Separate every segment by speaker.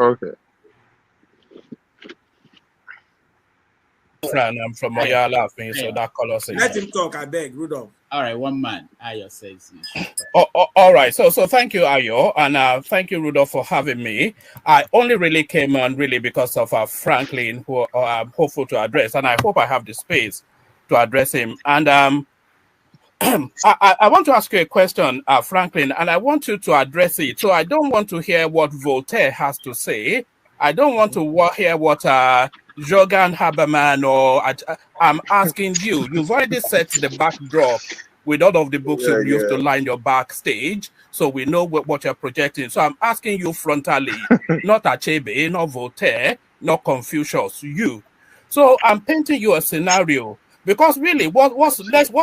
Speaker 1: Okay.
Speaker 2: Friend, I'm from Oyala, so that color
Speaker 3: Let him talk, I beg, Rudolph.
Speaker 4: All right, one man. Ayo says you should talk.
Speaker 2: All right. So thank you, Ayo, and thank you, Rudolph, for having me. I only really came on really because of Franklin, who I'm hopeful to address, and I hope I have the space to address him. And I want to ask you a question, Franklin, and I want you to address it. So I don't want to hear what Voltaire has to say. I don't want to hear what Jorgen Haberman or I'm asking you. You've already set the backdrop with all of the books you used to line your backstage, so we know what you're projecting. So I'm asking you frontally, not Achebe, not Voltaire, not Confucius, you. So I'm painting you a scenario. Because really, what's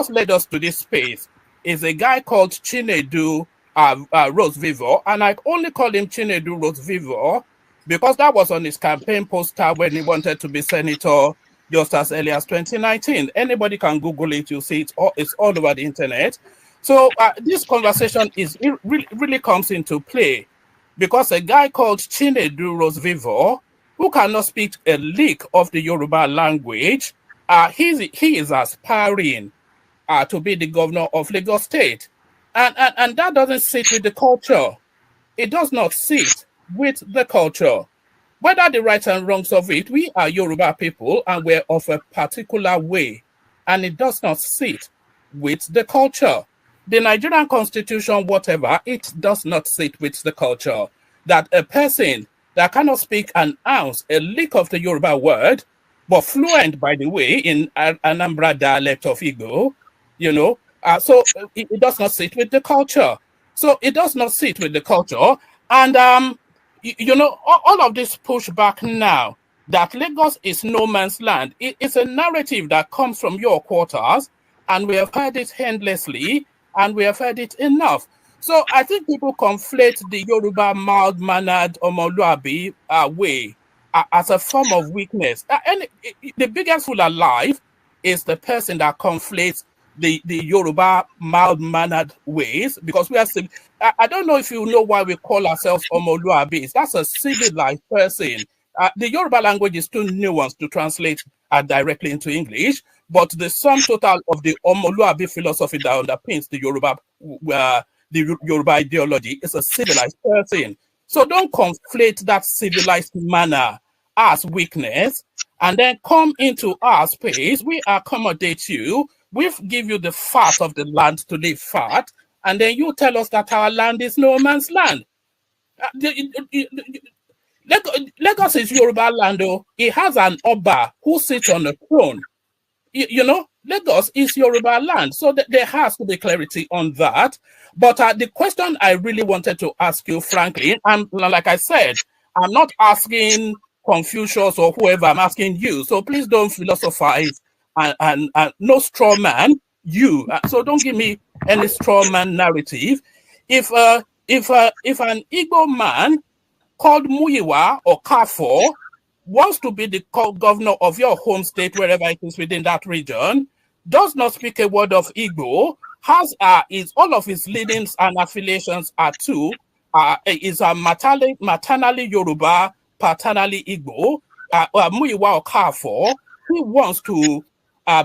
Speaker 2: led us to this space is a guy called Chinedu Rosevivor, and I only call him Chinedu Rosevivor because that was on his campaign poster when he wanted to be senator just as early as 2019. Anybody can Google it, you'll see it's all over the internet. So this conversation really comes into play because a guy called Chinedu Rosevivor, who cannot speak a lick of the Yoruba language, he is aspiring to be the governor of Lagos State. And that doesn't sit with the culture. It does not sit with the culture. Whether the rights and wrongs of it, we are Yoruba people and we're of a particular way. And it does not sit with the culture. The Nigerian constitution, whatever, it does not sit with the culture. That a person that cannot speak an ounce, a lick of the Yoruba word, but fluent, by the way, in Anambra dialect of Igbo, so it does not sit with the culture. So it does not sit with the culture. And, all of this pushback now that Lagos is no man's land, it's a narrative that comes from your quarters, and we have heard it endlessly, and we have heard it enough. So I think people conflate the Yoruba mild-mannered Omoluabi way as a form of weakness. And the biggest fool alive is the person that conflates the Yoruba mild-mannered ways, because we are I don't know if you know why we call ourselves Omoluabis. That's a civilized person. The Yoruba language is too nuanced to translate directly into English, but the sum total of the Omoluabi philosophy that underpins the Yoruba ideology is a civilized person. So don't conflate that civilized manner as weakness and then come into our space. We accommodate you. We give you the fat of the land to live fat. And then you tell us that our land is no man's land. Lagos is Yoruba land, though. It has an Oba who sits on the throne. Lagos is Yoruba land. So there has to be clarity on that. But the question I really wanted to ask you, frankly, and like I said, I'm not asking Confucius or whoever, I'm asking you. So please don't philosophize and no straw man, you. So don't give me any straw man narrative. If an Igbo man called Muyiwa or Kafo wants to be the governor of your home state, wherever it is within that region, does not speak a word of Igbo, has all of his leanings and affiliations are is maternally Yoruba, paternally Igbo, Muyiwa or Kafo, he wants to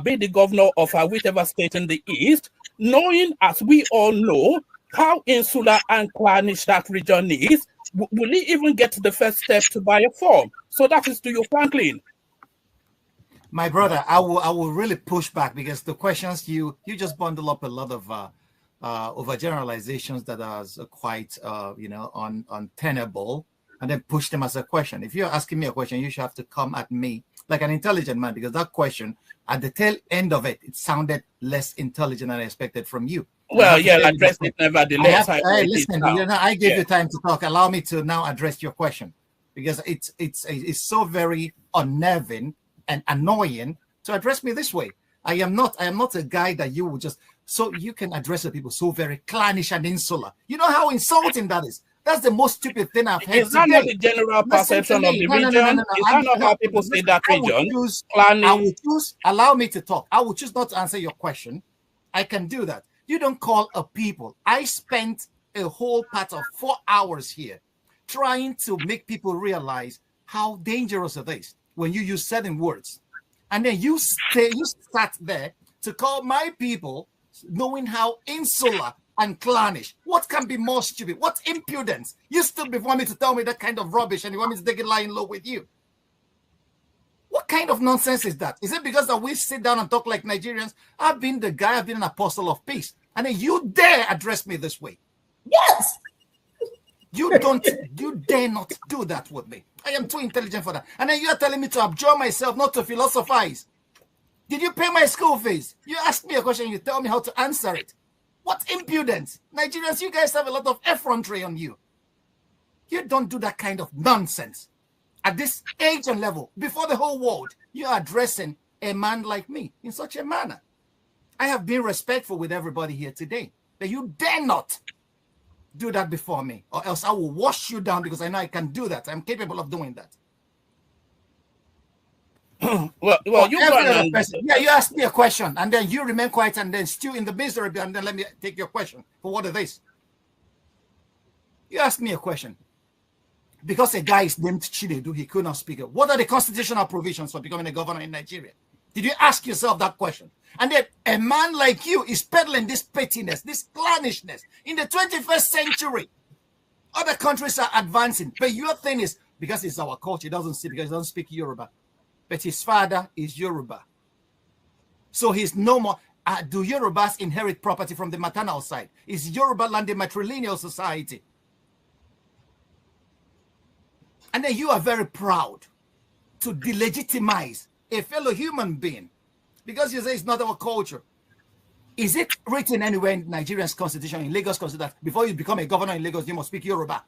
Speaker 2: be the governor of whichever state in the east, knowing, as we all know, how insular and clannish that region is. Will he even get to the first step to buy a form? So that is to you, Franklin.
Speaker 5: My brother, I will really push back, because the questions you just bundle up a lot of overgeneralizations that are quite untenable, and then push them as a question. If you're asking me a question, you should have to come at me like an intelligent man, because that question, at the tail end of it, it sounded less intelligent than I expected from you.
Speaker 2: Well, yeah, address it nevertheless.
Speaker 5: Listen, I gave you time to talk. Allow me to now address your question, because it's so very unnerving and annoying to address me this way. I am not a guy that you will just, so you can address the people so very clannish and insular. You know how insulting that is. That's the most stupid thing I've heard.
Speaker 2: Is that not the general perception of the region? No. Is that not how people say that region?
Speaker 5: I will choose, allow me to talk. I will choose not to answer your question. I can do that. You don't call a people. I spent a whole part of 4 hours here trying to make people realize how dangerous it is when you use certain words. And then you sat there to call my people, knowing how insular and clannish. What can be more stupid? What impudence? You stood before me to tell me that kind of rubbish and you want me to take it lying low with you. What kind of nonsense is that? Is it because that we sit down and talk like Nigerians? I've been the guy, I've been an apostle of peace. And then you dare address me this way.
Speaker 1: Yes.
Speaker 5: You dare not do that with me. I am too intelligent for that. And then you are telling me to abjure myself, not to philosophize. Did you pay my school fees? You ask me a question, you tell me how to answer it. What impudence. Nigerians, you guys have a lot of effrontery on you. You don't do that kind of nonsense. At this age and level, before the whole world, you are addressing a man like me in such a manner. I have been respectful with everybody here today, but you dare not do that before me, or else I will wash you down, because I know I can do that. I'm capable of doing that.
Speaker 2: well, you
Speaker 5: you ask me a question, and then you remain quiet, and then stew in the misery, and then let me take your question. For what it is? You ask me a question. Because a guy is named Chinedu, he could not speak it. What are the constitutional provisions for becoming a governor in Nigeria? Did you ask yourself that question? And then a man like you is peddling this pettiness, this clannishness in the 21st century. Other countries are advancing, but your thing is, because it's our culture, he doesn't speak Yoruba. But his father is Yoruba. So he's no more. Do Yorubas inherit property from the maternal side? Is Yoruba land a matrilineal society? And then you are very proud to delegitimize a fellow human being because you say it's not our culture. Is it written anywhere in Nigeria's constitution, in Lagos constitution, that before you become a governor in Lagos, you must speak Yoruba?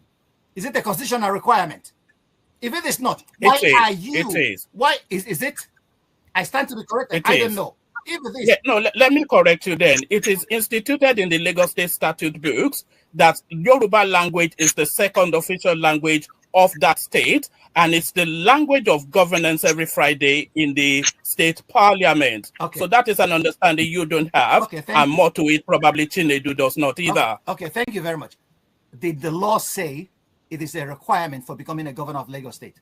Speaker 5: Is it a constitutional requirement? If it is not, why are you? It is. Why is it? I stand to be corrected. I don't know. If it is,
Speaker 2: let me correct you then. It is instituted in the Lagos State Statute books that Yoruba language is the second official language of that state, and it's the language of governance every Friday in the state parliament. Okay. So that is an understanding you don't have, and more to it, probably Chinedu does not either.
Speaker 5: Okay, thank you very much. Did the law say it is a requirement for becoming a governor of Lagos State?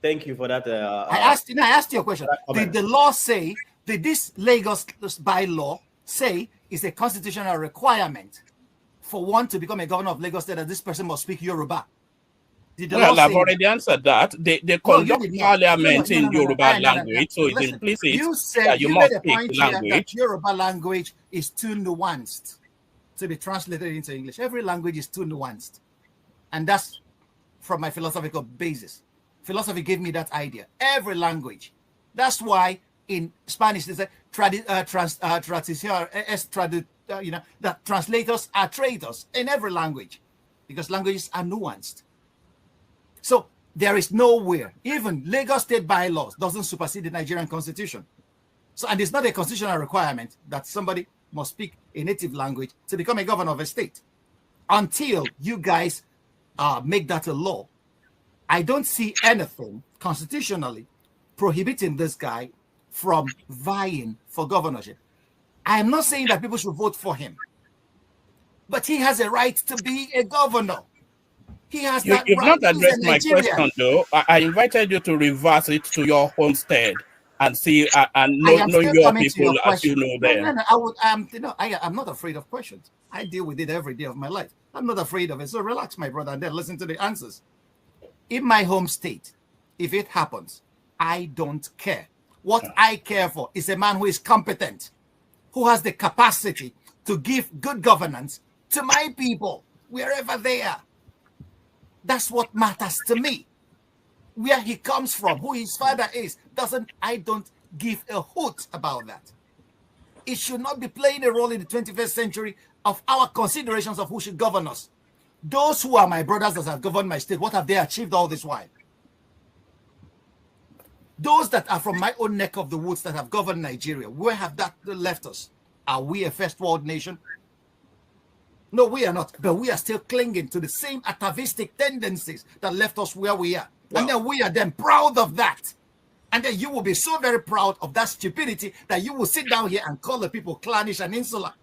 Speaker 1: Thank you for that.
Speaker 5: I asked you a question. Did the law say, did this Lagos bylaw say it's a constitutional requirement for one to become a governor of Lagos State that this person must speak Yoruba?
Speaker 2: Well, I've already answered that. They conduct parliament in Yoruba language, so it's implicit that you must speak the language.
Speaker 5: That Yoruba language is too nuanced to be translated into English. Every language is too nuanced. And that's from my philosophical basis. Philosophy gave me that idea. Every language. That's why in Spanish they say that translators are traitors in every language, because languages are nuanced. So there is nowhere, even Lagos State bylaws doesn't supersede the Nigerian constitution. So, and it's not a constitutional requirement that somebody must speak a native language to become a governor of a state. Until you guys make that a law, I don't see anything constitutionally prohibiting this guy from vying for governorship. I am not saying that people should vote for him, but he has a right to be a governor. He has that right.
Speaker 2: You've not addressed my question, though. I invited you to reverse it to your homestead and see and know your people as you know them.
Speaker 5: I'm not afraid of questions. I deal with it every day of my life. I'm not afraid of it. So relax, my brother, and then listen to the answers. In my home state, if it happens, I don't care. What I care for is a man who is competent, who has the capacity to give good governance to my people, wherever they are. That's what matters to me. Where he comes from, who his father is, I don't give a hoot about that. It should not be playing a role in the 21st century of our considerations of who should govern us. Those who are my brothers that have governed my state, what have they achieved all this while? Those that are from my own neck of the woods that have governed Nigeria, where have that left us? Are we a first world nation? No, we are not. But we are still clinging to the same atavistic tendencies that left us where we are. Well, and then we are then proud of that. And then you will be so very proud of that stupidity that you will sit down here and call the people clannish and insular.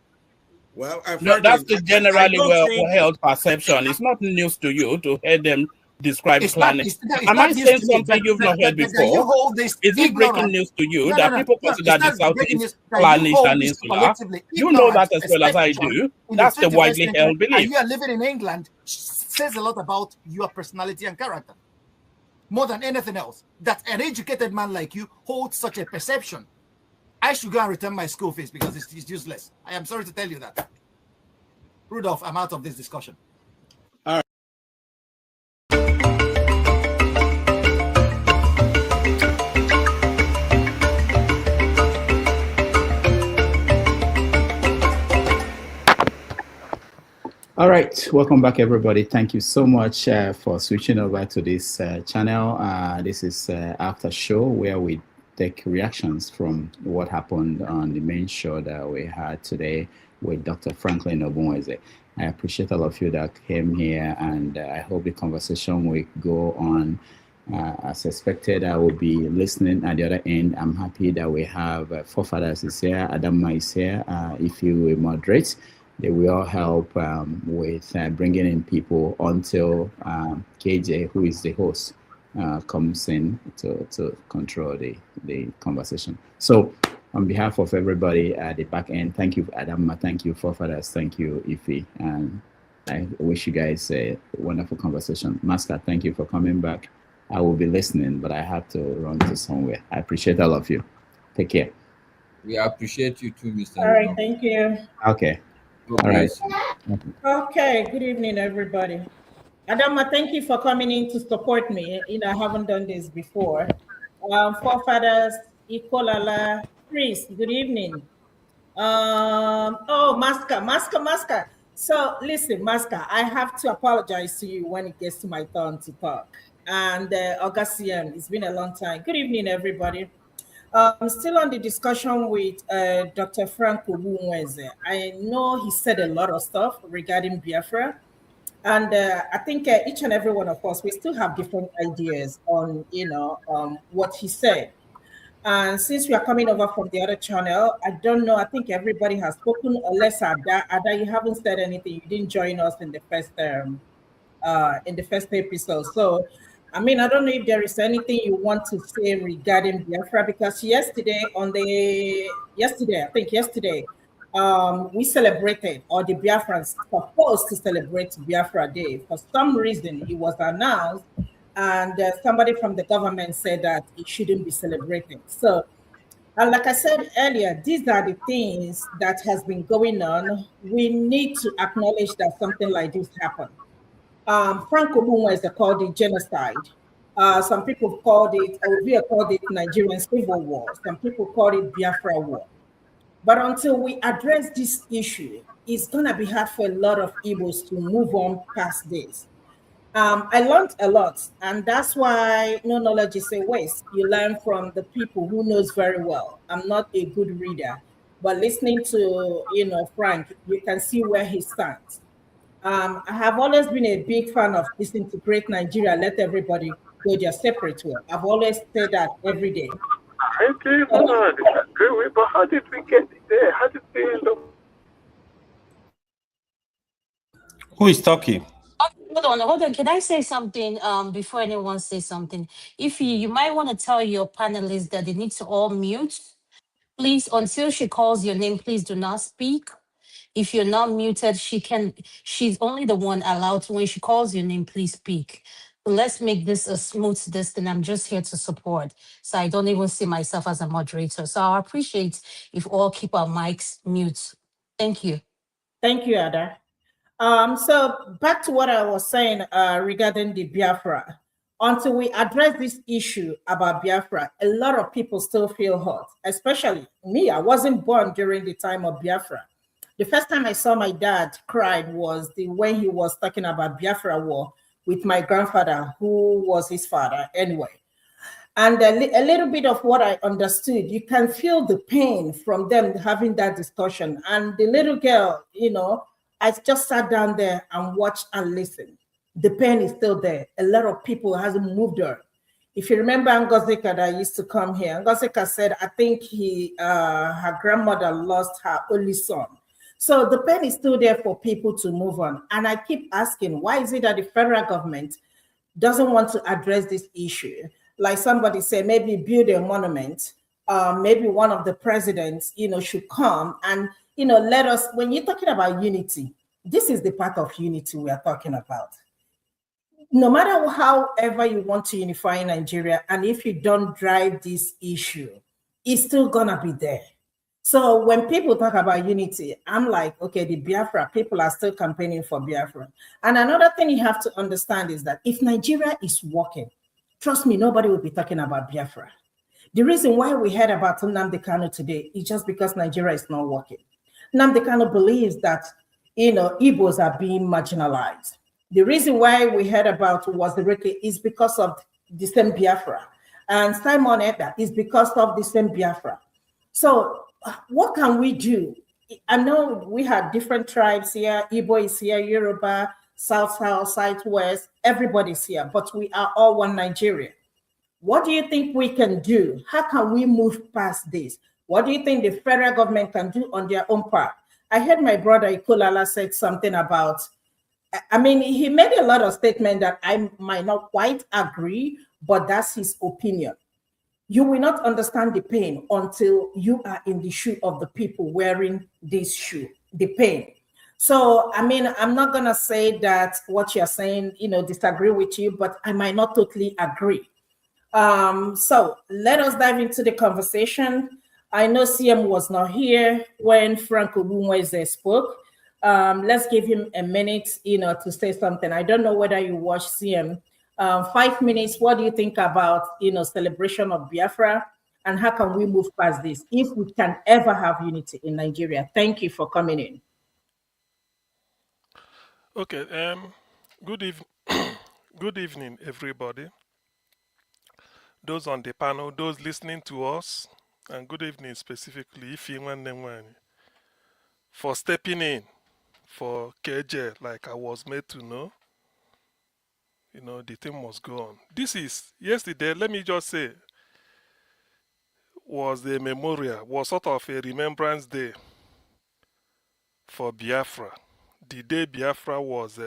Speaker 3: Well,
Speaker 2: No, that's the
Speaker 3: I
Speaker 2: generally
Speaker 3: don't think
Speaker 2: well-held perception. It's not news to you to hear them describe
Speaker 5: It's not.
Speaker 2: planning.
Speaker 5: It's
Speaker 2: Am I
Speaker 5: not news
Speaker 2: saying
Speaker 5: to me.
Speaker 2: something you've not heard
Speaker 5: That you
Speaker 2: before?
Speaker 5: hold this
Speaker 2: Is it breaking
Speaker 5: ignorant.
Speaker 2: news to you
Speaker 5: No, no,
Speaker 2: that
Speaker 5: no,
Speaker 2: people
Speaker 5: no.
Speaker 2: consider
Speaker 5: It's
Speaker 2: the
Speaker 5: not breaking
Speaker 2: Southeast
Speaker 5: news that you
Speaker 2: Spanish
Speaker 5: hold
Speaker 2: and
Speaker 5: this
Speaker 2: insular?
Speaker 5: collectively
Speaker 2: You know
Speaker 5: ignorant
Speaker 2: that as well as I
Speaker 5: perception
Speaker 2: do.
Speaker 5: in
Speaker 2: That's
Speaker 5: the
Speaker 2: the
Speaker 5: 21st
Speaker 2: widely
Speaker 5: century,
Speaker 2: held
Speaker 5: and
Speaker 2: belief.
Speaker 5: you are living in England says a lot about your personality and character. More than anything else, that an educated man like you holds such a perception. I should go and return my school fees because it's useless. I am sorry to tell you that. Rudolph, I'm out of this discussion.
Speaker 4: All right. All right, welcome back, everybody. Thank you so much for switching over to this channel. This is After Show, where we take reactions from what happened on the main show that we had today with Dr. Franklin Ogbunwezeh. I appreciate all of you that came here, and I hope the conversation will go on as expected. I will be listening at the other end. I'm happy that we have Forefathers is here, Adama is here. If you will moderate, they will all help with bringing in people until KJ, who is the host, comes in to control the conversation. So on behalf of everybody at the back end, thank you, Adama, thank you, Forefathers, thank you, Ife, and I wish you guys a wonderful conversation. Master, thank you for coming back. I will be listening, but I have to run to somewhere. I appreciate all of you. Take care.
Speaker 6: We appreciate you too, Mr.
Speaker 7: All right,
Speaker 6: Rudolph.
Speaker 7: thank you.
Speaker 2: Okay.
Speaker 6: God
Speaker 2: All right.
Speaker 6: bless you.
Speaker 7: Okay, good evening, everybody. Adama, thank you for coming in to support me. I haven't done this before. Forefathers, Ikolala, Chris, good evening. Maska. So listen, Maska, I have to apologize to you when it gets to my turn to talk. And Augustine, it's been a long time. Good evening, everybody. I'm still on the discussion with Dr. Frank Ogbunwezeh. I know he said a lot of stuff regarding Biafra. And I think each and every one of us, we still have different ideas on, what he said. And since we are coming over from the other channel, I don't know. I think everybody has spoken, unless Ada, you haven't said anything. You didn't join us in the first episode. So, I mean, I don't know if there is anything you want to say regarding Biafra, because yesterday, we celebrated, or the Biafrans supposed to celebrate Biafra Day. For some reason, it was announced, and somebody from the government said that it shouldn't be celebrated. So, and like I said earlier, these are the things that has been going on. We need to acknowledge that something like this happened. Frank Ogbunwezeh called it genocide. Some people called it, we called it Nigerian Civil War. Some people called it Biafra War. But until we address this issue, it's going to be hard for a lot of Igbos to move on past this. I learned a lot, and that's why no knowledge is a waste. You learn from the people who knows very well. I'm not a good reader, but listening to Frank, you can see where he stands. I have always been a big fan of disintegrate Nigeria, let everybody go their separate way. I've always said that every day.
Speaker 8: I do not disagree with, but how did we get there? How did we end up?
Speaker 9: Who is talking?
Speaker 10: Hold on. Can I say something before anyone says something? If you might want to tell your panelists that they need to all mute, please, until she calls your name, please do not speak. If you're not muted, she's only the one allowed to, when she calls your name, please speak. Let's make this a smooth distance. I'm just here to support. So I don't even see myself as a moderator. So I appreciate if all keep our mics mute. Thank you.
Speaker 7: Thank you, Ada. So back to what I was saying regarding the Biafra. Until we address this issue about Biafra, a lot of people still feel hurt, especially me. I wasn't born during the time of Biafra. The first time I saw my dad cried was when he was talking about Biafra war with my grandfather, who was his father anyway. And a little bit of what I understood, you can feel the pain from them having that discussion. And the little girl, I just sat down there and watched and listened. The pain is still there. A lot of people hasn't moved her. If you remember Ngozika that used to come here, Ngozika said, I think her grandmother lost her only son. So the pain is still there for people to move on. And I keep asking, why is it that the federal government doesn't want to address this issue? Like somebody said, maybe build a monument. Maybe one of the presidents, should come and, let us, when you're talking about unity, this is the part of unity we are talking about. No matter however you want to unify Nigeria, and if you don't drive this issue, it's still gonna be there. So when people talk about unity, I'm like, okay, the Biafra, people are still campaigning for Biafra. And another thing you have to understand is that if Nigeria is working, trust me, nobody will be talking about Biafra. The reason why we heard about Nnamdi Kanu today is just because Nigeria is not working. Nnamdi Kanu believes that, Igbos are being marginalized. The reason why we heard about Wazirike is because of the same Biafra. And Simon Eda is because of the same Biafra. So what can we do? I know we have different tribes here. Igbo is here, Yoruba, South, Southwest, everybody's here, but we are all one Nigeria. What do you think we can do? How can we move past this? What do you think the federal government can do on their own part? I heard my brother Ikolala said something about, he made a lot of statements that I might not quite agree, but that's his opinion. You will not understand the pain until you are in the shoe of the people wearing this shoe, the pain. So, I'm not going to say that what you're saying, disagree with you, but I might not totally agree. So let us dive into the conversation. I know CM was not here when Frank Ogbunwezeh spoke. Let's give him a minute, to say something. I don't know whether you watched CM. 5 minutes. What do you think about, celebration of Biafra, and how can we move past this if we can ever have unity in Nigeria? Thank you for coming in.
Speaker 11: Okay. Good evening, everybody. Those on the panel, those listening to us, and good evening specifically Ifi for stepping in for KJ, like I was made to know. The thing must go on. This is yesterday, let me just say, was a memorial, was sort of a remembrance day for Biafra. The day Biafra was,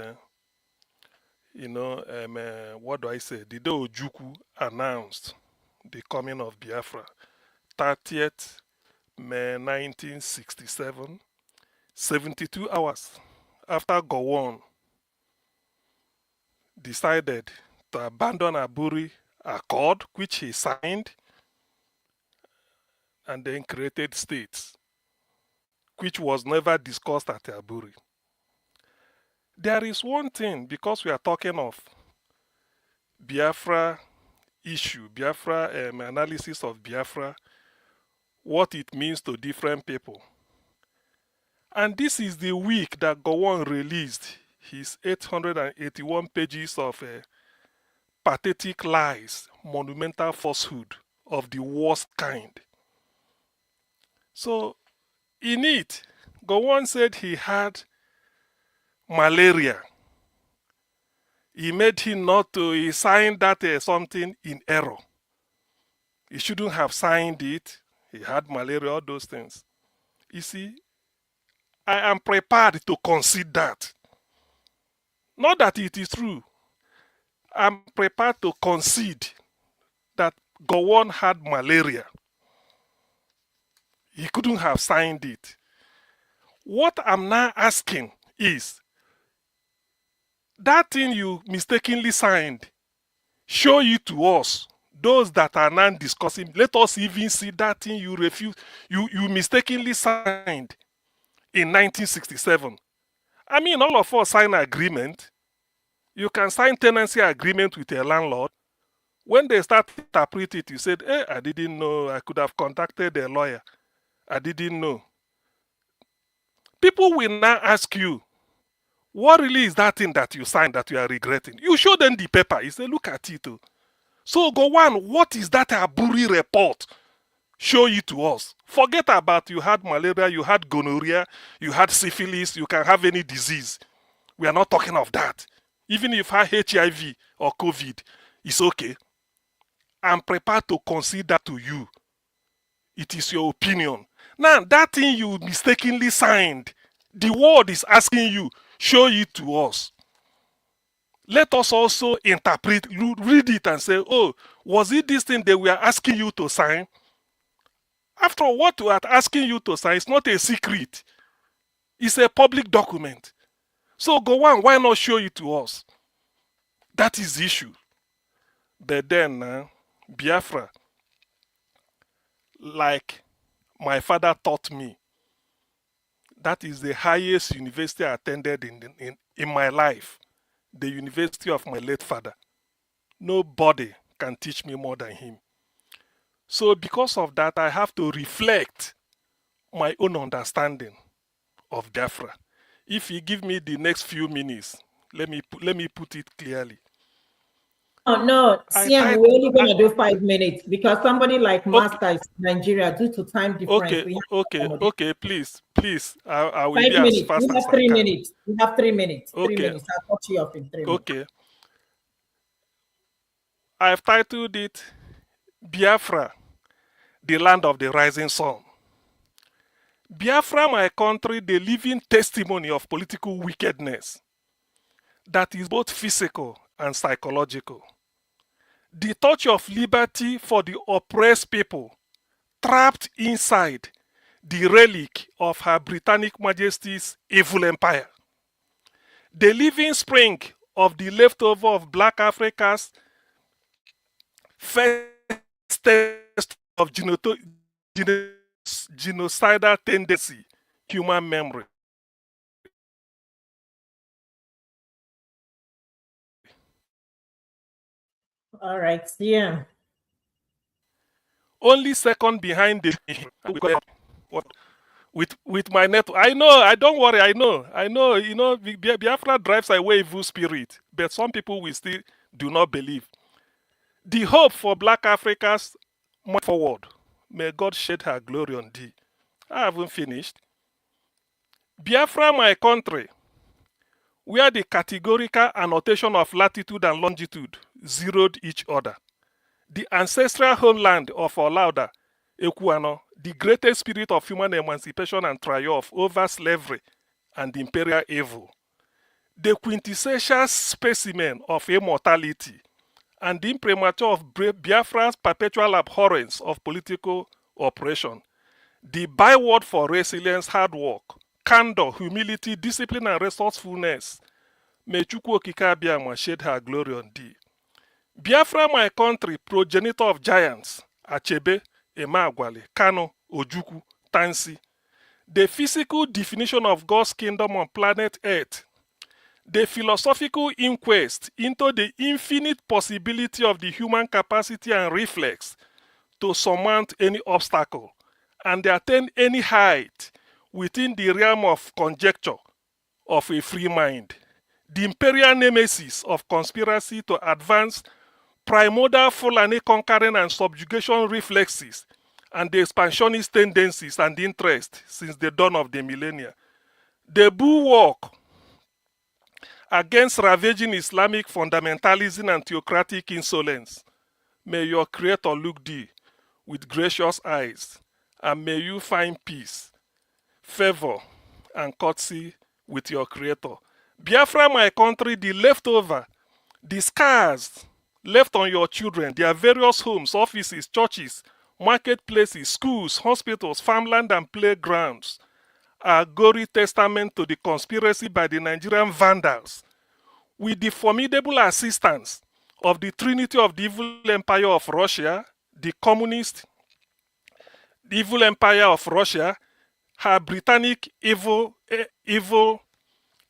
Speaker 11: what do I say? The day Ojukwu announced the coming of Biafra, 30th May 1967, 72 hours after Gowon decided to abandon Aburi Accord, which he signed, and then created states, which was never discussed at Aburi. There is one thing, because we are talking of Biafra issue, Biafra analysis of Biafra, what it means to different people. And this is the week that Gowon released his 881 pages of pathetic lies, monumental falsehood of the worst kind. So, in it, Gowon said he had malaria. He made him not to, he signed that something in error. He shouldn't have signed it. He had malaria, all those things. You see, I am prepared to concede that. Not that it is true. I'm prepared to concede that Gowon had malaria. He couldn't have signed it. What I'm now asking is, that thing you mistakenly signed, show it to us. Those that are now discussing, let us even see that thing you you mistakenly signed in 1967. All of us sign an agreement. You can sign tenancy agreement with a landlord. When they start to interpret it, you said, I didn't know. I could have contacted a lawyer. I didn't know. People will now ask you, what really is that thing that you signed that you are regretting? You show them the paper. You say, look at it. So go on, what is that Aburi report? Show it to us. Forget about you had malaria, you had gonorrhea, you had syphilis, you can have any disease. We are not talking of that. Even if you have HIV or COVID, it's okay. I'm prepared to concede that to you. It is your opinion. Now, that thing you mistakenly signed The world is asking you, show it to us. Let us also interpret, read it and say, oh, was it this thing they were asking you to sign? After all, what we are asking you to sign is not a secret. It's a public document. So go on, why not show it to us? That is the issue. But then, Biafra, like my father taught me, that is the highest university I attended in my life, the university of my late father. Nobody can teach me more than him. So because of that, I have to reflect my own understanding of Biafra. If you give me the next few minutes, let me put it clearly.
Speaker 7: Oh, no, CM, we're only going to do 5 minutes because somebody like Master is Nigeria due to time difference.
Speaker 11: Okay, please. I will
Speaker 7: 5
Speaker 11: be
Speaker 7: minutes.
Speaker 11: as fast
Speaker 7: You
Speaker 11: as
Speaker 7: have
Speaker 11: I
Speaker 7: 3
Speaker 11: can.
Speaker 7: minutes. You have 3 minutes.
Speaker 11: Okay.
Speaker 7: 3 minutes. I'll cut you off in 3 minutes.
Speaker 11: Okay. I've titled it Biafra, the land of the rising sun. Biafra, my country, the living testimony of political wickedness that is both physical and psychological. The touch of liberty for the oppressed people trapped inside the relic of Her Britannic Majesty's evil empire. The living spring of the leftover of Black Africa's first test of genocidal tendency, human memory.
Speaker 7: All right, yeah.
Speaker 11: Only second behind the with my network. I know, don't worry, I know, you know, Biafra drives away evil spirit, but some people will still do not believe. The hope for Black Africa's march forward. May God shed her glory on thee. I haven't finished. Biafra, my country, where the categorical annotation of latitude and longitude zeroed each other. The ancestral homeland of Olauda, Ekuano, the greatest spirit of human emancipation and triumph over slavery and imperial evil. The quintessential specimen of immortality and the imprimatur of Biafra's perpetual abhorrence of political oppression. The byword for resilience, hard work, candor, humility, discipline, and resourcefulness. May Chukwu Okike Abiyama shed her glory on thee. Biafra, my country, progenitor of giants, Achebe, Emeagwali, Kano, Ojukwu, Tansi. The physical definition of God's kingdom on planet Earth. The philosophical inquest into the infinite possibility of the human capacity and reflex to surmount any obstacle and attain any height within the realm of conjecture of a free mind. The imperial nemesis of conspiracy to advance primordial Fulani conquering and subjugation reflexes and the expansionist tendencies and interests since the dawn of the millennia. The bulwark against ravaging Islamic fundamentalism and theocratic insolence. May your Creator look thee with gracious eyes, and may you find peace, favor, and courtesy with your Creator. Biafra, my country, the leftover, the scars left on your children, their various homes, offices, churches, marketplaces, schools, hospitals, farmland, and playgrounds are gory testament to the conspiracy by the Nigerian vandals, with the formidable assistance of the trinity of the evil empire of Russia, the communist, the evil empire of Russia, Her Britannic evil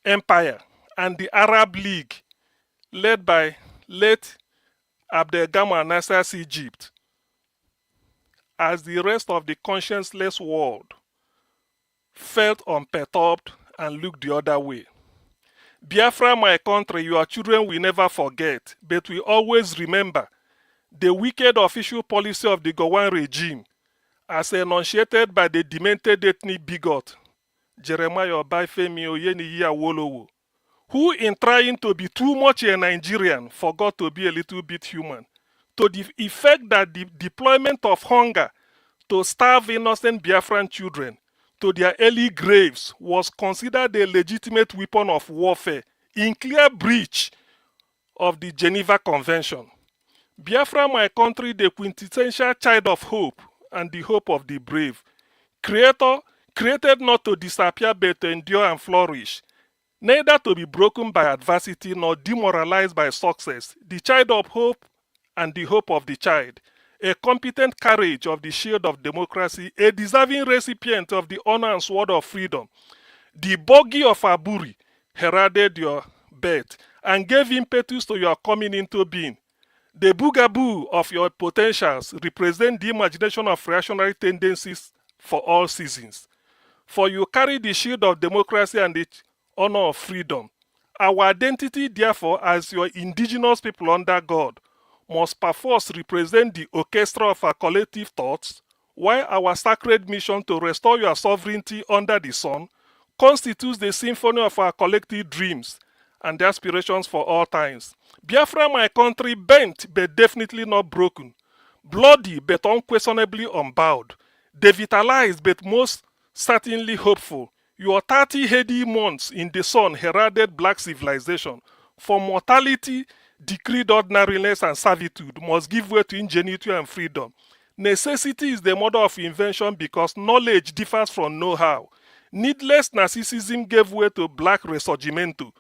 Speaker 11: empire, and the Arab League, led by late Abdelgamal Nasser's Egypt, as the rest of the conscienceless world felt unperturbed and looked the other way. Biafra, my country, your children will never forget, but will always remember the wicked official policy of the Gowon regime as enunciated by the demented ethnic bigot, Jeremiah Obaifemi Oyeniyi Awolowo, who in trying to be too much a Nigerian forgot to be a little bit human, to the effect that the deployment of hunger to starve innocent Biafran children to their early graves was considered a legitimate weapon of warfare in clear breach of the Geneva Convention. Biafra, my country, the quintessential child of hope and the hope of the brave. Created not to disappear but to endure and flourish, neither to be broken by adversity nor demoralized by success. The child of hope and the hope of the child. A competent carriage of the shield of democracy, a deserving recipient of the honor and sword of freedom. The bogie of Aburi heralded your birth and gave impetus to your coming into being. The boogaboo of your potentials represent the imagination of reactionary tendencies for all seasons. For you carry the shield of democracy and the honor of freedom. Our identity, therefore, as your indigenous people under God, must perforce represent the orchestra of our collective thoughts, while our sacred mission to restore your sovereignty under the sun constitutes the symphony of our collective dreams and the aspirations for all times. Biafra, my country, bent but definitely not broken, bloody but unquestionably unbowed, devitalized but most certainly hopeful. Your 30 heady months in the sun heralded black civilization. For mortality, decreed ordinariness and servitude must give way to ingenuity and freedom. Necessity is the mother of invention because knowledge differs from know-how. Needless narcissism gave way to black resurgimento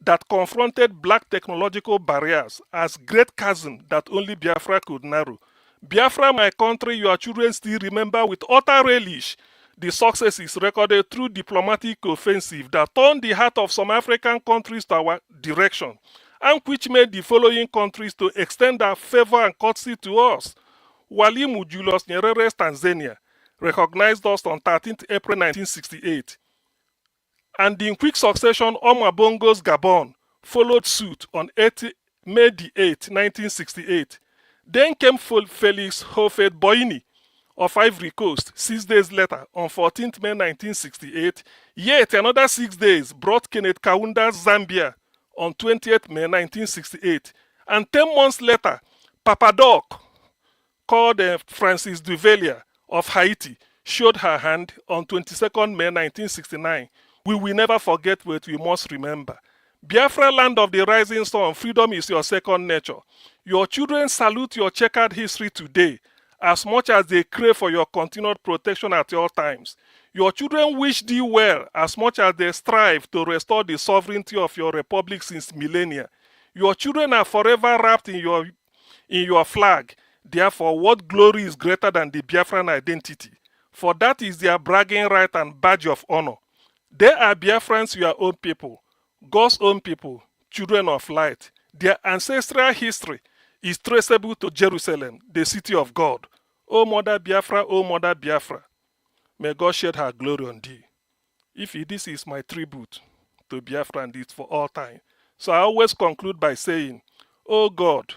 Speaker 11: that confronted black technological barriers as great chasm that only Biafra could narrow. Biafra, my country, your children still remember with utter relish the successes recorded through diplomatic offensive that turned the heart of some African countries to our direction, and which made the following countries to extend their favor and courtesy to us. Walimu Julius Nyerere's Tanzania recognized us on 13th April 1968, and in quick succession, Omar Bongo's Gabon followed suit on May 8, 1968. Then came Felix Houphouët-Boigny of Ivory Coast 6 days later on 14th May 1968. Yet another 6 days brought Kenneth Kaunda's Zambia on 20th May 1968. And 10 months later, Papa Doc, called Francis Duvalier of Haiti, showed her hand on 22nd May 1969. We will never forget what we must remember. Biafra, land of the rising sun, freedom is your second nature. Your children salute your checkered history today as much as they crave for your continued protection at all times. Your children wish thee well as much as they strive to restore the sovereignty of your republic since millennia. Your children are forever wrapped in your flag. Therefore, what glory is greater than the Biafran identity? For that is their bragging right and badge of honor. They are Biafrans, your own people, God's own people, children of light. Their ancestral history is traceable to Jerusalem, the city of God. O Mother Biafra, O Mother Biafra, may God shed her glory on thee. This is my tribute to Biafra, and it's for all time. So I always conclude by saying, O God,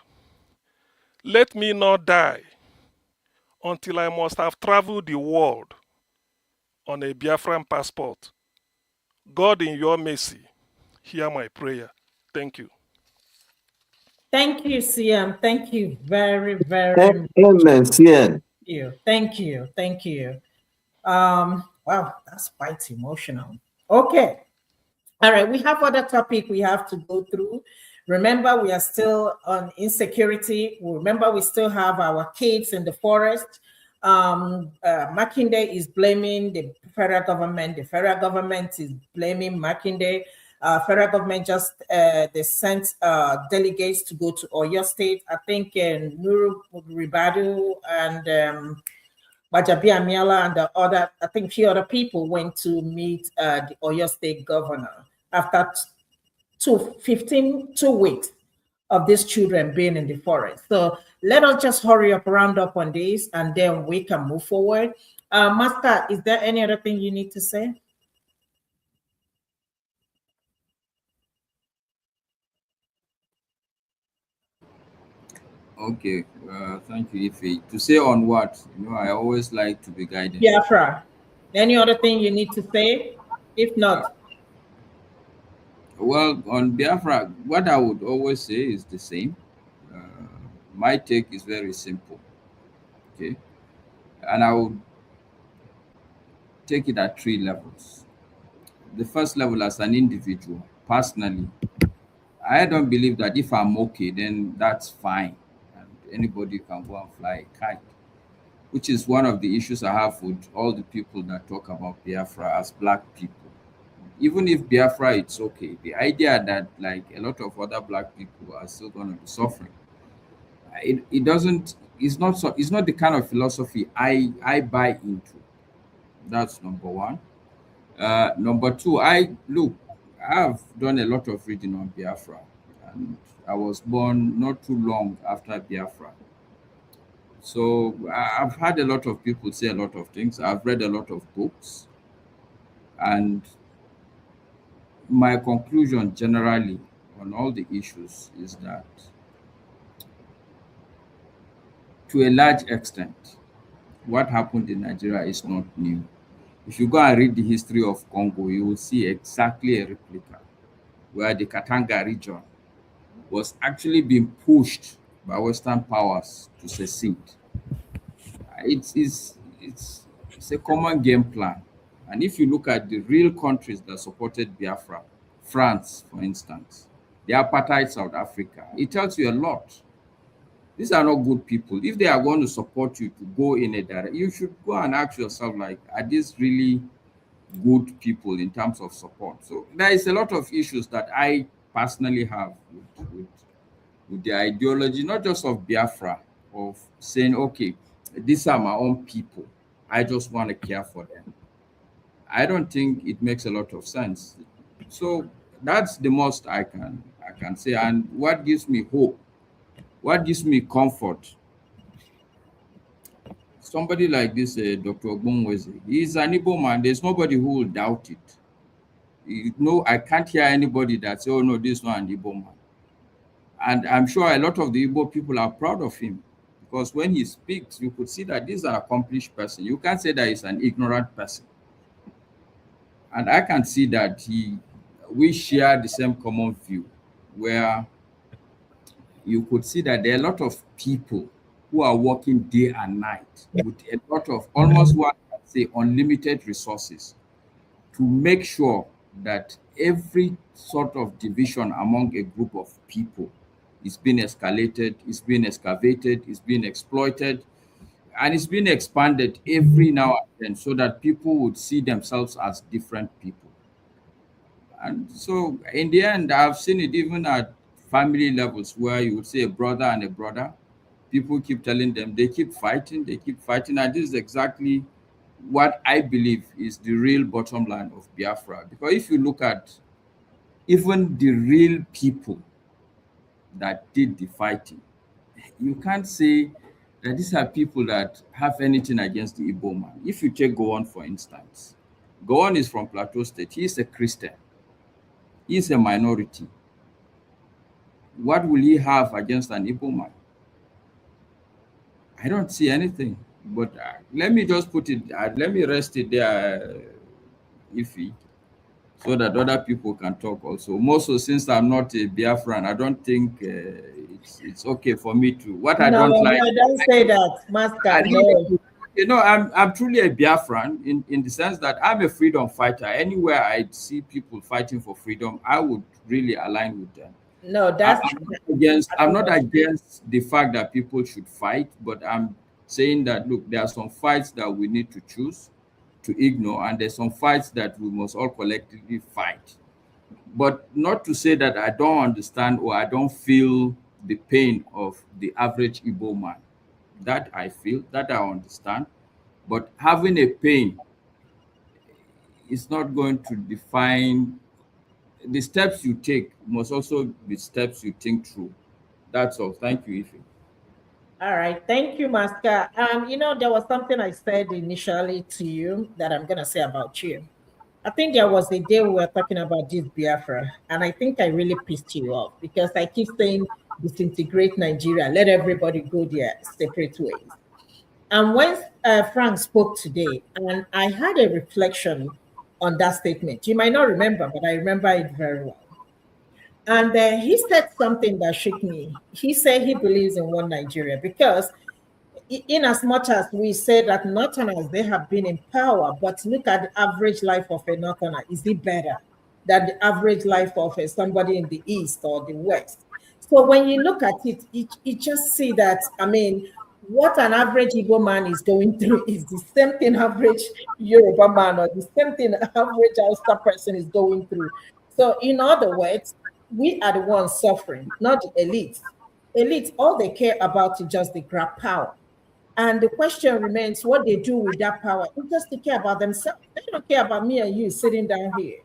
Speaker 11: let me not die until I must have traveled the world on a Biafran passport. God, in your mercy, hear my prayer. Thank you.
Speaker 7: Thank you, CM. Thank you very, very much.
Speaker 12: Amen, CM.
Speaker 7: Thank you. Thank you. Wow, that's quite emotional. Okay. All right, we have other topic we have to go through. Remember, we are still on insecurity. Remember, we still have our kids in the forest. Makinde is blaming the federal government. The federal government is blaming Makinde. Federal government just they sent delegates to go to Oyo State. I think Nuru Ribadu and Bajabi Amiala and the other, I think a few other people went to meet the Oyo State governor after 2 weeks of these children being in the forest. So let us just hurry up, round up on this, and then we can move forward. Master, is there any other thing you need to say?
Speaker 6: Okay, thank you, Ife. To say on what? I always like to be guided.
Speaker 7: Biafra. Any other thing you need to say? If not.
Speaker 6: Well, on Biafra, what I would always say is the same. My take is very simple. Okay. And I would take it at 3 levels. The first level, as an individual, personally, I don't believe that if I'm okay, then that's fine. And anybody can go and fly a kite, which is one of the issues I have with all the people that talk about Biafra as black people. Even if Biafra, it's okay. The idea that like a lot of other black people are still going to be suffering, it doesn't. It's not so. It's not the kind of philosophy I buy into. That's number one. Number two, I've done a lot of reading on Biafra, and I was born not too long after Biafra. So I've had a lot of people say a lot of things. I've read a lot of books, and my conclusion generally on all the issues is that to a large extent, what happened in Nigeria is not new. If you go and read the history of Congo, you will see exactly a replica where the Katanga region was actually being pushed by Western powers to secede. It's a common game plan. And if you look at the real countries that supported Biafra, France, for instance, the apartheid South Africa, it tells you a lot. These are not good people. If they are going to support you to go in a direction, you should go and ask yourself, like, are these really good people in terms of support? So there is a lot of issues that I personally have with the ideology, not just of Biafra, of saying, okay, these are my own people. I just want to care for them. I don't think it makes a lot of sense. So that's the most I can say. And what gives me hope, what gives me comfort, somebody like this, Dr. Ogbunwezeh, he's an Igbo man. There's nobody who will doubt it. No, I can't hear anybody that say, oh no, this is not an Igbo man. And I'm sure a lot of the Igbo people are proud of him, because when he speaks, you could see that this is an accomplished person. You can't say that he's an ignorant person. And I can see that we share the same common view, where you could see that there are a lot of people who are working day and night with a lot of, almost one can say, unlimited resources to make sure that every sort of division among a group of people is being escalated, is being excavated, is being exploited, and it's being expanded every now and then so that people would see themselves as different people. And so in the end, I've seen it even at family levels, where you would say a brother and a brother, people keep telling them, they keep fighting, and this is exactly what I believe is the real bottom line of Biafra. Because if you look at even the real people that did the fighting, you can't say that these are people that have anything against the Igbo man. If you take Gowon, for instance, Gowon is from Plateau State. He is a Christian. He is a minority. What will he have against an Igbo man? I don't see anything. But let me just put it, let me rest it there, Ify, so that other people can talk also. More so, since I'm not a Biafran, I don't think it's okay for me to. What I don't like.
Speaker 7: No, don't say that, Master. No.
Speaker 6: You know, I'm truly a Biafran in the sense that I'm a freedom fighter. Anywhere I see people fighting for freedom, I would really align with them.
Speaker 7: No, that's
Speaker 6: I'm not against the fact that people should fight, but I'm saying that, look, there are some fights that we need to choose to ignore, and there's some fights that we must all collectively fight. But not to say that I don't understand or I don't feel the pain of the average Igbo man. That I feel, that I understand. But having a pain is not going to define. The steps you take must also be steps you think through. That's all. Thank you, Ify.
Speaker 7: All right. Thank you, Master. You know, there was something I said initially to you that I'm going to say about you. I think there was a day we were talking about this Biafra, and I think I really pissed you off because I keep saying disintegrate Nigeria, let everybody go their separate ways. And when Frank spoke today, and I had a reflection on that statement. You might not remember, but I remember it very well. And he said something that shook me. He said he believes in one Nigeria because in as much as we say that Northerners, they have been in power, but look at the average life of a Northerner. Is it better than the average life of somebody in the East or the West? So when you look at it, you just see that, I mean, what an average Igbo man is going through is the same thing average Yoruba man or the same thing average Hausa person is going through. So in other words, we are the ones suffering, not the elites. Elites, all they care about is just the grab power. And the question remains what they do with that power. It's just they care about themselves. They don't care about me and you sitting down here.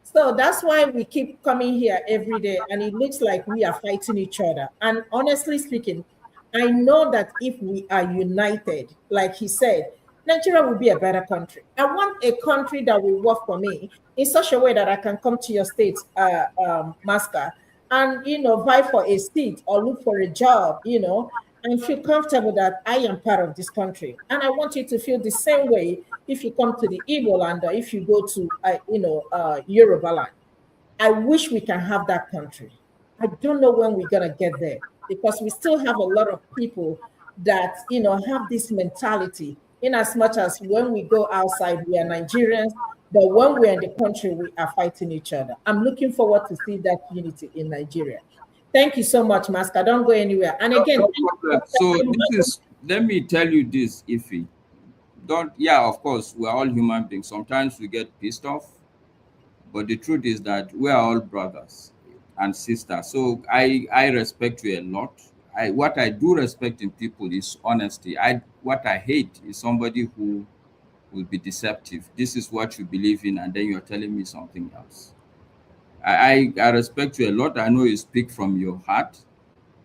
Speaker 7: So that's why we keep coming here every day, and it looks like we are fighting each other. And honestly speaking, I know that if we are united, like he said, Nigeria will be a better country. I want a country that will work for me in such a way that I can come to your state, Masca, and vie for a seat or look for a job, and feel comfortable that I am part of this country. And I want you to feel the same way if you come to the Igbo land or if you go to, Yoruba land. I wish we can have that country. I don't know when we're going to get there because we still have a lot of people that, have this mentality in as much as when we go outside, we are Nigerians, but when we're in the country, we are fighting each other. I'm looking forward to see that unity in Nigeria. Thank you so much, Maska. Don't go anywhere. And again,
Speaker 6: No problem. So let me tell you this, Ify. Yeah, of course, we're all human beings. Sometimes we get pissed off, but the truth is that we are all brothers and sisters. So I respect you a lot. What I do respect in people is honesty. What I hate is somebody who will be deceptive. This is what you believe in, and then you're telling me something else. I respect you a lot. I know you speak from your heart.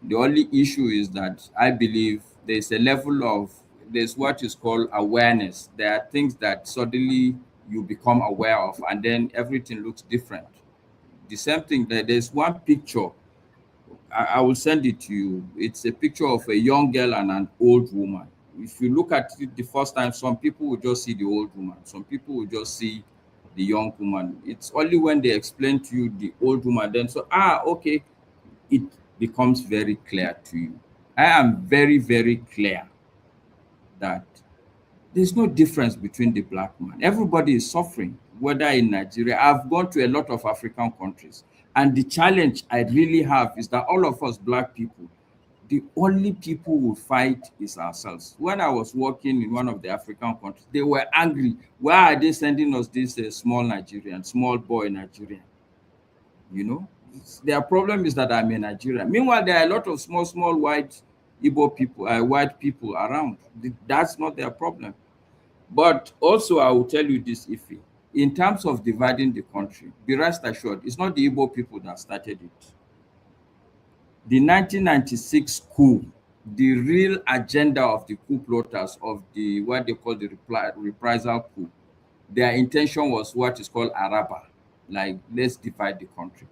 Speaker 6: The only issue is that I believe there's a level of, there's what is called awareness. There are things that suddenly you become aware of, and then everything looks different. The same thing, there's one picture, I will send it to you. It's a picture of a young girl and an old woman. If you look at it the first time, some people will just see the old woman, some people will just see the young woman. It's only when they explain to you the old woman, then okay, it becomes very clear to you. I am very, very clear that there's no difference between the black man. Everybody is suffering, whether in Nigeria. I've gone to a lot of African countries, and the challenge I really have is that all of us black people, the only people who fight is ourselves. When I was working in one of the African countries, they were angry. Why are they sending us this small Nigerian, small boy Nigerian? Their problem is that I'm a Nigerian. Meanwhile, there are a lot of small white Igbo people, white people around. That's not their problem. But also, I will tell you this, Ify. In terms of dividing the country, be rest assured, it's not the Igbo people that started it. The 1996 coup, the real agenda of the coup plotters, of the what they call the reprisal coup, their intention was what is called Araba, like let's divide the country.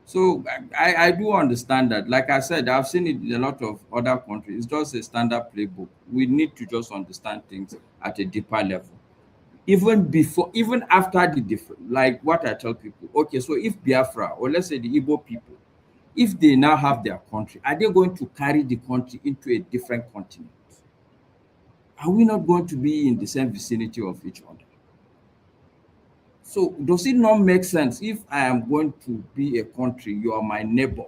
Speaker 6: So I do understand that. Like I said, I've seen it in a lot of other countries. It's just a standard playbook. We need to just understand things at a deeper level. Even after the different, like what I tell people, okay, so if Biafra, or let's say the Igbo people, if they now have their country, are they going to carry the country into a different continent? Are we not going to be in the same vicinity of each other? So does it not make sense if I am going to be a country, you are my neighbor?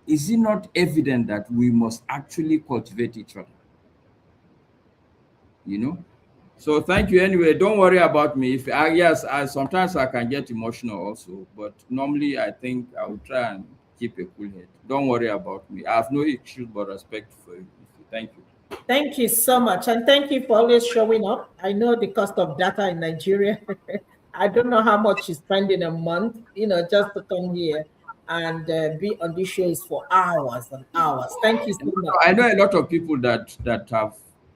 Speaker 6: Is it not evident that we must actually cultivate each other? So thank you anyway. Don't worry about me. Yes, sometimes I can get emotional also, but normally I think I will try and keep a cool head. Don't worry about me. I have no issues but respect for you. Thank you.
Speaker 7: Thank you so much. And thank you for always showing up. I know the cost of data in Nigeria. I don't know how much you spend in a month, just to come here and be on these shows for hours and hours. Thank you so much.
Speaker 6: I know a lot of people that have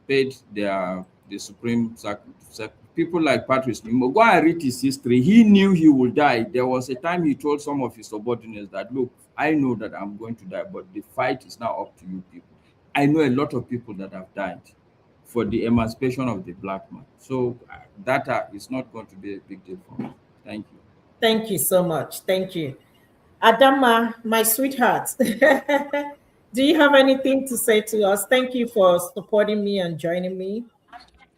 Speaker 6: paid the supreme sacrifice. People like Patrice Limo. Go and read his history. He knew he would die. There was a time he told some of his subordinates that, look, I know that I'm going to die, but the fight is now up to you people. I know a lot of people that have died for the emancipation of the black man. So that is not going to be a big deal for me. Thank you.
Speaker 7: Thank you so much. Thank you. Adama, my sweetheart. do you have anything to say to us? Thank you for supporting me and joining me.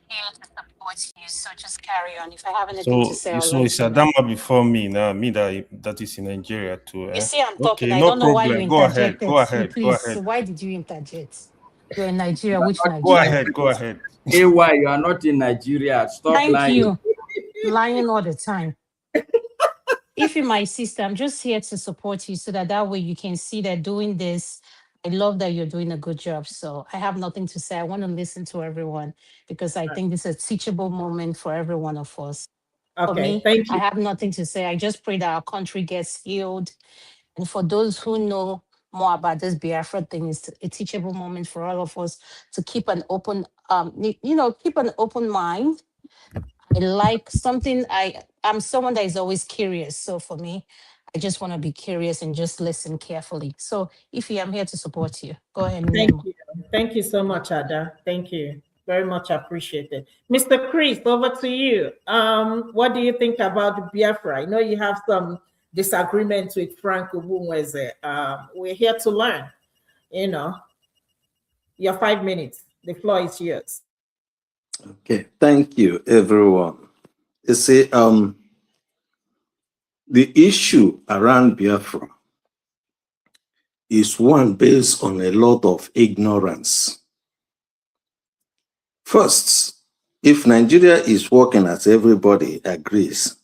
Speaker 10: Here to support you, so just carry on. If I have anything to
Speaker 9: So,
Speaker 10: say, I'll
Speaker 9: so
Speaker 10: let
Speaker 9: it's
Speaker 10: you know.
Speaker 9: Adama before me now, me that is in Nigeria too.
Speaker 10: You
Speaker 9: Eh?
Speaker 10: see, I'm talking.
Speaker 9: Okay,
Speaker 10: I
Speaker 9: no
Speaker 10: don't know why you
Speaker 9: problem. Go ahead.
Speaker 10: interjected.
Speaker 9: Go ahead. Go
Speaker 10: Please,
Speaker 9: ahead.
Speaker 10: why did you interject? You're in Nigeria. Which
Speaker 9: Go
Speaker 10: Nigeria?
Speaker 9: ahead. Go ahead.
Speaker 6: AY, you are not in Nigeria. Stop
Speaker 10: Thank
Speaker 6: lying.
Speaker 10: you. Lying all the time. If you're my sister, I'm just here to support you so that way you can see that doing this, I love that you're doing a good job. So I have nothing to say. I want to listen to everyone because I think this is a teachable moment for every one of us. For
Speaker 7: Okay,
Speaker 10: me,
Speaker 7: thank
Speaker 10: I
Speaker 7: you.
Speaker 10: have nothing to say. I just pray that our country gets healed. And for those who know more about this Biafra thing, it's a teachable moment for all of us to keep an open, keep an open mind. I like something. I'm someone that is always curious. So for me, I just want to be curious and just listen carefully. So if I'm here to support you, go ahead,
Speaker 7: Thank
Speaker 10: Nemo.
Speaker 7: you. Thank you so much, Ada. Thank you. Very much appreciated. Mr. Chris, over to you. What do you think about Biafra? I know you have some disagreements with Frank Ogbunwezeh. We're here to learn. You know, your 5 minutes. The floor is yours.
Speaker 12: Okay, thank you, everyone. You see, the issue around Biafra is one based on a lot of ignorance. First, if Nigeria is working as everybody agrees,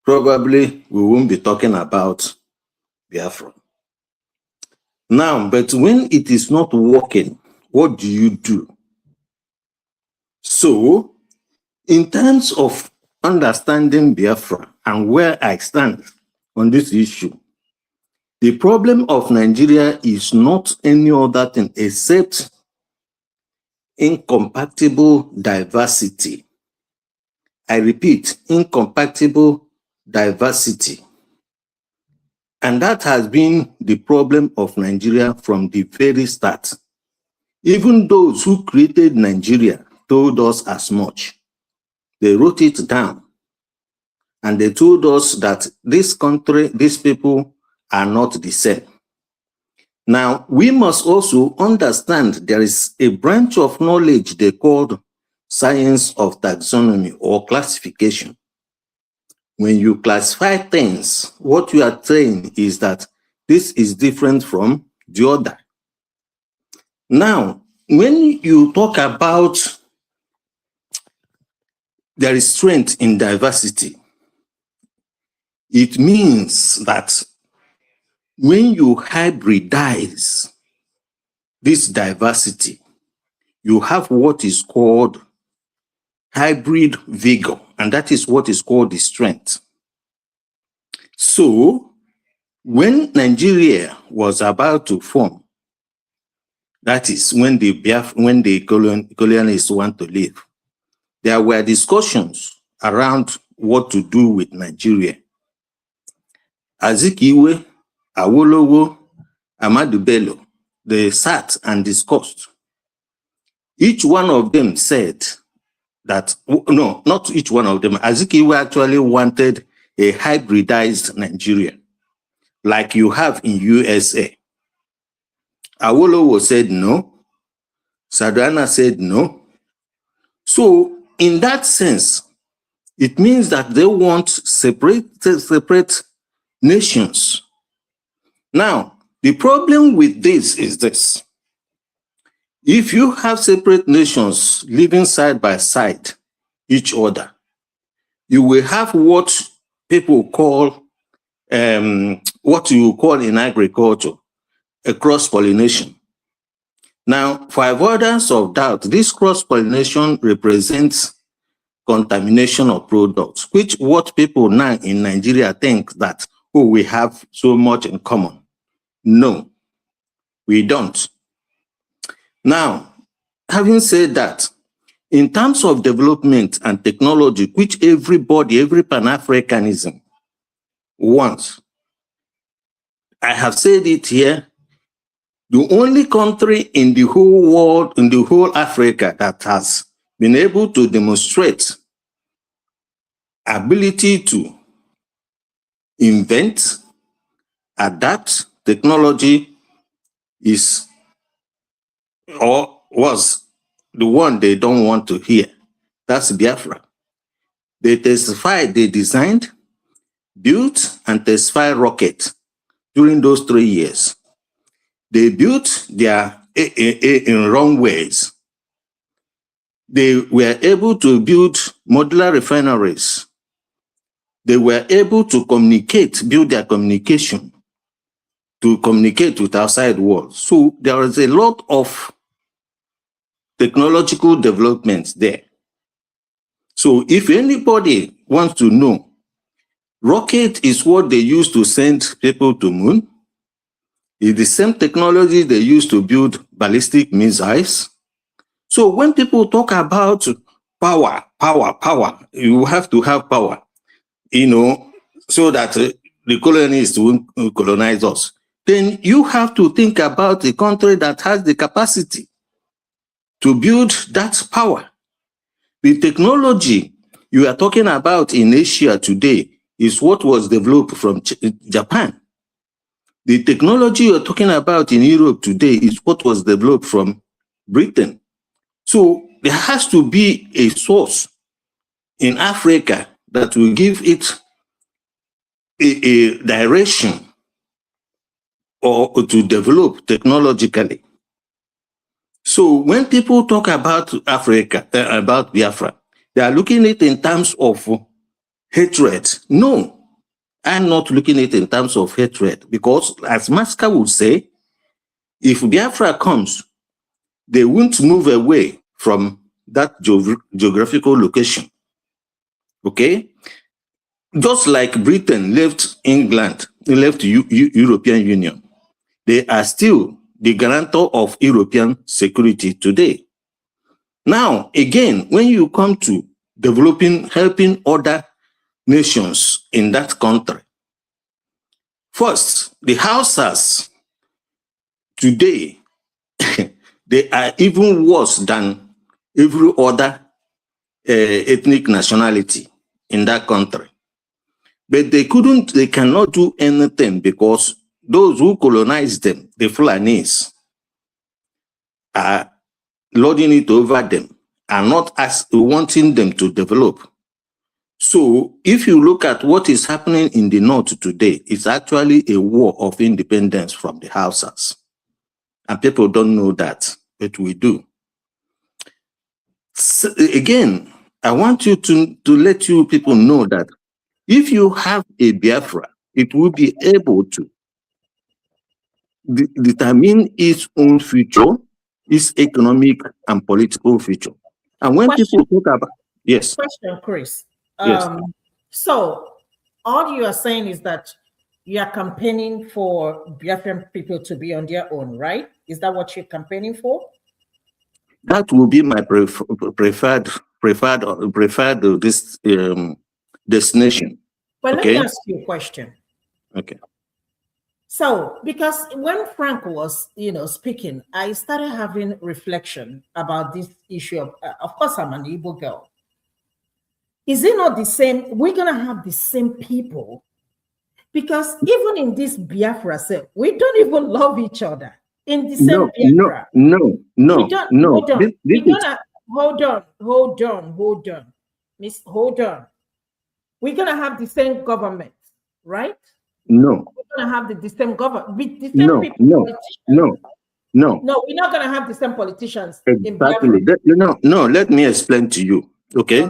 Speaker 12: probably we won't be talking about Biafra. Now, but when it is not working, what do you do? So, in terms of understanding Biafra and where I stand on this issue, the problem of Nigeria is not any other thing except incompatible diversity. I repeat, incompatible diversity. And that has been the problem of Nigeria from the very start. Even those who created Nigeria told us as much. They wrote it down. And they told us that this country, these people are not the same. Now, we must also understand there is a branch of knowledge they called science of taxonomy or classification. When you classify things, what you are saying is that this is different from the other. Now, when you talk about there is strength in diversity, it means that when you hybridize this diversity, you have what is called hybrid vigor, and that is what is called the strength. So, when Nigeria was about to form, that is when the colonialists want to leave, there were discussions around what to do with Nigeria. Azikiwe, Awolowo, Ahmadu Bello, they sat and discussed. Each one of them said that, no, not each one of them. Azikiwe actually wanted a hybridized Nigeria, like you have in USA. Awolowo said no. Sardauna said no. So, in that sense, it means that they want separate nations. Now, the problem with this is this. If you have separate nations living side by side each other, you will have what people call, what you call in agriculture, a cross-pollination. Now, for avoidance of doubt, this cross-pollination represents contamination of products, which what people now in Nigeria think that, oh, we have so much in common. No, we don't. Now, having said that, in terms of development and technology, which everybody, every Pan-Africanism wants, I have said it here, the only country in the whole world, in the whole Africa that has been able to demonstrate ability to invent, adapt technology is or was the one they don't want to hear. That's Biafra. They testified, they designed, built, and testified rockets during those 3 years. They built their in runways. They were able to build modular refineries. They were able to communicate, build their communication to communicate with outside world. So there is a lot of technological developments there. So if anybody wants to know, rocket is what they use to send people to moon. It's the same technology they use to build ballistic missiles. So when people talk about power, you have to have power, so that the colonists won't colonize us. Then you have to think about a country that has the capacity to build that power. The technology you are talking about in Asia today is what was developed from Japan. The technology you're talking about in Europe today is what was developed from Britain. So there has to be a source in Africa that will give it a direction or to develop technologically. So when people talk about Africa, about Biafra, they are looking at it in terms of hatred. No, I'm not looking at it in terms of hatred, because as Maska would say, if Biafra comes, they won't move away from that geographical location. Okay? Just like Britain left England, they left European Union, they are still the guarantor of European security today. Now, again, when you come to helping other nations in that country, first, the Hausas today, they are even worse than every other ethnic nationality in that country. But they cannot do anything because those who colonized them, the Fulanis, are lording it over them, are not wanting them to develop. So if you look at what is happening in the north today, it's actually a war of independence from the Hausas. And people don't know that, but we do. So again, I want you to let you people know that if you have a Biafra, it will be able to determine its own future, its economic and political future. And when people talk about, yes.
Speaker 7: Question, Chris.
Speaker 12: Yes.
Speaker 7: So all you are saying is that you are campaigning for Biafran people to be on their own, right? Is that what you're campaigning for?
Speaker 12: That will be my preferred this destination.
Speaker 7: But
Speaker 12: okay?
Speaker 7: let me ask you a question.
Speaker 12: Okay.
Speaker 7: So, because when Frank was, speaking, I started having reflection about this issue of course, I'm an Igbo girl. Is it not the same? We're going to have the same people, because even in this Biafra self, we don't even love each other in the same Biafra.
Speaker 12: No.
Speaker 7: Hold on. Hold on. Miss, hold on. We're going to have the same government, right?
Speaker 12: No.
Speaker 7: We're going to have the same government with the same people.
Speaker 12: No,
Speaker 7: we're not going to have the same politicians.
Speaker 12: Exactly. No, let me explain to you. Okay.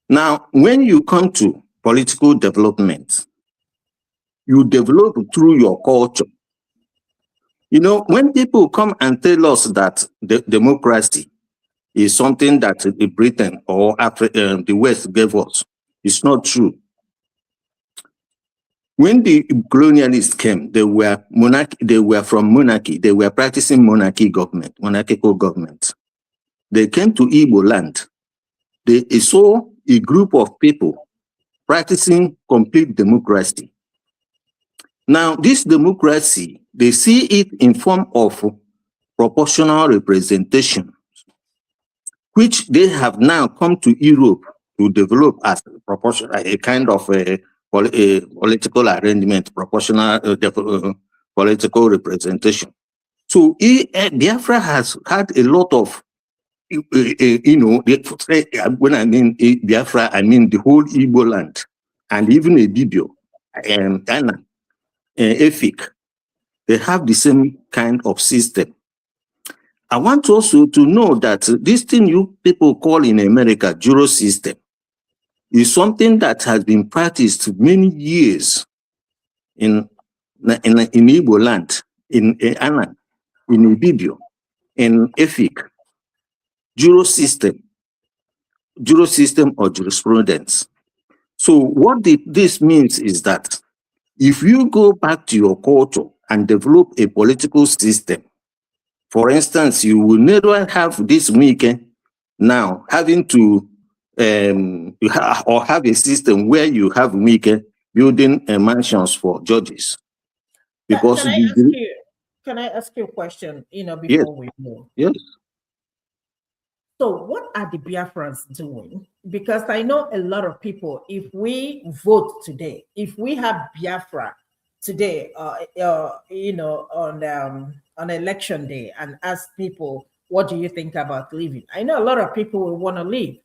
Speaker 12: Now, when you come to political development, you develop through your culture. When people come and tell us that the democracy is something that Britain or the West gave us, it's not true. When the colonialists came, they were from monarchy. They were practicing monarchical government. They came to Igbo land. They saw a group of people practicing complete democracy. Now, this democracy, they see it in form of proportional representation, which they have now come to Europe to develop as a kind of a political arrangement, proportional political representation. So Biafra has had a lot of, when I mean Biafra, I mean the whole Igbo land, and even Ebibio, Ghana, Efik. They have the same kind of system. I want also to know that this thing you people call in America Juro system is something that has been practiced many years in Igbo land, in Anna, in Ibibio, in Efik. Juro system or jurisprudence. So what this means is that if you go back to your culture and develop a political system, for instance, you will never have this weekend now having to or have a system where you have weekend building mansions for judges. Because
Speaker 7: can I ask you a question, before
Speaker 12: yes,
Speaker 7: we move?
Speaker 12: Yes.
Speaker 7: So what are the Biafrans doing? Because I know a lot of people, if we vote today, if we have Biafra today, on election day and ask people, what do you think about leaving? I know a lot of people will want to leave.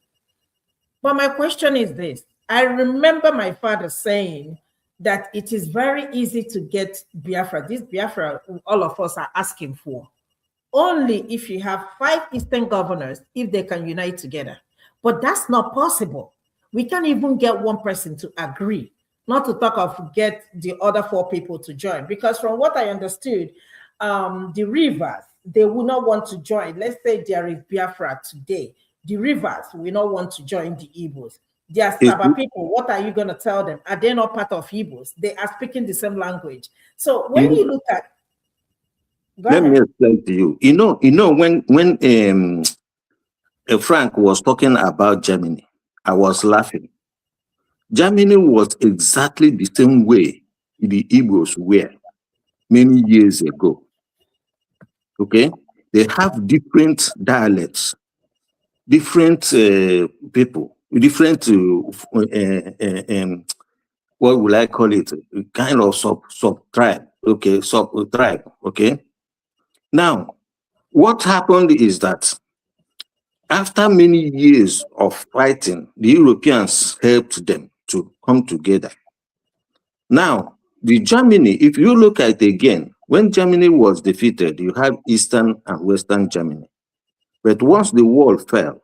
Speaker 7: But my question is this. I remember my father saying that it is very easy to get Biafra. This Biafra, all of us are asking for. Only if you have 5 Eastern governors, if they can unite together. But that's not possible. We can't even get one person to agree, not to talk of get the other 4 people to join. Because from what I understood, the rivers, they will not want to join. Let's say there is Biafra today. The rivers will not want to join the Igbos. They are Saba people. What are you going to tell them? Are they not part of Igbos? They are speaking the same language. So when you look at,
Speaker 12: let me explain to you. When Frank was talking about Germany, I was laughing. Germany was exactly the same way the Igbos were many years ago. Okay, they have different dialects, different people, different what would I call it? Kind of sub tribe. Okay, sub tribe. Okay. Now, what happened is that after many years of fighting, the Europeans helped them to come together. Now, the Germany, if you look at it again, when Germany was defeated, you have Eastern and Western Germany. But once the wall fell,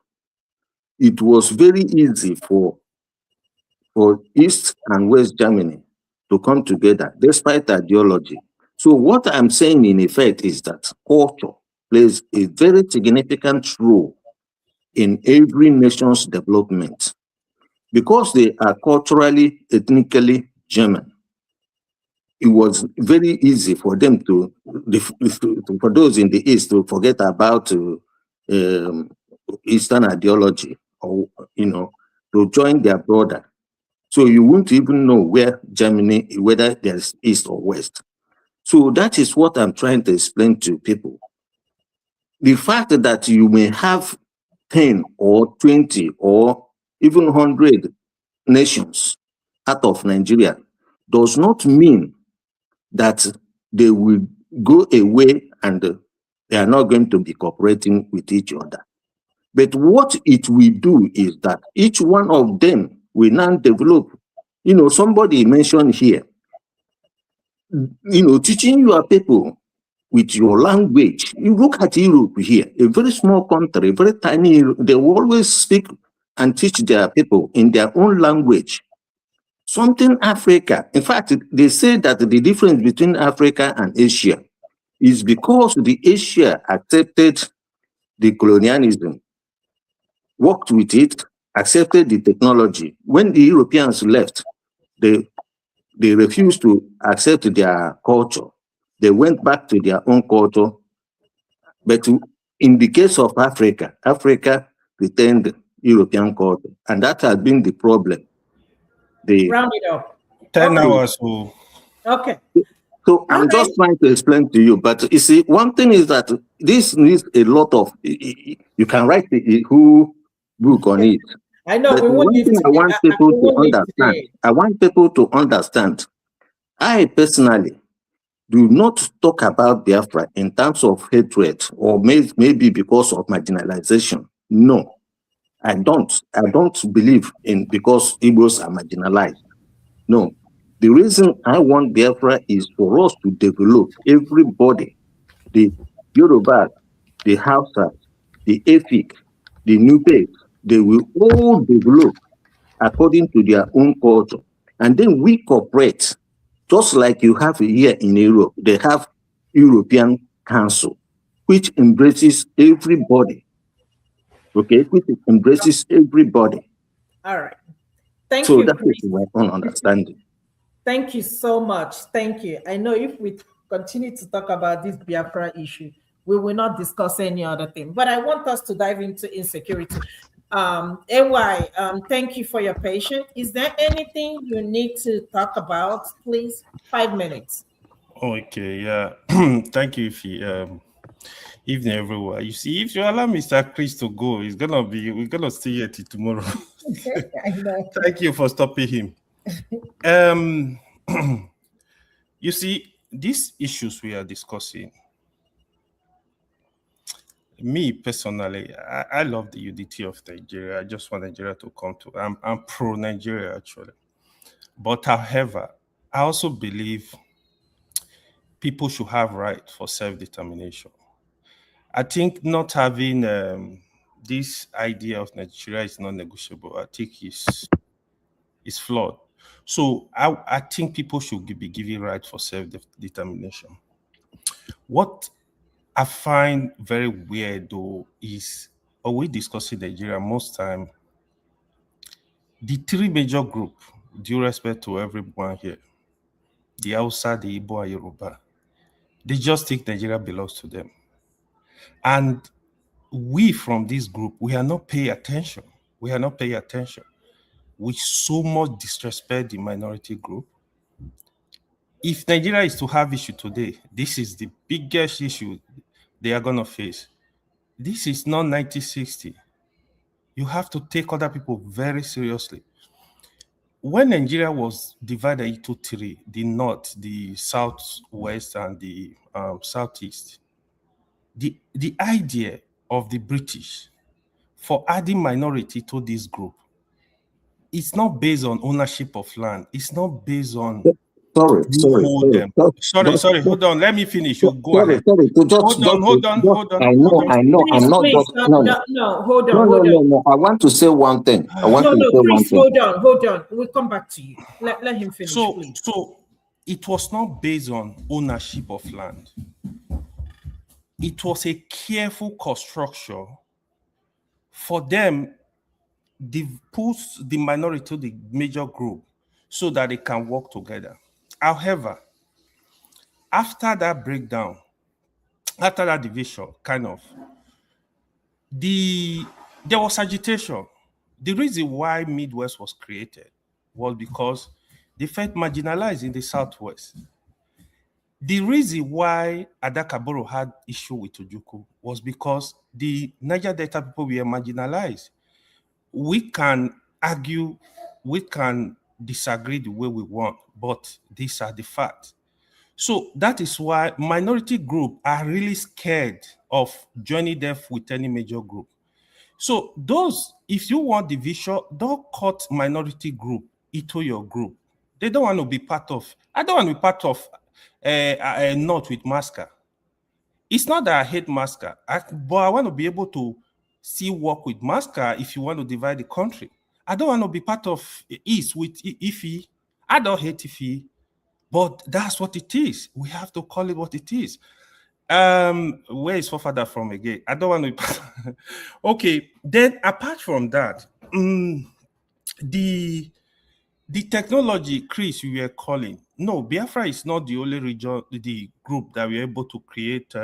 Speaker 12: it was very easy for East and West Germany to come together, despite ideology. So what I'm saying in effect is that culture plays a very significant role in every nation's development. Because they are culturally, ethnically German, it was very easy for them for those in the East to forget about Eastern ideology, or to join their brother. So you won't even know where Germany, whether there's East or West. So that is what I'm trying to explain to people. The fact that you may have 10 or 20 or even 100 nations out of Nigeria does not mean that they will go away and they are not going to be cooperating with each other. But what it will do is that each one of them will now develop, somebody mentioned here, teaching your people with your language. You look at Europe here, a very small country, very tiny, they will always speak and teach their people in their own language. Something Africa, in fact, they say that the difference between Africa and Asia is because the Asia accepted the colonialism, worked with it, accepted the technology. When the Europeans left, they refused to accept their culture. They went back to their own culture. But in the case of Africa, Africa retained European culture, and that has been the problem.
Speaker 7: Round it up.
Speaker 9: 10 hours.
Speaker 7: Okay.
Speaker 12: So I'm just trying to explain to you, but you see, one thing is that this needs a lot of, you can write the whole book on it.
Speaker 7: I know.
Speaker 12: But one thing I want people to understand, I personally, do not talk about Biafra in terms of hatred or maybe because of marginalization. No, I don't. I don't believe in because Igbos are marginalized. No. The reason I want Biafra is for us to develop everybody, the Yoruba, the Hausa, the Efik, the Nupe, they will all develop according to their own culture. And then we cooperate, just like you have here in Europe. They have European Council, which embraces everybody, okay, which embraces everybody.
Speaker 7: All right. Thank
Speaker 12: So
Speaker 7: you,
Speaker 12: that is
Speaker 7: Chris.
Speaker 12: my own understanding.
Speaker 7: Thank you so much. Thank you. I know if we continue to talk about this Biafra issue, we will not discuss any other thing. But I want us to dive into insecurity. AY, thank you for your patience. Is there anything you need to talk about? Please, 5 minutes.
Speaker 9: Okay, yeah. Thank you, Ify. Evening, everyone. You see, if you allow Mr. Chris to go, we're gonna stay here till tomorrow.
Speaker 7: I know.
Speaker 9: Thank you for stopping him. You see, these issues we are discussing, me personally, I love the unity of Nigeria. I just want Nigeria to come to. I'm pro Nigeria actually, but however, I also believe people should have right for self-determination. I think not having this idea of Nigeria is non-negotiable. I think it's flawed. So I think people should be given right for self-determination. What I find very weird though is, when we discuss in Nigeria most time, the three major groups, due respect to everyone here, the Hausa, the Igbo, and Yoruba, they just think Nigeria belongs to them. And we from this group, we are not paying attention. We are not paying attention. We so much disrespect the minority group. If Nigeria is to have issue today, this is the biggest issue they are going to face. This is not 1960. You have to take other people very seriously. When Nigeria was divided into three, the north, the southwest, and the southeast, the idea of the British for adding minority to this group, it's not based on ownership of land. It's not based on
Speaker 12: Sorry.
Speaker 9: Sorry, hold on. Let me finish. You go ahead. Hold on.
Speaker 12: I know. I'm not
Speaker 7: please,
Speaker 12: just
Speaker 7: no, hold on.
Speaker 12: No. I want to say one thing.
Speaker 7: Please, hold on. We'll come back to you. Let him finish, please.
Speaker 9: So it was not based on ownership of land. It was a careful construction for them. They push the minority to the major group so that they can work together. However, after that breakdown, after that division, there was agitation. The reason why Midwest was created was because they felt marginalized in the Southwest. The reason why Adakaboro had issue with Ojukwu was because the Niger Delta people were marginalized. We can argue, we can disagree the way we want, but these are the facts. So that is why minority groups are really scared of joining them with any major group. So if you want division, don't cut minority group into your group. They don't want to be part of, I don't want to be part of North with Masca. It's not that I hate Masca, but I want to be able to still work with Masca if you want to divide the country. I don't want to be part of East with Ifi. I don't hate Ifi, but that's what it is. We have to call it what it is. Where is Fofather from again? I don't want to. Okay, then apart from that, the technology, Chris, you were calling. No, Biafra is not the only region, the group that we're able to create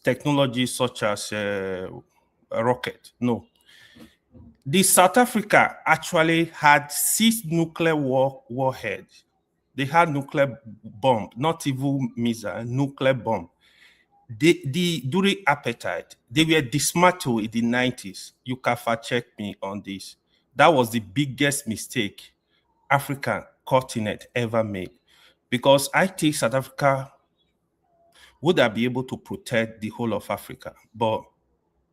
Speaker 9: technology such as a rocket. No. The South Africa actually had 6 nuclear warheads. They had nuclear bomb, not even missile, nuclear bomb. During apartheid, they were dismantled in the 90s. You can fact check me on this. That was the biggest mistake African continent ever made. because I think South Africa would have been able to protect the whole of Africa, but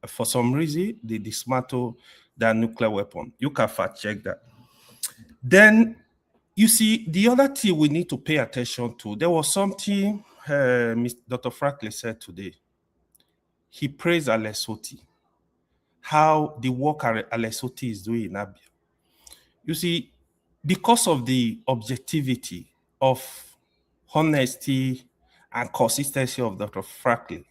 Speaker 9: for some reason they dismantle that nuclear weapon. You can fact check that. Then you see the other thing we need to pay attention to. There was something Dr. Franklin said today. He praised Alesoti, how the work Alesoti is doing in Abia. You see, because of the objectivity of honesty and consistency of Dr. Franklin,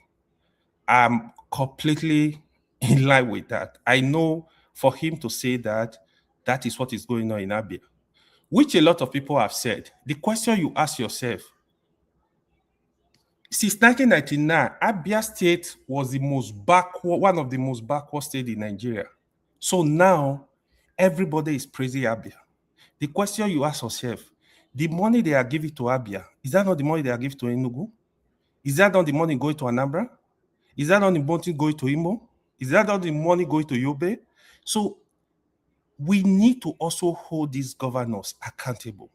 Speaker 9: I'm completely in line with that. I know for him to say that, that is what is going on in Abia, which a lot of people have said. The question you ask yourself, since 1999, Abia State was the most backward, one of the most backward states in Nigeria. So now everybody is praising Abia. The question you ask yourself, the money they are giving to Abia, is that not the money they are giving to Enugu? Is that not the money going to Anambra? Is that not the money going to Imo? Is that not the money going to Yobe? So we need to also hold these governors accountable.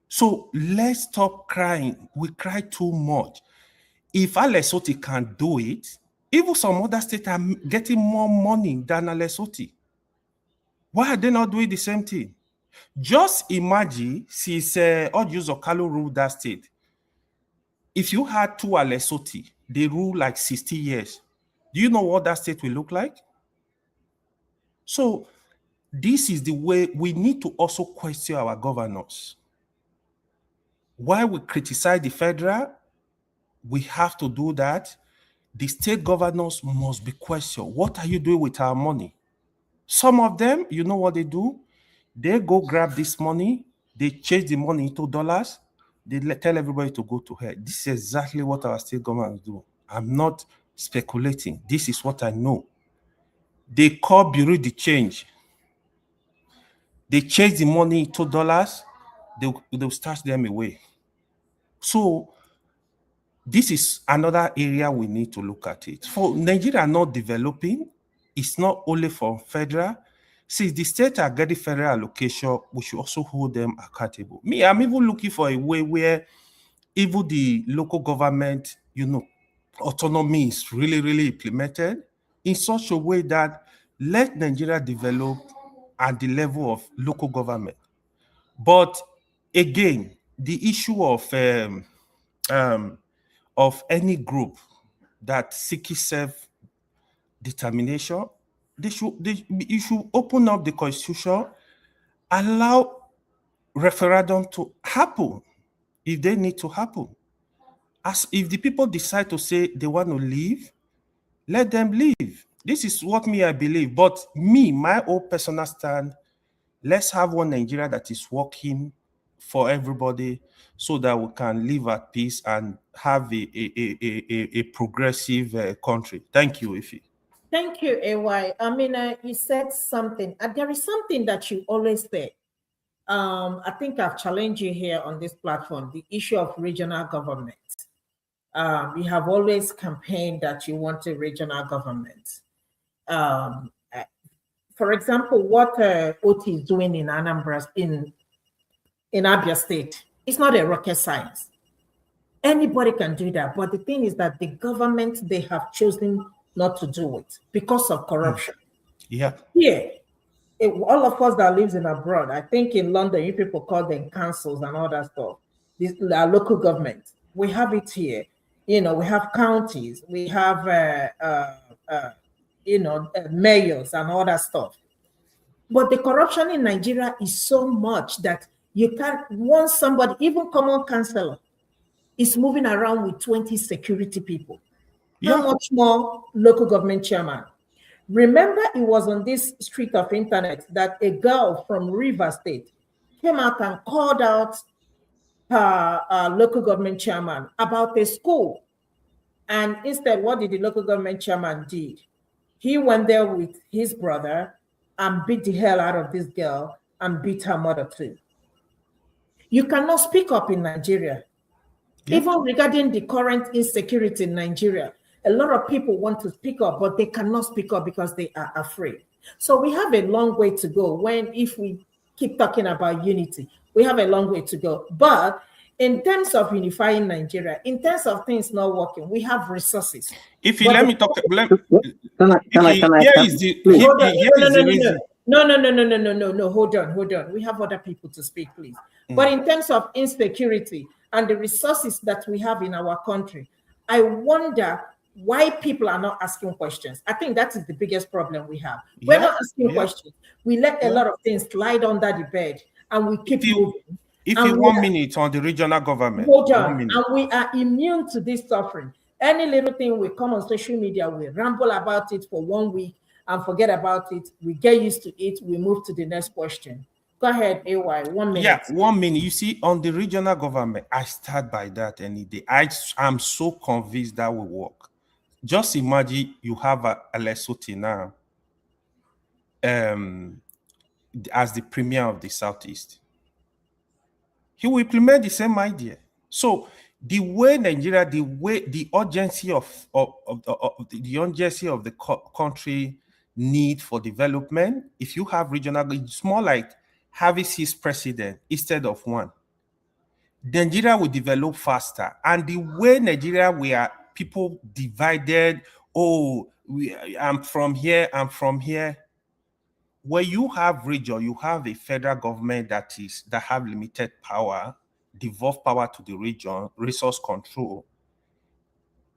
Speaker 9: So let's stop crying. We cry too much. If Alesoti can do it, even some other states are getting more money than Alesoti. Why are they not doing the same thing? Just imagine since Odius Okalo ruled that state. If you had two Alesoti, they rule like 60 years. Do you know what that state will look like? So this is the way we need to also question our governors. While we criticize the federal, we have to do that. The state governors must be questioned. What are you doing with our money? Some of them, you know what they do? They go grab this money, they change the money into dollars, they tell everybody to go to hell. This is exactly what our state governments do. I'm not speculating. This is what I know. They call Bureau de Change. They change the money into dollars, they'll stash them away. So this is another area we need to look at it. For Nigeria not developing, it's not only for federal. Since the states are getting federal allocation, we should also hold them accountable. Me, I'm even looking for a way where even the local government, autonomy is really, really implemented in such a way that let Nigeria develop at the level of local government. But again, the issue of any group that seeks self-determination, you should open up the constitution, allow referendum to happen if they need to happen. As if the people decide to say they want to leave, let them leave. This is what I believe. But my own personal stand, let's have one Nigeria that is working for everybody so that we can live at peace and have a progressive country. Thank you, Ife.
Speaker 7: Thank you, AY. I mean, you said something. There is something that you always say. I think I've challenged you here on this platform, the issue of regional government. You have always campaigned that you want a regional government. For example, what OT is doing in Anambra, in Abia State, it's not a rocket science. Anybody can do that. But the thing is that the government, they have chosen not to do it because of corruption.
Speaker 9: Yeah.
Speaker 7: Here, all of us that lives in abroad, I think in London, you people call them councils and all that stuff. This our local government. We have it here. We have counties, we have mayors and all that stuff. But the corruption in Nigeria is so much that you can't want somebody, even common councillor, is moving around with 20 security people.
Speaker 9: Yeah.
Speaker 7: How much more local government chairman? Remember, it was on this street of internet that a girl from River State came out and called out her local government chairman about a school. And instead, what did the local government chairman do? He went there with his brother and beat the hell out of this girl and beat her mother too. You cannot speak up in Nigeria. Yeah. Even regarding the current insecurity in Nigeria, a lot of people want to speak up, but they cannot speak up because they are afraid. So we have a long way to go if we keep talking about unity. We have a long way to go. But In terms of unifying Nigeria, in terms of things not working, we have resources.
Speaker 9: If you let me talk, here is the reason.
Speaker 7: No, hold on. We have other people to speak, please. But in terms of insecurity and the resources that we have in our country, I wonder why people are not asking questions. I think that is the biggest problem we have. We're not asking questions. We let a lot of things slide under the bed and we keep moving.
Speaker 9: If you 1 minute on the regional government,
Speaker 7: hold on, and we are immune to this suffering. Any little thing we come on social media, we ramble about it for 1 week and forget about it. We get used to it. We move to the next question. Go ahead, AY, 1 minute.
Speaker 9: Yeah, 1 minute. You see, on the regional government, I start by that any day. I'm so convinced that will work. Just imagine you have a Lesotho now as the premier of the Southeast. He will implement the same idea. So the way Nigeria, the urgency of the country need for development, if you have regional, it's more like having 6 presidents instead of 1. Nigeria will develop faster. And the way Nigeria, we are people divided, I'm from here, I'm from here. Where you have region, you have a federal government that have limited power, devolve power to the region, resource control.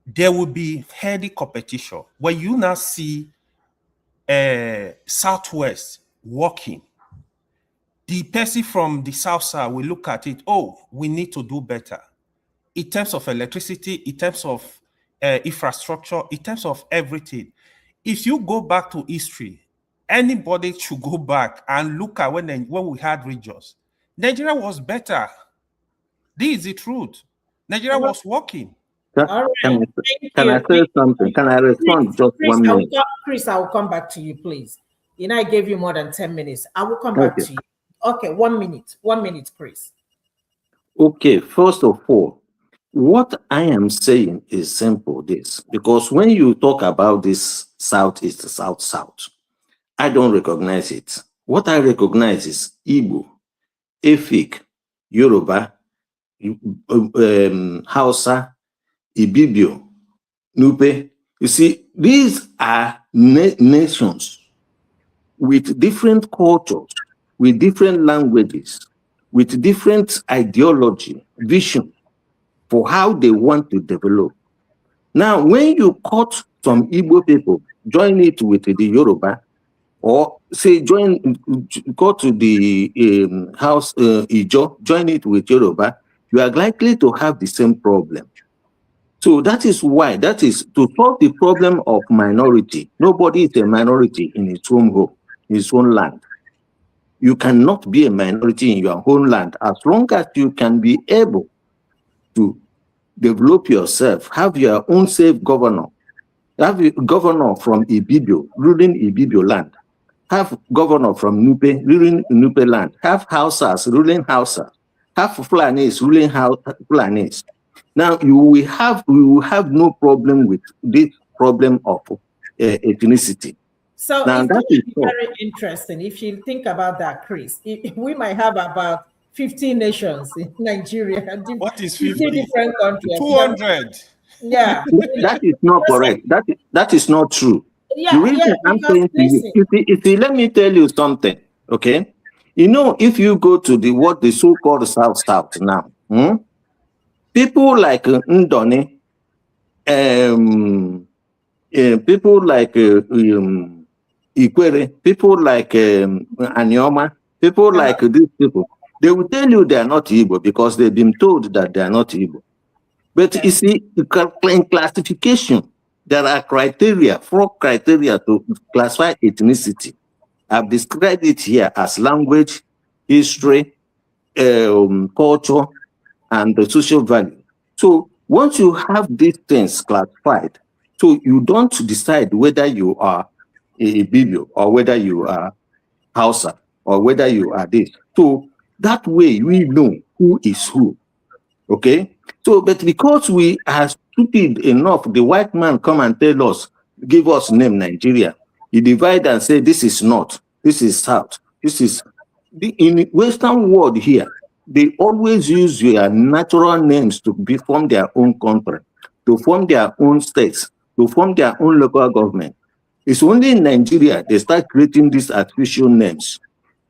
Speaker 9: There will be healthy competition. Where you now see Southwest working, the person from the South side will look at it. We need to do better in terms of electricity, in terms of infrastructure, in terms of everything. If you go back to history, anybody should go back and look at when we had regions. Nigeria was better. This is the truth. Nigeria was working.
Speaker 7: All right.
Speaker 12: Can I say something? Can I respond just 1 minute?
Speaker 7: Chris, I will come back to you, please. I gave you more than 10 minutes. I will come back to you. Okay, 1 minute. 1 minute, Chris.
Speaker 12: Okay, first of all, what I am saying is simple this, because when you talk about this Southeast, South, I don't recognize it. What I recognize is Igbo, Efik, Yoruba, Hausa, Ibibio, Nupe. You see, these are nations with different cultures, with different languages, with different ideology, vision for how they want to develop. Now, when you cut some Igbo people, join it with the Yoruba, or say go to the house Ijo, join it with Yoruba, you are likely to have the same problem. So that is why, that is to solve the problem of minority. Nobody is a minority in its own home, in its own land. You cannot be a minority in your own land as long as you can be able to develop yourself, have your own safe governor, have a governor from Ibibio, ruling Ibibio land, have governor from Nupe, ruling Nupe land, have Hausas, ruling Hausa, have Fulanis, ruling Fulanis. Now we will have no problem with this problem of ethnicity.
Speaker 7: So
Speaker 12: now,
Speaker 7: it's
Speaker 12: that is
Speaker 7: very interesting. If you think about that, Chris, we might have about 15 nations in Nigeria.
Speaker 9: What is 50?
Speaker 7: Different countries.
Speaker 9: 200.
Speaker 7: Yeah.
Speaker 12: That is not correct. That is not true.
Speaker 7: Yeah,
Speaker 12: the reason I'm saying to you, if you let me tell you something, okay? If you go to the so-called South now, people like Ndone, people like Ikwere, people like Anyoma, people like these people, they will tell you they are not Igbo because they've been told that they are not Igbo. But you see, in classification, there are 4 criteria to classify ethnicity. I've described it here as language, history, culture, and the social value. So once you have these things classified, so you don't decide whether you are a Bibio or whether you are Hausa or whether you are this. So that way we know who is who. Okay? So, but because we are stupid enough, the white man come and tell us, give us name Nigeria. He divide and say, this is North, this is South, this is in the Western world here. they always use your natural names to form their own country, to form their own states, to form their own local government. It's only in Nigeria they start creating these artificial names,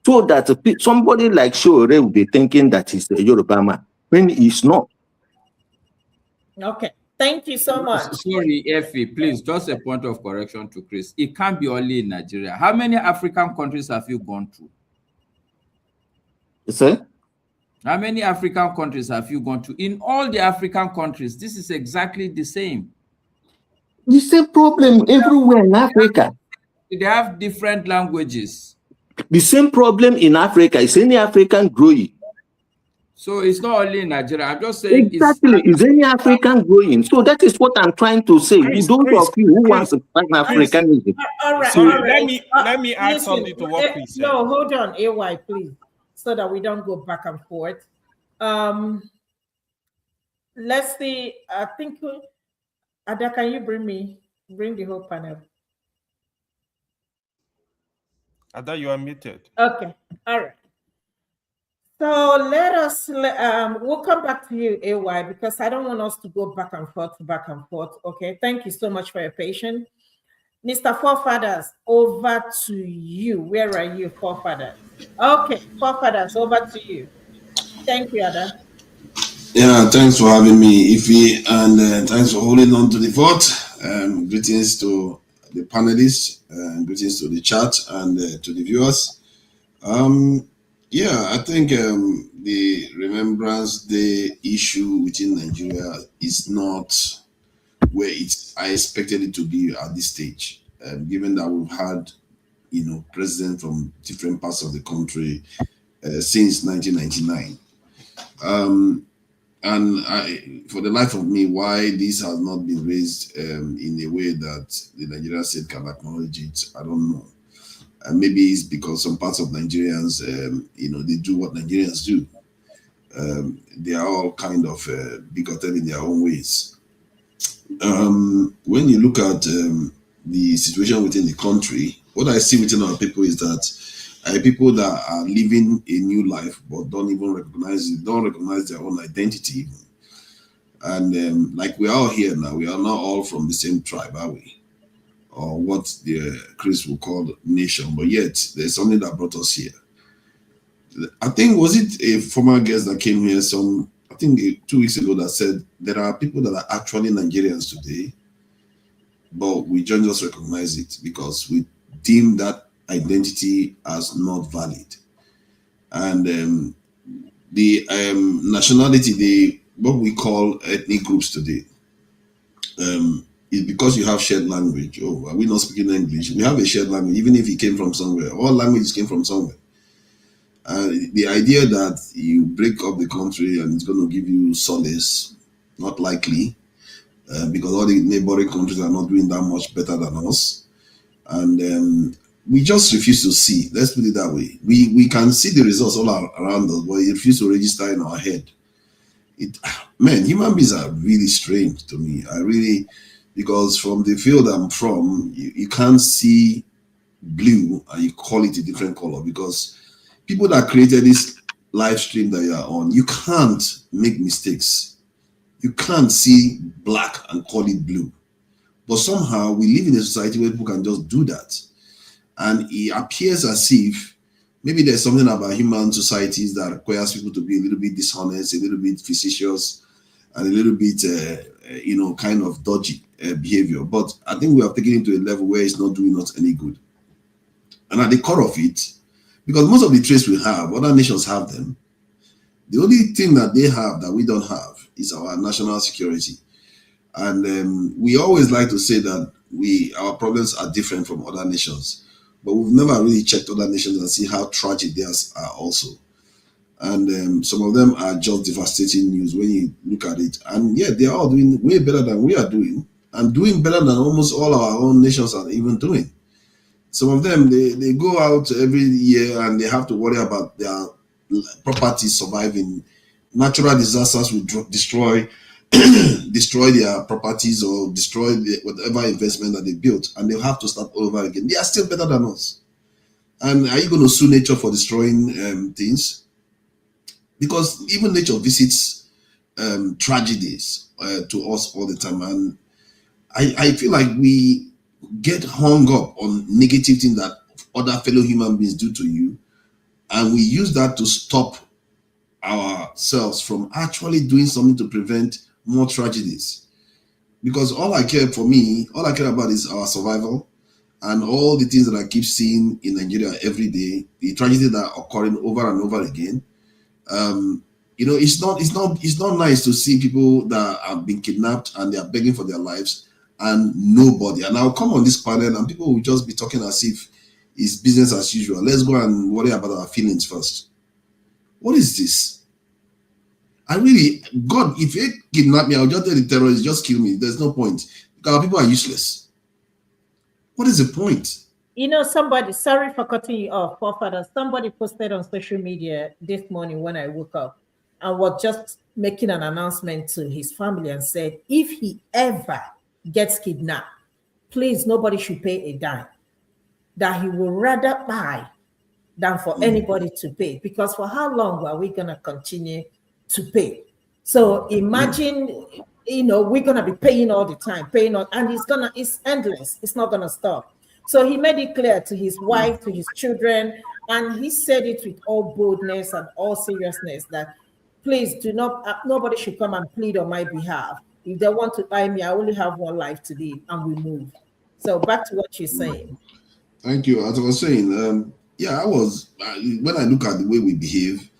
Speaker 12: so that somebody like Shore will be thinking that he's a Yoruba man when he's not.
Speaker 7: Okay, thank you so much.
Speaker 6: Sorry, Effie, please, just a point of correction to Chris. It can't be only in Nigeria. How many African countries have you gone to?
Speaker 12: Sir?
Speaker 6: How many African countries have you gone to? In all the African countries, this is exactly the same.
Speaker 12: The same problem everywhere in Africa.
Speaker 6: They have different languages.
Speaker 12: The same problem in Africa. Is any African growing?
Speaker 6: So it's not only in Nigeria. I'm just saying
Speaker 12: exactly. Is any African growing? So that is what I'm trying to say.
Speaker 9: Chris,
Speaker 12: Those of you who want to find Africanism.
Speaker 7: All right,
Speaker 9: Sorry,
Speaker 7: all right.
Speaker 9: let me add something to what Chris said.
Speaker 7: No, hold on, AY, please, so that we don't go back and forth. Let's see. I think Ada, can you bring the whole panel?
Speaker 9: Ada, you are muted.
Speaker 7: Okay, all right. So let us, we'll come back to you, AY, because I don't want us to go back and forth. Okay, thank you so much for your patience. Mr. Forefathers, over to you. Where are you, Forefathers? Okay, Forefathers, over to you. Thank you, Ada.
Speaker 13: Yeah, thanks for having me, Ify, and thanks for holding on to the fort. Greetings to the panelists, greetings to the chat, and to the viewers. Yeah, I think the Remembrance Day issue within Nigeria is not where I expected it to be at this stage, given that we've had, presidents from different parts of the country since 1999. And for the life of me, why this has not been raised in a way that the Nigerian state can acknowledge it, I don't know. Maybe it's because some parts of Nigerians, they do what Nigerians do. They are all kind of bigoted in their own ways. When you look at the situation within the country, what I see within our people is that people that are living a new life but don't even recognize their own identity. And like we are all here now, we are not all from the same tribe, are we? Or what the Chris will call nation, but yet there's something that brought us here. I think, was it a former guest that came here 2 weeks ago that said there are people that are actually Nigerians today, but we don't just recognize it because we deem that identity as not valid. And the nationality, what we call ethnic groups today, is because you have shared language. Oh, are we not speaking English? We have a shared language, even if it came from somewhere. All languages came from somewhere. The idea that you break up the country and it's going to give you solace, not likely, because all the neighboring countries are not doing that much better than us. And we just refuse to see. Let's put it that way. We can see the results all around us, but it refuses to register in our head. Human beings are really strange to me. Because from the field I'm from, you can't see blue and you call it a different color, because people that created this live stream that you are on, you can't make mistakes. You can't see black and call it blue. But somehow we live in a society where people can just do that. And it appears as if maybe there's something about human societies that requires people to be a little bit dishonest, a little bit facetious, and a little bit, kind of dodgy behavior. But I think we have taken it to a level where it's not doing us any good. And at the core of it, because most of the traits we have, other nations have them, the only thing that they have that we don't have is our national security. And we always like to say that our problems are different from other nations, but we've never really checked other nations and see how tragic theirs are also. And some of them are just devastating news when you look at it. And yet they're all doing way better than we are doing, and doing better than almost all our own nations are even doing. Some of them, they go out every year and they have to worry about their property surviving. Natural disasters will destroy their properties or destroy whatever investment that they built, and they'll have to start over again. They are still better than us. And are you going to sue nature for destroying things? because even nature visits tragedies to us all the time, and I feel like we get hung up on negative things that other fellow human beings do to you, and we use that to stop ourselves from actually doing something to prevent more tragedies. Because all I care about is our survival, and all the things that I keep seeing in Nigeria every day, the tragedies that are occurring over and over again. It's not nice to see people that have been kidnapped and they are begging for their lives and nobody. And I'll come on this panel and people will just be talking as if it's business as usual. Let's go and worry about our feelings first. What is this? God, if they kidnap me, I'll just tell the terrorists, just kill me. There's no point. Because our people are useless. What is the point?
Speaker 7: Somebody, sorry for cutting you off, forefather. Somebody posted on social media this morning when I woke up and was just making an announcement to his family and said, if he ever gets kidnapped, please, nobody should pay a dime. That he will rather buy than for anybody to pay. Because for how long are we going to continue to pay? So imagine, we're going to be paying all the time, and it's endless. It's not going to stop. So he made it clear to his wife, to his children, and he said it with all boldness and all seriousness that please nobody should come and plead on my behalf. If they want to buy me, I only have one life to live, and we move. So back to what you're saying.
Speaker 13: Thank you. As I was saying, when I look at the way we behave,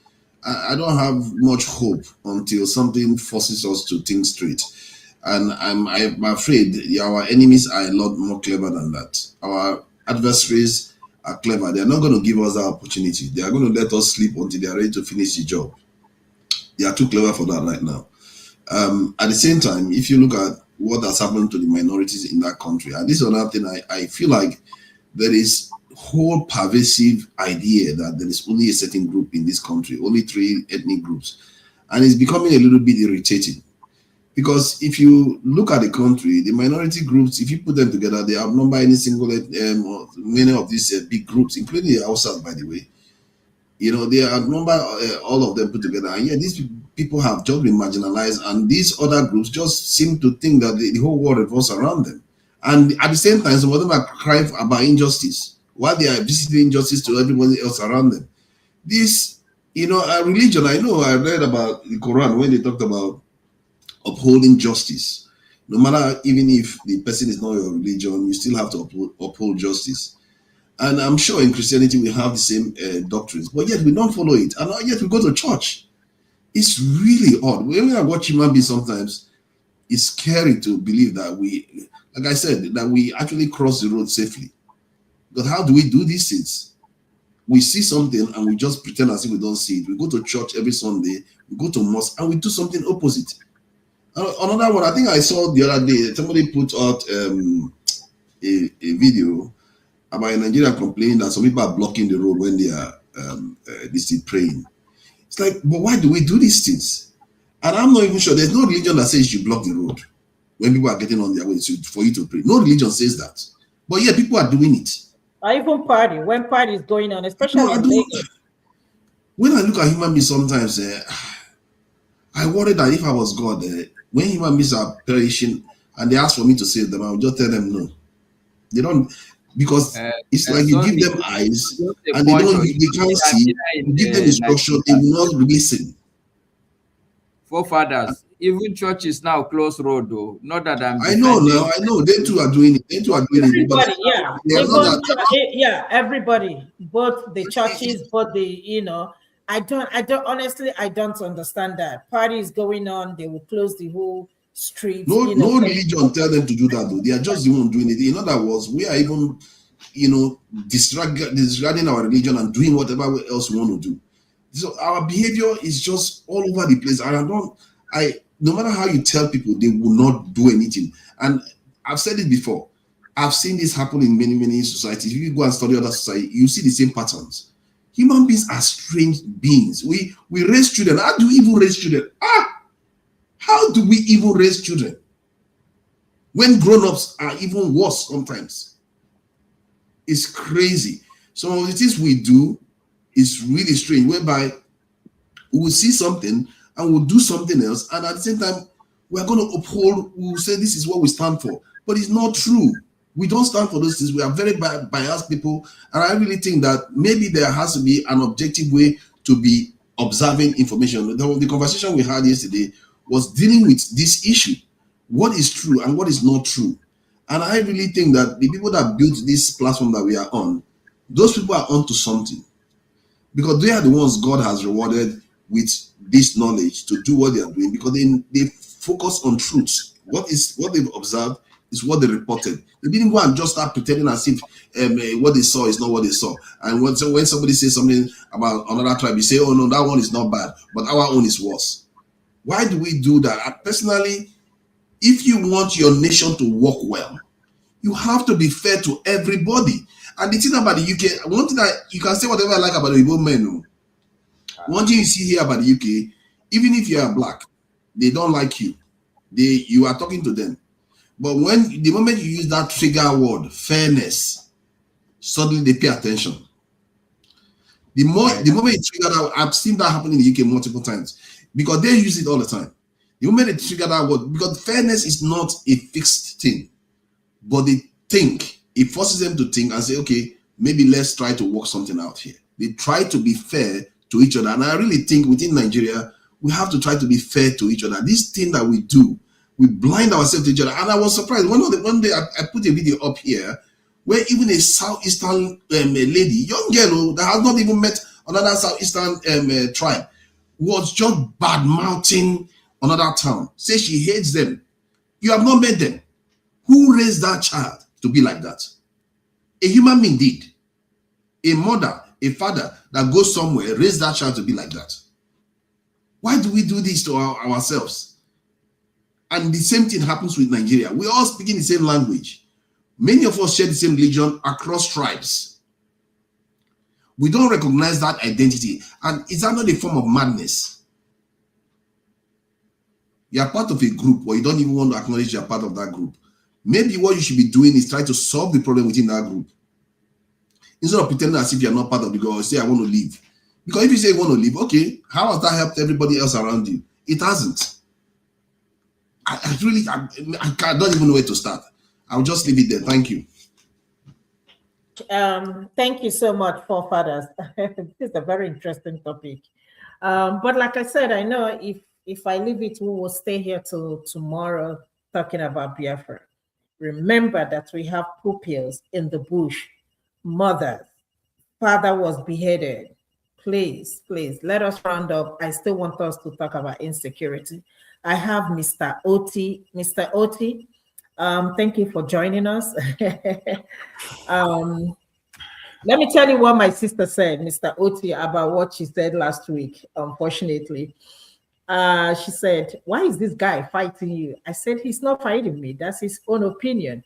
Speaker 13: I don't have much hope until something forces us to think straight. And I'm afraid our enemies are a lot more clever than that. Our adversaries are clever. They're not going to give us that opportunity. They are going to let us sleep until they are ready to finish the job. They are too clever for that right now. At the same time, if you look at what has happened to the minorities in that country, and this is another thing, I feel like there is whole pervasive idea that there is only a certain group in this country, only 3 ethnic groups. And it's becoming a little bit irritating. Because if you look at the country, the minority groups, if you put them together, they outnumber any single, many of these big groups, including the Hausas, by the way. They outnumber all of them put together. And yet these people have just been marginalized, and these other groups just seem to think that the whole world revolves around them. And at the same time, some of them are crying about injustice while they are visiting injustice to everybody else around them. This, a religion, I read about the Quran when they talked about upholding justice. No matter, even if the person is not your religion, you still have to uphold justice. And I'm sure in Christianity we have the same doctrines, but yet we don't follow it. And yet we go to church. It's really odd. When I watch human beings sometimes, it's scary to believe that we, like I said, that we actually cross the road safely. But how do we do these things? We see something and we just pretend as if we don't see it. We go to church every Sunday, we go to mosque, and we do something opposite. Another one, I think I saw the other day, somebody put out a video about a Nigerian complaining that some people are blocking the road when they are praying. It's like, but why do we do these things? And I'm not even sure. There's no religion that says you block the road when people are getting on their way for you to pray. No religion says that. But yeah, people are doing it.
Speaker 7: Or even party, when party is going on, especially in Lagos.
Speaker 13: When I look at human beings sometimes, I worry that if I was God, when human beings are perishing and they ask for me to save them, I will just tell them no. They don't, because it's like you give them eyes and they can't see. You give them instruction, they will not listen.
Speaker 6: Forefathers, even churches now close road though. Not that
Speaker 13: I know now. I know they too are doing it. They too are doing
Speaker 7: everybody,
Speaker 13: it.
Speaker 7: Yeah, everybody, both the churches, both the I don't honestly, I don't understand that. Party is going on, they will close the whole street.
Speaker 13: No religion tell them to do that though. They are just the one doing it. In other words, we are even disregarding our religion and doing whatever else we want to do. So our behavior is just all over the place. No matter how you tell people, they will not do anything. And I've said it before. I've seen this happen in many, many societies. If you go and study other societies, you see the same patterns. Human beings are strange beings. We raise children. How do we even raise children? How do we even raise children? When grown-ups are even worse sometimes. It's crazy. So the things we do is really strange, whereby We will see something and we'll do something else, and at the same time, we're going to uphold. We'll say this is what we stand for, but it's not true. We don't stand for those things. We are very biased people, and I really think that maybe there has to be an objective way to be observing information. The conversation we had yesterday was dealing with this issue: what is true and what is not true. And I really think that the people that built this platform that we are on, those people are onto something, because they are the ones God has rewarded with this knowledge to do what they are doing, because they focus on truth. What they've observed is what they reported. They didn't go and just start pretending as if what they saw is not what they saw. And when somebody says something about another tribe, you say, oh no, that one is not bad, but our own is worse. Why do we do that? Personally, if you want your nation to work well, you have to be fair to everybody. And the thing about the UK, one thing that you can say whatever I like about the Igbo men. One thing you see here about the UK, even if you are black, they don't like you. You are talking to them. But the moment you use that trigger word, fairness, suddenly they pay attention. The moment you trigger that, I've seen that happen in the UK multiple times, because they use it all the time. The moment they trigger that word, because fairness is not a fixed thing, but they think, it forces them to think and say, okay, maybe let's try to work something out here. They try to be fair to each other. And I really think within Nigeria, we have to try to be fair to each other. This thing that we do, we blind ourselves to each other. And I was surprised. One day I put a video up here where even a Southeastern lady, young girl that has not even met another Southeastern tribe, was just bad-mouthing another town. Say she hates them. You have not met them. Who raised that child to be like that? A human being did. A mother, a father that goes somewhere, raised that child to be like that. Why do we do this to ourselves? And the same thing happens with Nigeria. We're all speaking the same language. Many of us share the same religion across tribes. We don't recognize that identity. And is that not a form of madness? You are part of a group, or you don't even want to acknowledge you are part of that group. Maybe what you should be doing is try to solve the problem within that group, instead of pretending as if you are not part of the group or say, I want to leave. Because if you say you want to leave, okay, how has that helped everybody else around you? It hasn't. I don't even know where to start. I'll just leave it there. Thank you.
Speaker 7: Thank you so much, forefathers. This is a very interesting topic. But like I said, I know if I leave it, we will stay here till tomorrow talking about Biafra. Remember that we have pupils in the bush, mothers, father was beheaded. Please, let us round up. I still want us to talk about insecurity. I have Mr. Oti. Mr. Oti, thank you for joining us. Let me tell you what my sister said, Mr. Oti, about what she said last week, unfortunately. She said, why is this guy fighting you? I said, he's not fighting me. That's his own opinion.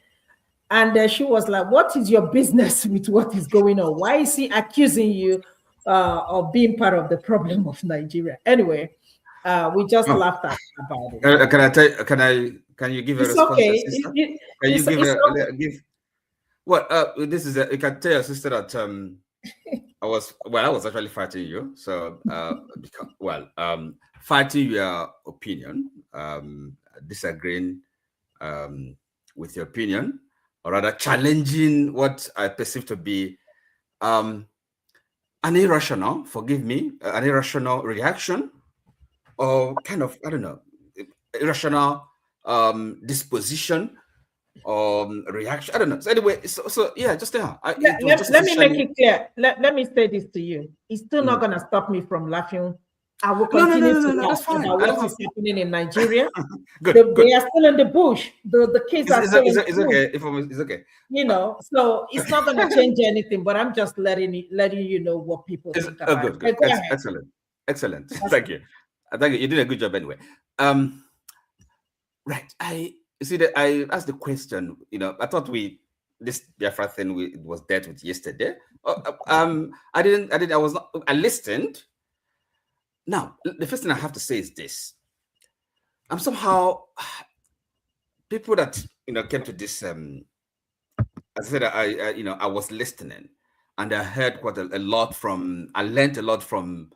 Speaker 7: And she was like, what is your business with what is going on? Why is he accusing you of being part of the problem of Nigeria? Anyway, we just laughed about it.
Speaker 14: Can I tell you, can you give a response?
Speaker 7: Okay.
Speaker 14: Give what this is you can tell your sister that I was actually fighting you. So fighting your opinion, disagreeing with your opinion, or rather challenging what I perceive to be an irrational, forgive me, an irrational reaction, or kind of, I don't know, irrational disposition reaction. I don't know. So anyway, so yeah, just there.
Speaker 7: Let me make it clear. Let me say this to you. It's still not going to stop me from laughing. I will continue to laugh about what is happening in Nigeria. Good. They are still in the bush. The kids are still in the bush.
Speaker 14: It's okay.
Speaker 7: You know, so it's not going to change anything. But I'm just letting you know what people think about
Speaker 14: it. Good. Excellent. Thank you. You did a good job anyway. Right. I see that I asked the question. You know, I thought this Biafra thing was dealt with yesterday. I listened. Now, the first thing I have to say is this. I'm somehow people that came to this. As I said, I was listening, and I heard quite a lot from. I learned a lot from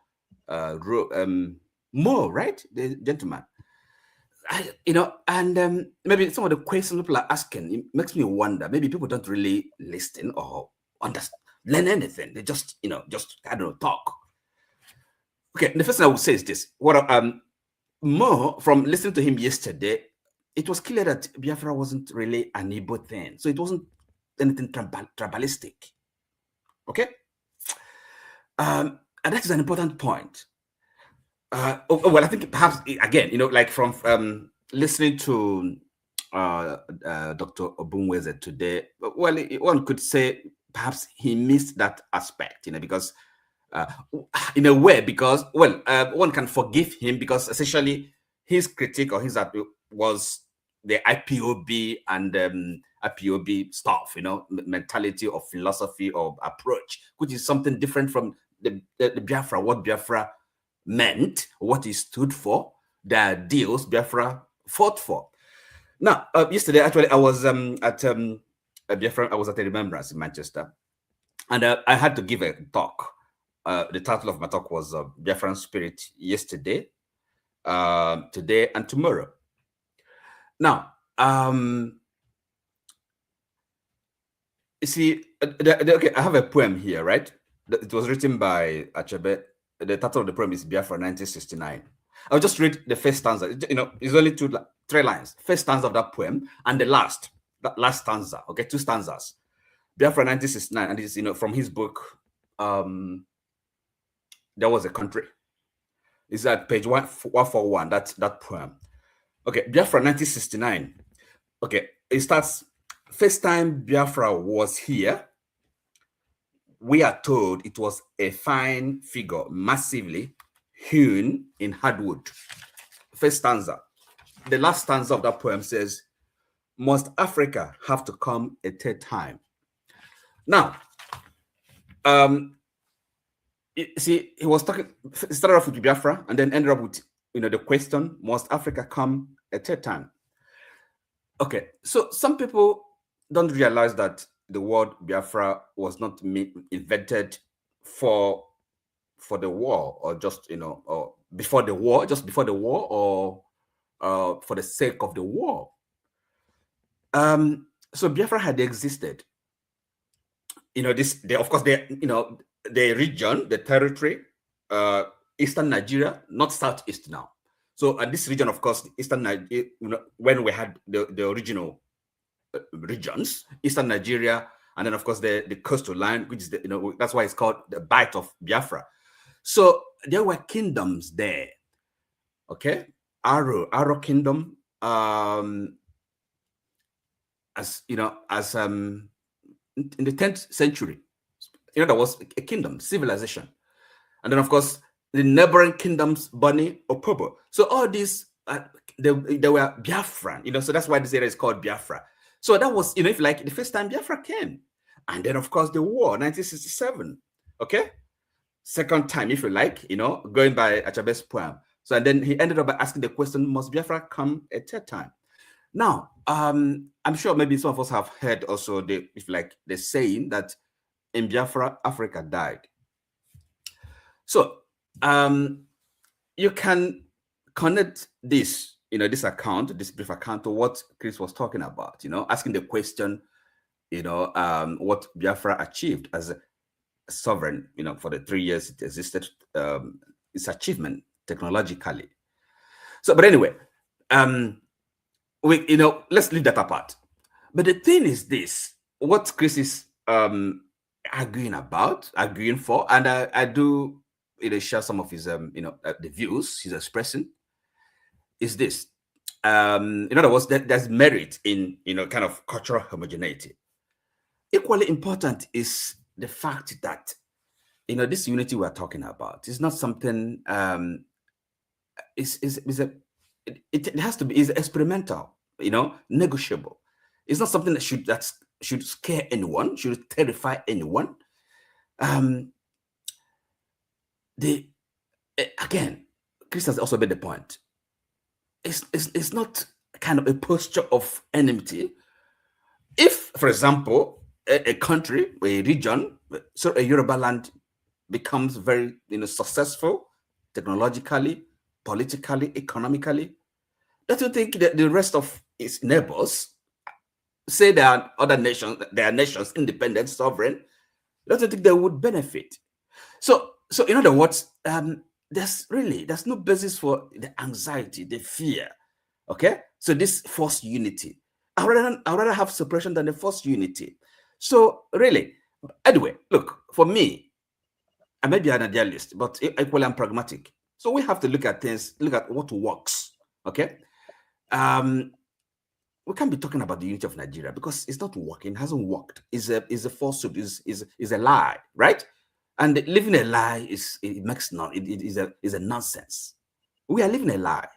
Speaker 14: More, right, the gentleman. And maybe some of the questions people are asking, it makes me wonder. Maybe people don't really listen or understand, learn anything. They just, just I don't know, talk. Okay, the first thing I would say is this: more from listening to him yesterday, it was clear that Biafra wasn't really an Igbo thing, so it wasn't anything tribalistic. Okay, and that is an important point. Well, I think perhaps again, like from listening to Dr. Ogbunwezeh today, well, one could say perhaps he missed that aspect, because in a way, because one can forgive him because essentially his critique or his was the IPOB and IPOB stuff, mentality or philosophy or approach, which is something different from the Biafra, what Biafra meant, what he stood for, the ideals Biafra fought for. Now, yesterday, actually, I was at Biafra. I was at a remembrance in Manchester, and I had to give a talk. The title of my talk was Biafran Spirit Yesterday, Today, and Tomorrow. Now, you see, okay, I have a poem here, right? It was written by Achebe. The title of the poem is Biafra 1969. I'll just read the first stanza. It's only three lines. First stanza of that poem, and that last stanza. Okay, two stanzas. Biafra 1969, and it's from his book. There Was a Country. It's at page 141. That poem. Okay, Biafra 1969. Okay, it starts. First time Biafra was here, we are told it was a fine figure, massively hewn in hardwood. First stanza. The last stanza of that poem says, "Must Africa have to come a third time?" Now, see, he was talking, started off with Biafra and then ended up with, the question, must Africa come a third time? Okay, so some people don't realize that the word Biafra was not invented for the war, or just, or before the war, just before the war, or for the sake of the war. So Biafra had existed. Of course, the region, the territory, eastern Nigeria, not southeast now. So this region, of course, eastern Nigeria, when we had the original regions, eastern Nigeria, and then of course the coastal line, which is that's why it's called the Bight of Biafra. So there were kingdoms there. Okay, Aro Kingdom, as in the 10th century, there was a kingdom, civilization, and then of course the neighboring kingdoms, Bani, Opobo. So all these they were Biafran, so that's why this area is called Biafra. So that was, if you like, the first time Biafra came. And then, of course, the war, 1967. Okay? Second time, if you like, going by Achabe's poem. So, and then he ended up by asking the question, must Biafra come a third time? Now, I'm sure maybe some of us have heard also, the saying that in Biafra, Africa died. So, you can connect this, this brief account to what Chris was talking about, asking the question, what Biafra achieved as a sovereign, for the 3 years it existed, its achievement technologically. So, but anyway, let's leave that apart. But the thing is this, what Chris is arguing for, and I do share some of his the views he's expressing, is this. In other words, there's merit in kind of cultural homogeneity. Equally important is the fact that this unity we're talking about is not something it has to be experimental, negotiable. It's not something that should scare anyone, should terrify anyone. Again, Chris has also made the point. It's not kind of a posture of enmity. If, for example, a country, a region, so a Yoruba land becomes very successful technologically, politically, economically, don't you think that the rest of its neighbors, say there are other nations, there are nations, independent, sovereign, don't you think they would benefit? So in other words, there's no basis for the anxiety, the fear. Okay, so this forced unity. I'd rather have separation than the forced unity. So really, anyway, look, for me, I may be an idealist, but equally I'm pragmatic. So we have to look at things, look at what works. Okay, we can't be talking about the unity of Nigeria because it's not working, it hasn't worked. It's a falsehood, is a lie, right? And living a lie is a nonsense. We are living a lie.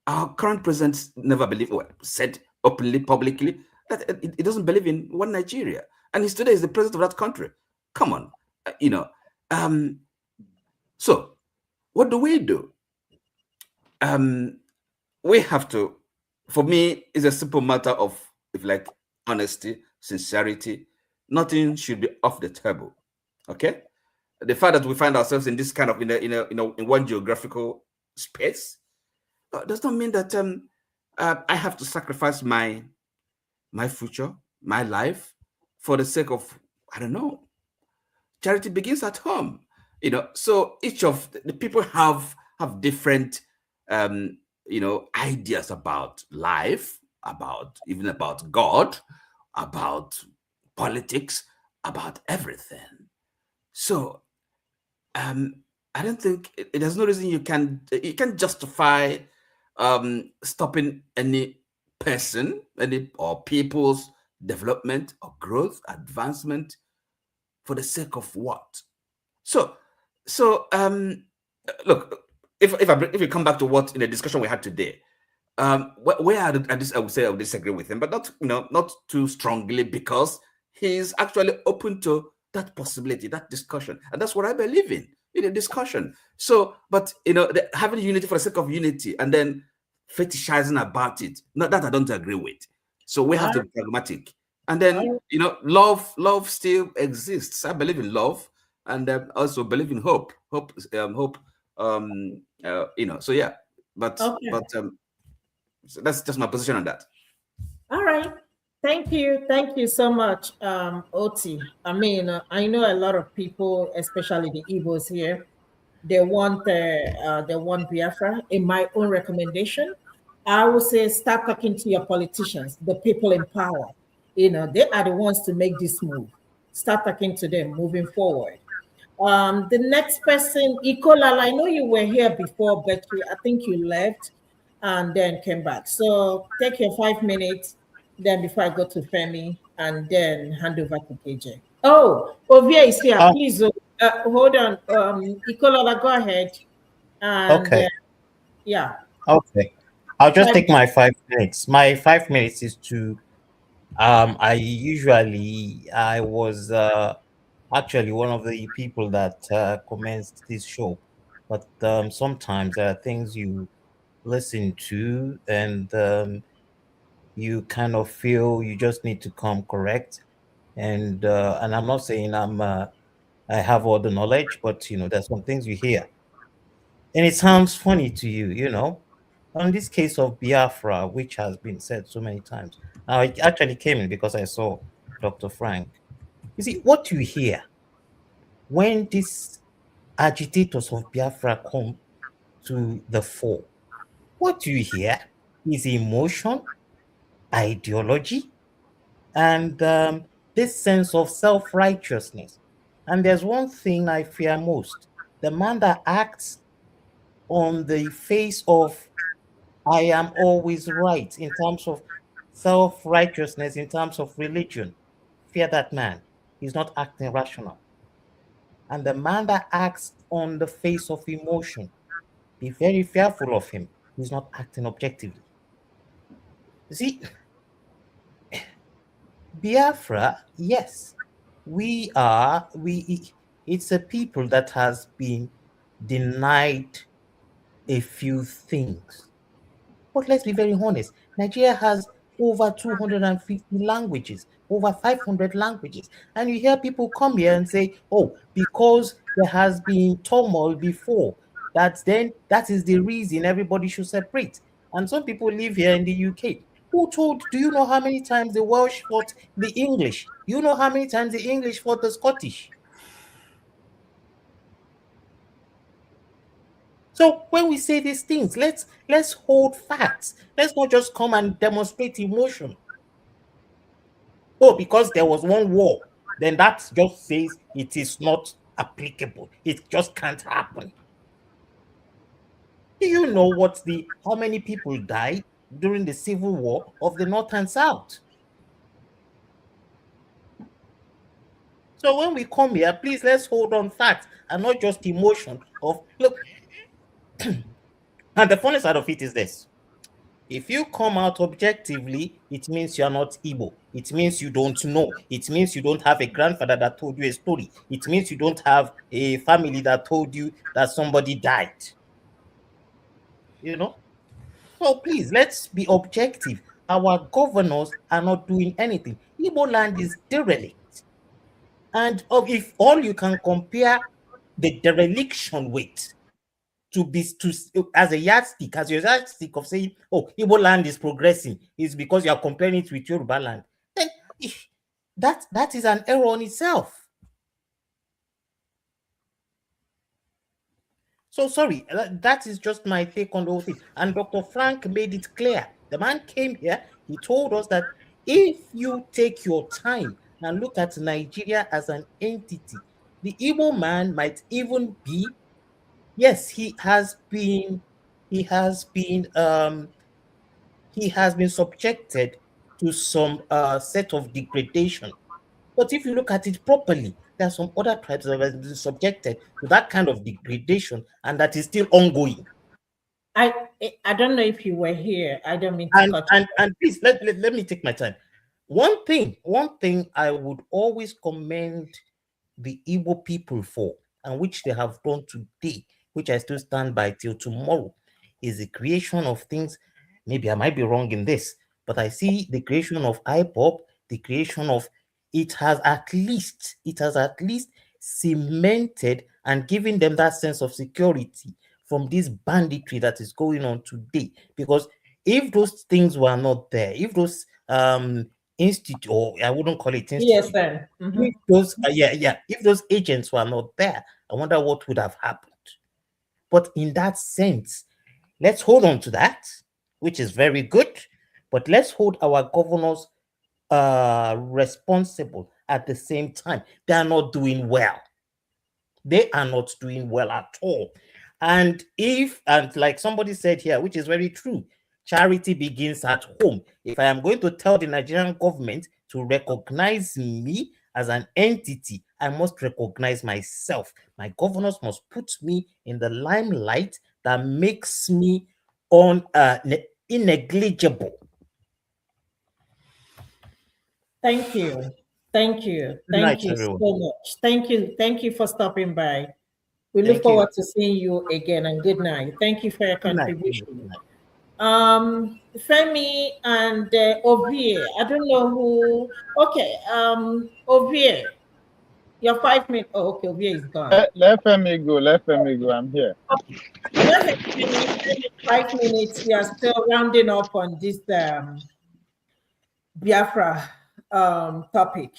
Speaker 14: Our current president never believed, well, said openly, publicly, that he doesn't believe in one Nigeria. And he's today is the president of that country. Come on, so what do? We have to, for me, it's a simple matter of, if like, honesty, sincerity. Nothing should be off the table. Okay, the fact that we find ourselves in this kind of in one geographical space does not mean that I have to sacrifice my future, my life, for the sake of, I don't know. Charity begins at home, So each of the people have different ideas about life, even about God, about politics, about everything. So I don't think there's no reason you can justify stopping any person, or people's development or growth, advancement, for the sake of what? So look, if we come back to what in the discussion we had today, where I would say I would disagree with him, but not too strongly, because he's actually open to that possibility, that discussion, and that's what I believe in a discussion. So, but having unity for the sake of unity and then fetishizing about it, that I don't agree with. So we have to be pragmatic, and then love still exists. I believe in love, and also believe in hope. So yeah, but
Speaker 7: Okay.
Speaker 14: so that's just my position on that.
Speaker 7: All right. Thank you so much, Oti. I mean, I know a lot of people, especially the Igbos here, they want Biafra. In my own recommendation, I would say start talking to your politicians, the people in power. They are the ones to make this move. Start talking to them moving forward. The next person, Ikolala, I know you were here before, but I think you left and then came back. So take your 5 minutes, then before I go to Femi, and then hand over to KJ. Oh, Ovia is here. Please hold on. Ikolala, go ahead. And
Speaker 15: Okay.
Speaker 7: Yeah.
Speaker 15: Okay. I'll just take my 5 minutes. My 5 minutes is to I was actually one of the people that commenced this show, but sometimes there are things you listen to and you kind of feel you just need to come correct, and I'm not saying I have all the knowledge, but there's some things you hear and it sounds funny to you. On this case of Biafra, which has been said so many times. Now, I actually came in because I saw Dr. Frank. You see, what you hear when these agitators of Biafra come to the fore, what you hear is emotion, ideology, and this sense of self-righteousness. And there's one thing I fear most: the man that acts on the face of I am always right in terms of self-righteousness, in terms of religion. Fear that man. He's not acting rational. And the man that acts on the face of emotion, be very fearful of him. He's not acting objectively. You see, Biafra, yes, it's a people that has been denied a few things. But let's be very honest, Nigeria has over 250 languages, over 500 languages. And you hear people come here and say, oh, because there has been turmoil before, that is the reason everybody should separate. And some people live here in the UK. Do you know how many times the Welsh fought the English? You know how many times the English fought the Scottish? So when we say these things, let's hold facts. Let's not just come and demonstrate emotion. Oh, because there was one war, then that just says it is not applicable. It just can't happen. Do you know how many people died during the civil war of the North and South? So when we come here, please let's hold on facts and not just emotion of look. And the funny side of it is this. If you come out objectively, it means you are not Igbo. It means you don't know. It means you don't have a grandfather that told you a story. It means you don't have a family that told you that somebody died. You know? So please, let's be objective. Our governors are not doing anything. Igbo land is derelict. And if all you can compare the dereliction with as a yardstick, as your yardstick of saying, oh, Igbo land is progressing, is because you are comparing it with Yoruba land, then that is an error on itself. So sorry, that is just my take on the whole thing. And Dr. Frank made it clear. The man came here, he told us that if you take your time and look at Nigeria as an entity, the Igbo man might even be, yes, he has been subjected to some set of degradation. But if you look at it properly, there are some other tribes that have been subjected to that kind of degradation, and that is still ongoing.
Speaker 7: I don't know if you were here. I don't mean to cut you.
Speaker 15: And please let me take my time. One thing I would always commend the Igbo people for, and which they have done today, which I still stand by till tomorrow, is the creation of things. Maybe I might be wrong in this, but I see the creation of IPOP, the creation of it has at least cemented and given them that sense of security from this banditry that is going on today. Because if those things were not there, if those institute, or I wouldn't call it institute,
Speaker 7: yes, sir. Mm-hmm.
Speaker 15: If those agents were not there, I wonder what would have happened. But in that sense, let's hold on to that, which is very good, but let's hold our governors responsible at the same time. They are not doing well. They are not doing well at all. And like somebody said here, which is very true, charity begins at home. If I am going to tell the Nigerian government to recognize me as an entity, I must recognize myself. My governors must put me in the limelight that makes me innegligible.
Speaker 7: Thank you. Thank you. Thank you so much. Thank you for stopping by. We look forward to seeing you again, and good night. Thank you for your contribution. Femi and Ovie, I don't know who. Okay, Ovie, your 5 minutes. Oh, okay, Ovie is gone.
Speaker 16: Let Femi go. Let Femi go. I'm here.
Speaker 7: Go ahead, Femi. 5 minutes. We are still rounding up on this Biafra topic.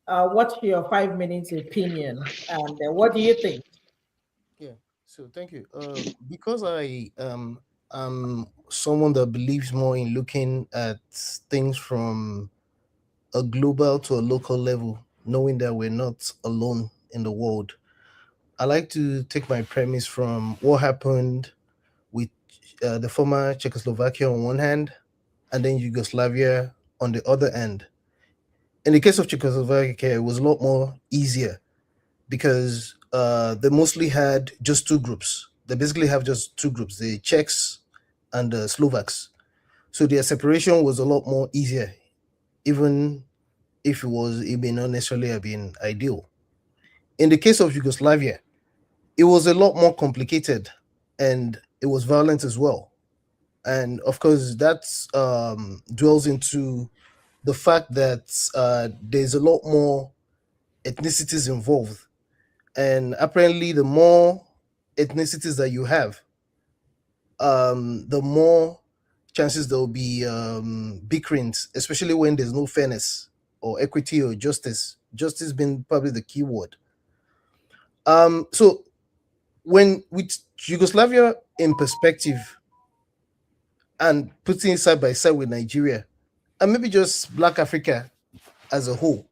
Speaker 7: What's your 5 minutes opinion, and what do you think?
Speaker 17: Yeah, so thank you. Because I am someone that believes more in looking at things from a global to a local level, knowing that we're not alone in the world. I like to take my premise from what happened with the former Czechoslovakia on one hand, and then Yugoslavia on the other end. In the case of Czechoslovakia, it was a lot more easier because they mostly had just two groups. They basically have just two groups, the Czechs and the Slovaks. So their separation was a lot more easier, even if it may not necessarily have been ideal. In the case of Yugoslavia, it was a lot more complicated and it was violent as well. And of course, that dwells into the fact that there's a lot more ethnicities involved. And apparently, the more ethnicities that you have, the more chances there will be bickerings, especially when there's no fairness or equity or justice. Justice being probably the key word. So when with Yugoslavia in perspective and putting it side by side with Nigeria, and maybe just Black Africa as a whole,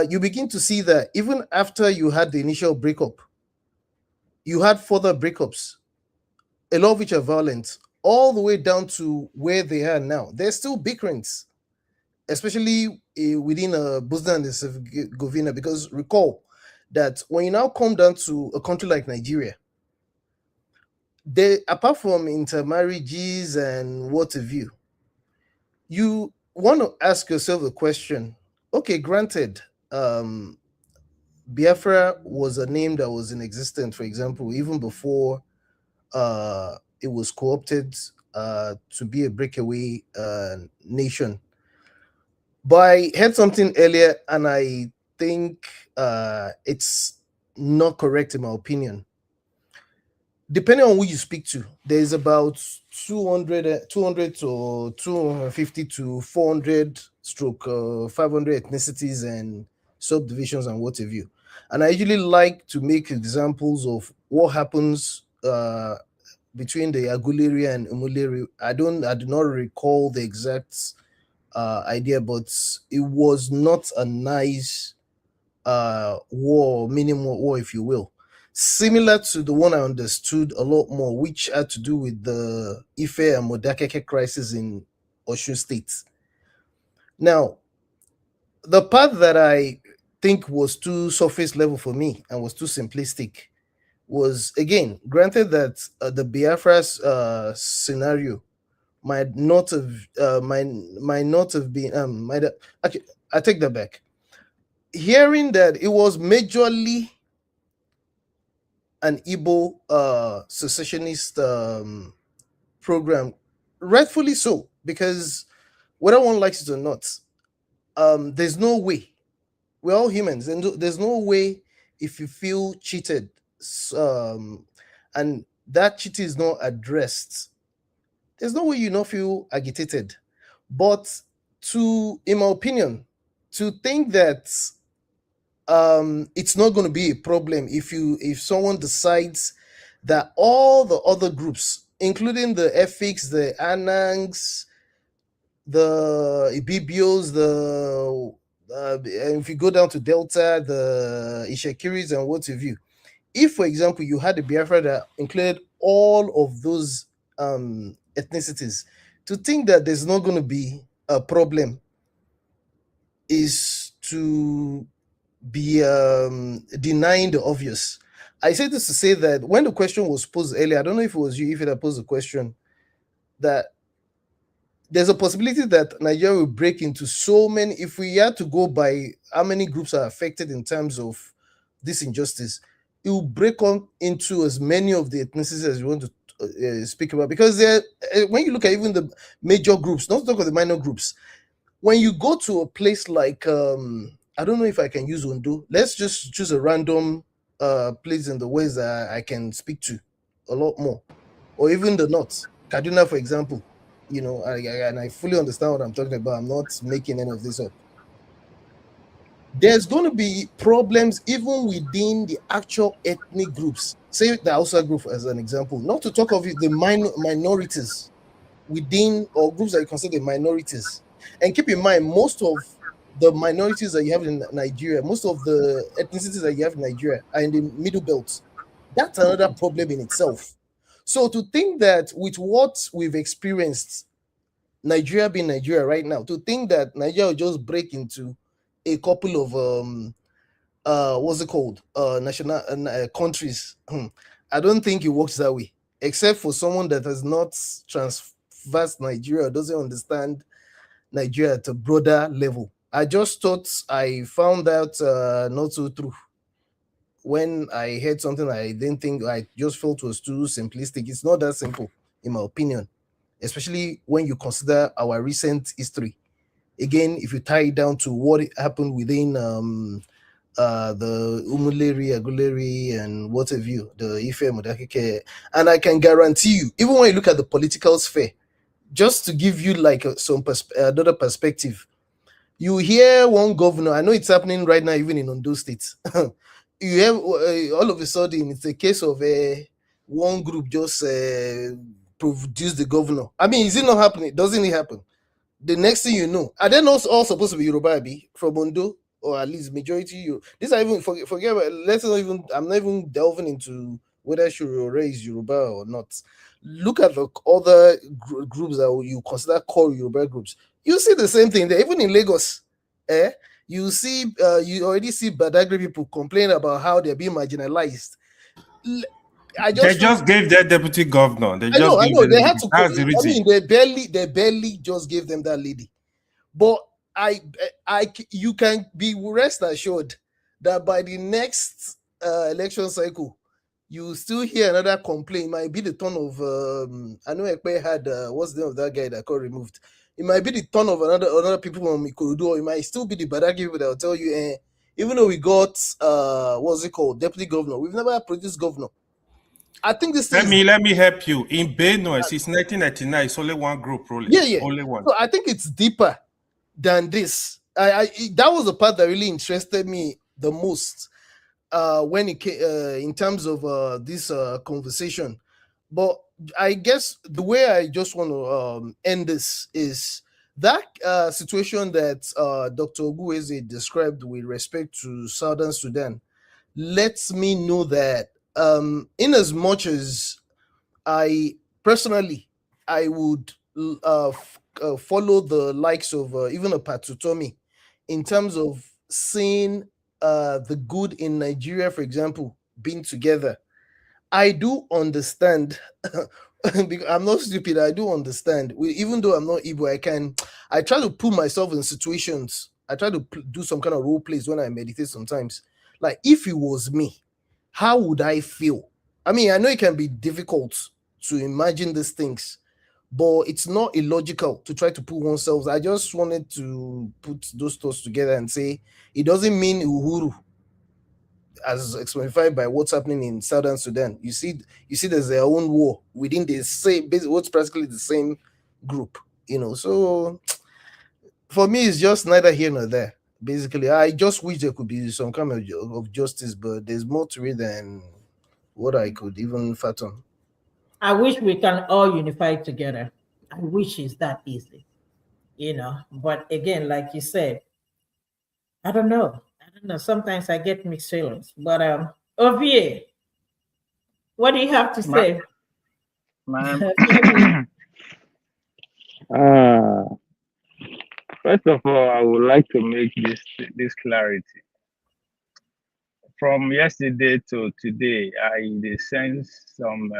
Speaker 17: you begin to see that even after you had the initial breakup, you had further breakups, a lot of which are violent, all the way down to where they are now. There's still bickerings, especially within Bosnia and Herzegovina, because recall that when you now come down to a country like Nigeria, they, apart from intermarriages and what have you, you want to ask yourself the question, okay, granted, Biafra was a name that was in existence, for example, even before it was co-opted to be a breakaway nation. But I heard something earlier, and I think it's not correct in my opinion. Depending on who you speak to, there's about 200 to 250 to 400 stroke 500 ethnicities and subdivisions and what have you. And I usually like to make examples of what happens between the Aguleri and Umuleri. I do not recall the exact idea, but it was not a nice war, minimum war, if you will. Similar to the one I understood a lot more, which had to do with the Ife and Modakeke crisis in Osun State. Now, the part that I think was too surface level for me and was too simplistic was, again, granted that the Biafra scenario might not have been actually, I take that back. Hearing that it was majorly an Igbo secessionist program, rightfully so, because whether one likes it or not, there's no way. We're all humans, and there's no way if you feel cheated, and that cheating is not addressed, there's no way you not feel agitated. But in my opinion, to think that it's not going to be a problem if someone decides that all the other groups, including the Efiks, the Anangs, the Ibibios, and if you go down to Delta, the Ishakiris and what have you, if, for example, you had a Biafra that included all of those ethnicities, to think that there's not going to be a problem is to be denying the obvious. I say this to say that when the question was posed earlier, I don't know if it was you, if it had posed the question, that there's a possibility that Nigeria will break into so many, if we had to go by how many groups are affected in terms of this injustice, it will break on into as many of the ethnicities as you want to speak about. Because when you look at even the major groups, not talk of the minor groups, when you go to a place like, I don't know if I can use Ondo, let's just choose a random place in the West that I can speak to a lot more, or even the North, Kaduna, for example. You know, and I fully understand what I'm talking about. I'm not making any of this up. There's going to be problems even within the actual ethnic groups. Say the Hausa group as an example, not to talk of the minorities within, or groups that you consider minorities. And keep in mind, most of the minorities that you have in Nigeria, most of the ethnicities that you have in Nigeria are in the middle belt. That's another problem in itself. So to think that with what we've experienced, Nigeria being Nigeria right now, to think that Nigeria will just break into a couple of what's it called, national countries, I don't think it works that way, except for someone that has not transversed Nigeria, doesn't understand Nigeria at a broader level. I just thought I found out not so true when I heard something I didn't think, I just felt was too simplistic. It's not that simple, in my opinion, especially when you consider our recent history. Again, if you tie it down to what happened within the Umuleri, Aguleri, and what have you, the Ife Modakike. And I can guarantee you, even when you look at the political sphere, just to give you like another perspective, you hear one governor, I know it's happening right now, even in Ondo State. You have all of a sudden, it's a case of one group just produce the governor. I mean, is it not happening? Doesn't it happen? The next thing you know, are they not all supposed to be Yoruba Abi from Ondo, or at least majority you? This I even forget about. Let's not even. I'm not even delving into whether Shurore is Yoruba or not. Look at the other groups that you consider core Yoruba groups. You see the same thing there, even in Lagos. You see, you already see Badagry people complain about how they're being marginalized.
Speaker 9: They just gave their deputy governor.
Speaker 17: I know. They had to.
Speaker 9: That's the reason.
Speaker 17: I mean, they barely just gave them that lady. But you can be rest assured that by the next election cycle, you still hear another complaint. It might be the turn of I know Ekpe had what's the name of that guy that got removed. It might be the turn of another people from Ikorodu, or it might still be the Badagi people that will tell you, even though we got what's it called, deputy governor, we've never produced governor. I think this
Speaker 9: let me help you. In Benue, since 1999, it's only one group ruling.
Speaker 17: Yeah.
Speaker 9: Only one.
Speaker 17: So I think it's deeper than this. That was the part that really interested me the most when it came in terms of this conversation. But I guess the way I just want to end this is that situation that Dr. Ogbunwezeh described with respect to Southern Sudan lets me know that in as much as I personally I would follow the likes of even a Patutomi in terms of seeing the good in Nigeria, for example, being together. I do understand. Because I'm not stupid. I do understand. Even though I'm not Igbo, I try to put myself in situations. I try to do some kind of role plays when I meditate sometimes. Like, if it was me, how would I feel? I mean, I know it can be difficult to imagine these things, but it's not illogical to try to put oneself. I just wanted to put those thoughts together and say it doesn't mean Uhuru, as exemplified by what's happening in Southern Sudan. You see there's their own war within the same, what's practically the same group, So for me, it's just neither here nor there. Basically, I just wish there could be some kind of justice, but there's more to it than what I could even fathom.
Speaker 7: I wish we can all unify together. I wish it's that easy, But again, like you said, I don't know. Sometimes I get mixed feelings. But Ovie, what do you have to say?
Speaker 16: First of all, I would like to make this clarity. From yesterday to today, I sense some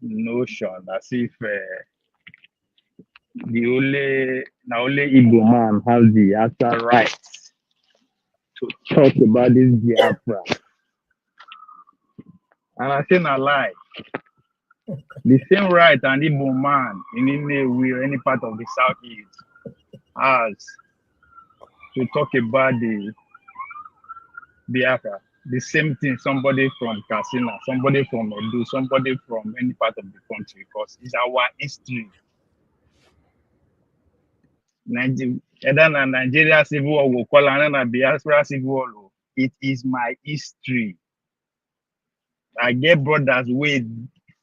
Speaker 16: notion as if the only Igbo man has the actual right to talk about this Biafra. And I say not lie. The same right an Igbo man in Inewi or any part of the Southeast has to talk about the Biafra. The same thing somebody from Katsina, somebody from Edo, somebody from any part of the country, because it's our history. Nigeria Civil War will call another Biafra Civil War. It is my history. I get brothers who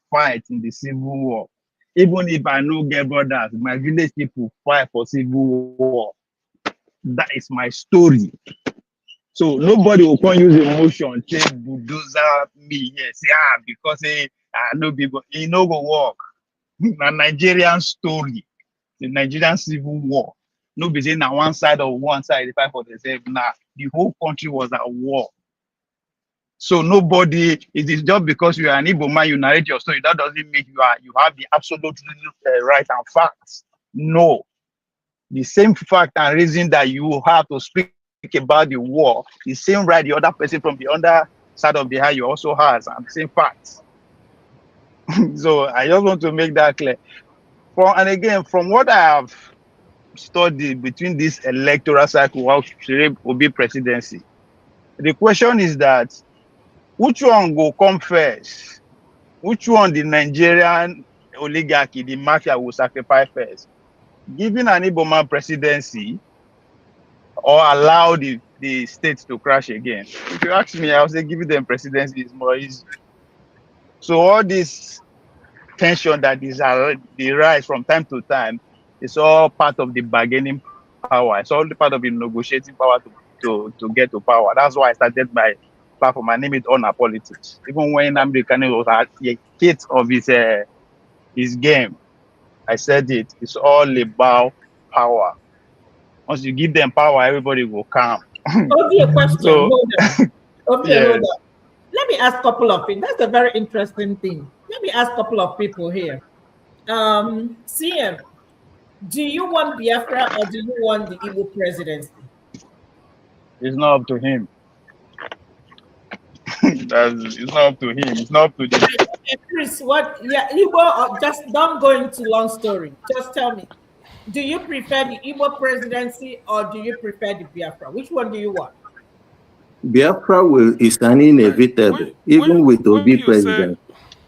Speaker 16: fight in the Civil War. Even if I no get brothers, my village people fight for Civil War. That is my story. So nobody will come use emotion, say bulldozer me, yes, because I know people, it no go work. A Nigerian story, the Nigerian Civil War. Nobody say now one side, they fight for themselves. Nah, the whole country was at war. So nobody, it is just because you are an Igbo man, you narrate your story, that doesn't make you have the absolute right and facts. No. The same fact and reason that you have to speak about the war, the same right the other person from the other side of the house you also has, and the same facts. So I just want to make that clear. And again, from what I have study between this electoral cycle how Shere will be presidency. The question is that which one will come first? Which one the Nigerian oligarchy, the mafia will sacrifice first? Giving an Igbo man presidency or allow the states to crash again? If you ask me, I would say giving them presidency is more easy. So all this tension that is the rise from time to time is all part of the bargaining power. It's all part of the negotiating power to get to power. That's why I started my platform. I name it Honor Politics. Even when American was at the height of his game, I said it's all about power. Once you give them power, everybody will come.
Speaker 7: Obi, a question.
Speaker 16: So,
Speaker 7: Hold on. Obi,
Speaker 16: yes.
Speaker 7: hold on. Let me ask a couple of things. That's a very interesting thing. Let me ask a couple of people here. CM, do you want Biafra or do you want the Igbo presidency?
Speaker 16: It's not up to him. It's not up to him. It's not up to the.
Speaker 7: Chris, what? Yeah, Igbo. Just don't go into long story. Just tell me. Do you prefer the Igbo presidency or do you prefer the Biafra? Which one do you want?
Speaker 12: Biafra is an inevitable, even with Obi president.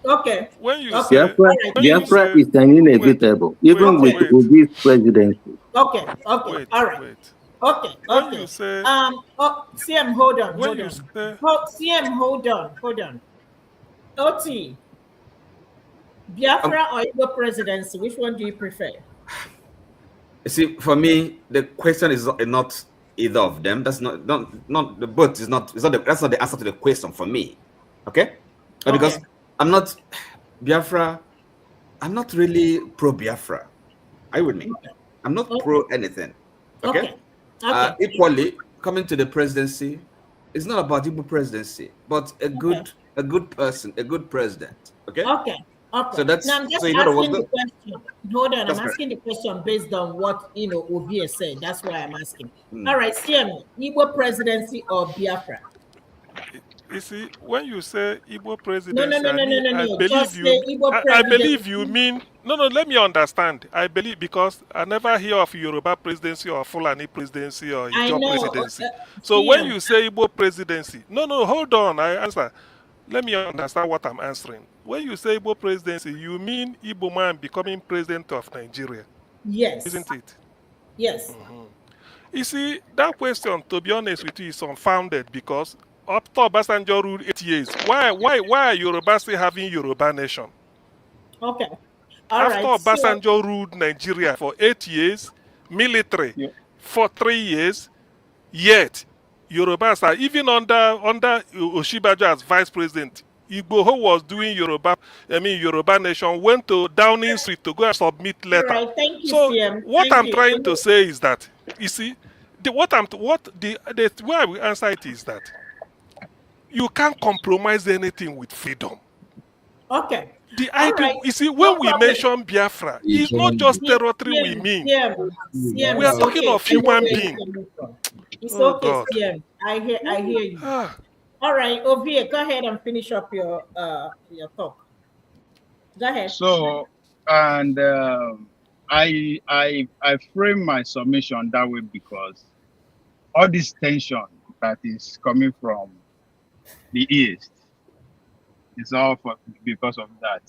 Speaker 7: Okay.
Speaker 11: When you
Speaker 12: Biafra is an inevitable, even with Obi's presidency.
Speaker 7: Okay. Okay. All right. Okay.
Speaker 11: When you say,
Speaker 7: CM, hold on.
Speaker 11: When you say,
Speaker 7: CM, hold on. OT, Biafra or Igbo presidency? Which one do you prefer?
Speaker 14: You see, for me, the question is not either of them. That's not the both is not. That's not the answer to the question for me. Okay, because I'm not Biafra. I'm not really pro Biafra. Are you with me? I'm not pro anything. Okay. Equally, coming to the presidency, it's not about Igbo presidency, but a good person, a good president. Okay.
Speaker 7: Okay.
Speaker 14: So that's
Speaker 7: now I'm just asking the question. Hold on, I'm asking the question based on what Obi said. That's why I'm asking. All right, CM, Igbo presidency or Biafra?
Speaker 11: You see, when you say Igbo presidency,
Speaker 7: no.
Speaker 11: I believe you. I believe you mean no. Let me understand. I believe because I never hear of Yoruba presidency or Fulani presidency or Ijaw presidency. So when you say Igbo presidency, no, hold on. I answer. Let me understand what I'm answering. When you say Igbo presidency, you mean Igbo man becoming president of Nigeria?
Speaker 7: Yes.
Speaker 11: Isn't it?
Speaker 7: Yes.
Speaker 11: You see, that question, to be honest with you, is unfounded because after Obasanjo ruled 8 years, why are Yoruba still having Yoruba nation?
Speaker 7: Okay.
Speaker 11: After Obasanjo ruled Nigeria for 8 years, military for 3 years, yet Yorubas are even under Oshibajo as vice president. Igboho was doing Yoruba nation went to Downing Street to go and submit letter.
Speaker 7: All right, thank you,
Speaker 11: So
Speaker 7: CM.
Speaker 11: what I'm trying to say is that you see, the way I will answer it is that you can't compromise anything with freedom.
Speaker 7: Okay.
Speaker 11: The idea, you see, when we mention Biafra, it's not just territory we mean.
Speaker 7: CM,
Speaker 11: We are talking of human beings.
Speaker 7: It's
Speaker 11: okay,
Speaker 7: God. CM. I hear you. All right, Ovie, go ahead and finish up your talk. Go ahead.
Speaker 16: So, and I frame my submission that way because all this tension that is coming from the East is all because of that.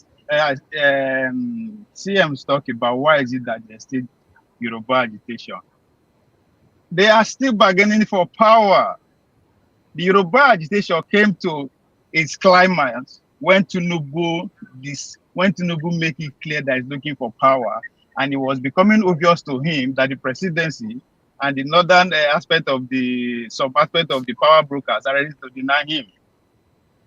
Speaker 16: CM's talking about why is it that there's still Yoruba agitation. They are still bargaining for power. The Yoruba agitation came to its climax when Tinubu make it clear that he's looking for power, and it was becoming obvious to him that the presidency and the northern aspect of the sub-aspect of the power brokers are ready to deny him.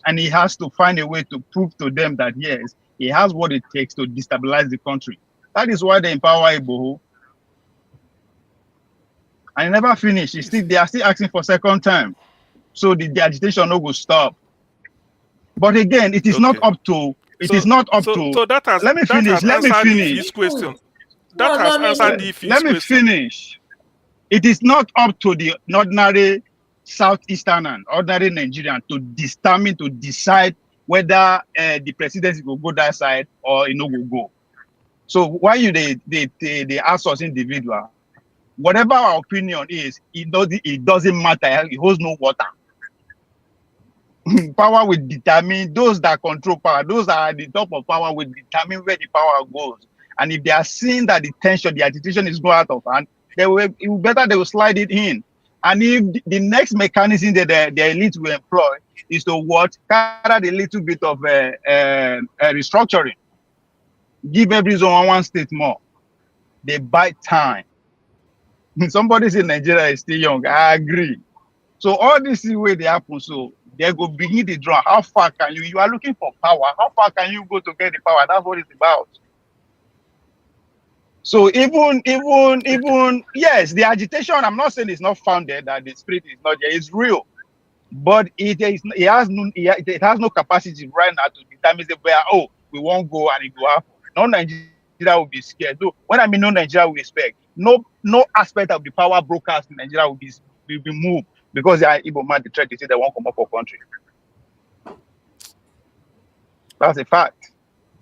Speaker 16: And he has to find a way to prove to them that yes, he has what it takes to destabilize the country. That is why they empower Igboho. And he never finished. They are still asking for second time. So the agitation no go stop. But again, it is not up to. It is not up to.
Speaker 11: So that has.
Speaker 16: Let me finish. Let me finish.
Speaker 11: His question. That has answered the
Speaker 16: Let me finish. It is not up to the ordinary Southeastern and ordinary Nigerian to determine, to decide whether the presidency will go that side or it no will go. So why they ask us individual? whatever our opinion is, it doesn't matter. It holds no water. Power will determine those that control power. Those that are at the top of power will determine where the power goes. And if they are seeing that the tension, the agitation is going out of hand, they will slide it in. And if the next mechanism that the elite will employ is to what? Carry a little bit of restructuring. Give every zone one state more. They buy time. Somebody say Nigeria is still young. I agree. So all this is where they happen. So they go begin the draw. How far can you? You are looking for power. How far can you go to get the power? That's what it's about. So even yes, the agitation. I'm not saying it's not founded, that the spirit is not there. It's real, but it has no capacity right now to determine where we won't go and it go happen. No Nigeria will be scared. So when I mean no Nigeria will expect, no aspect of the power broadcast in Nigeria will be moved because they are Igbo man the threat. They say they won't come up for country. That's a fact.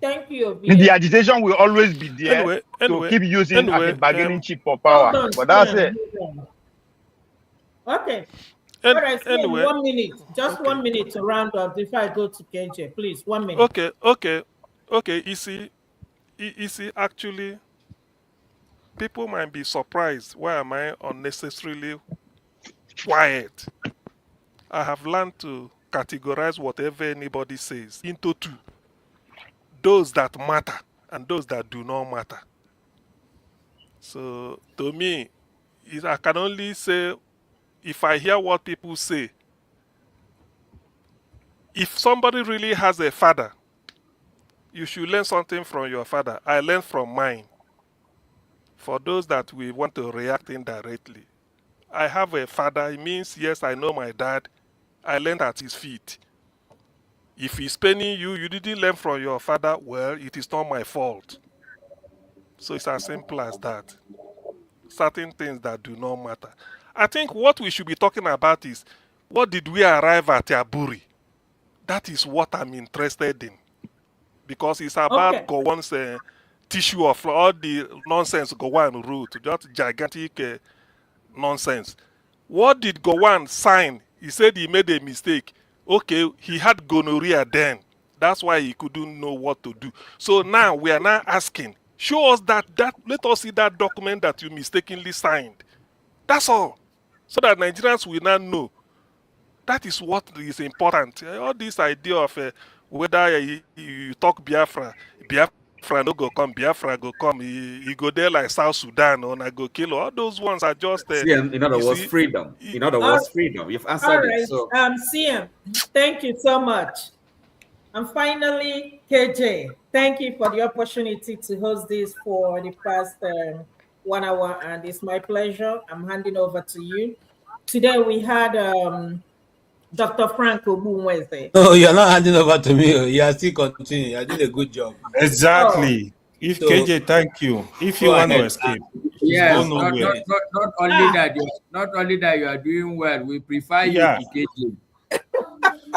Speaker 7: Thank you.
Speaker 16: The agitation will always be there to keep using as a bargaining chip for power. But that's it.
Speaker 7: Okay. All right, anyway, 1 minute. Just 1 minute to round up before I go to KJ. Please, 1 minute.
Speaker 11: Okay. You see, actually, people might be surprised. Why am I unnecessarily quiet? I have learned to categorize whatever anybody says into two: those that matter and those that do not matter. So to me, I can only say, if I hear what people say, if somebody really has a father, you should learn something from your father. I learned from mine. For those that we want to react indirectly, I have a father. It means, yes, I know my dad. I learned at his feet. If he's paining you, you didn't learn from your father, well, it is not my fault. So it's as simple as that. Certain things that do not matter. I think what we should be talking about is, what did we arrive at Aburi? That is what I'm interested in. Because it's about Gowon's tissue of all the nonsense Gowon wrote, just gigantic nonsense. What did Gowon sign? He said he made a mistake. Okay, he had gonorrhea then. That's why he couldn't know what to do. So now we are now asking, show us that let us see that document that you mistakenly signed. That's all. So that Nigerians will now know. That is what is important. All this idea of whether you talk Biafra no go come, Biafra go come, he go there like South Sudan or I go kill. All those ones are just...
Speaker 14: in other words, freedom. In other words, freedom. You've answered it. So.
Speaker 7: CM, thank you so much. And finally, KJ, thank you for the opportunity to host this for the past 1 hour, and it's my pleasure. I'm handing over to you. Today we had Dr. Frank Ogbunwezeh.
Speaker 18: No, you're not handing over to me. You are still continuing. You're doing a good job.
Speaker 9: Exactly. If KJ, thank you. If you want to escape,
Speaker 6: yes,
Speaker 9: go nowhere.
Speaker 6: Not only that you are doing well, we prefer you to KJ.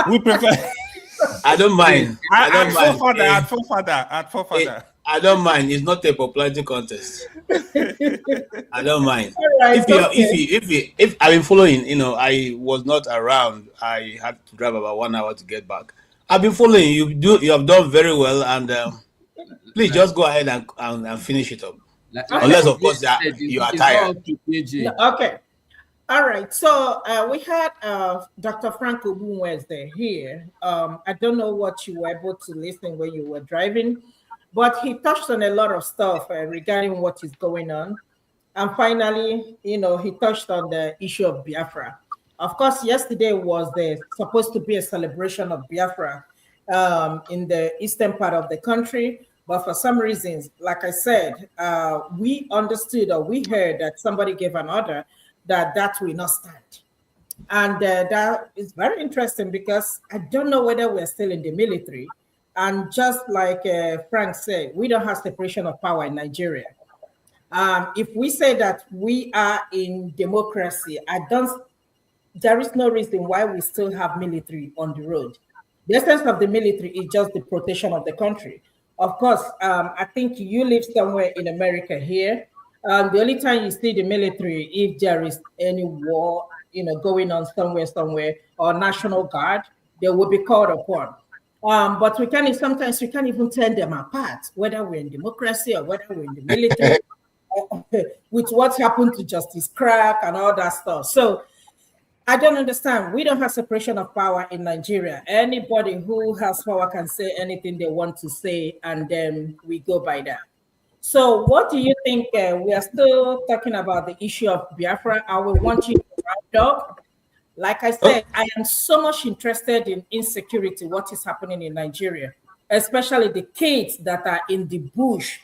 Speaker 9: We prefer.
Speaker 18: I don't mind. I don't mind.
Speaker 9: At forefather.
Speaker 18: I don't mind. It's not a popularity contest. I don't mind.
Speaker 7: Right,
Speaker 18: if I've been following, I was not around. I had to drive about 1 hour to get back. I've been following you. You have done very well, and please just go ahead and finish it up. Unless, of course, you are tired.
Speaker 7: Okay. All right. So we had Dr. Frank Ogbunwezeh here. I don't know what you were able to listen when you were driving, but he touched on a lot of stuff regarding what is going on. And finally, he touched on the issue of Biafra. Of course, yesterday was supposed to be a celebration of Biafra in the eastern part of the country. But for some reasons, like I said, we understood or we heard that somebody gave an order that will not stand. And that is very interesting because I don't know whether we're still in the military. And just like Frank said, we don't have separation of power in Nigeria. If we say that we are in democracy, there is no reason why we still have military on the road. The essence of the military is just the protection of the country. Of course, I think you live somewhere in America here, The only time you see the military, if there is any war, going on somewhere, or National Guard, they will be called upon. But sometimes we can't even tell them apart, whether we're in democracy or whether we're in the military, with what happened to Justice Crack and all that stuff. So I don't understand. We don't have separation of power in Nigeria. Anybody who has power can say anything they want to say, and then we go by that. So, what do you think? We are still talking about the issue of Biafra. I will want you to round up. Like I said, I am so much interested in insecurity, what is happening in Nigeria, especially the kids that are in the bush,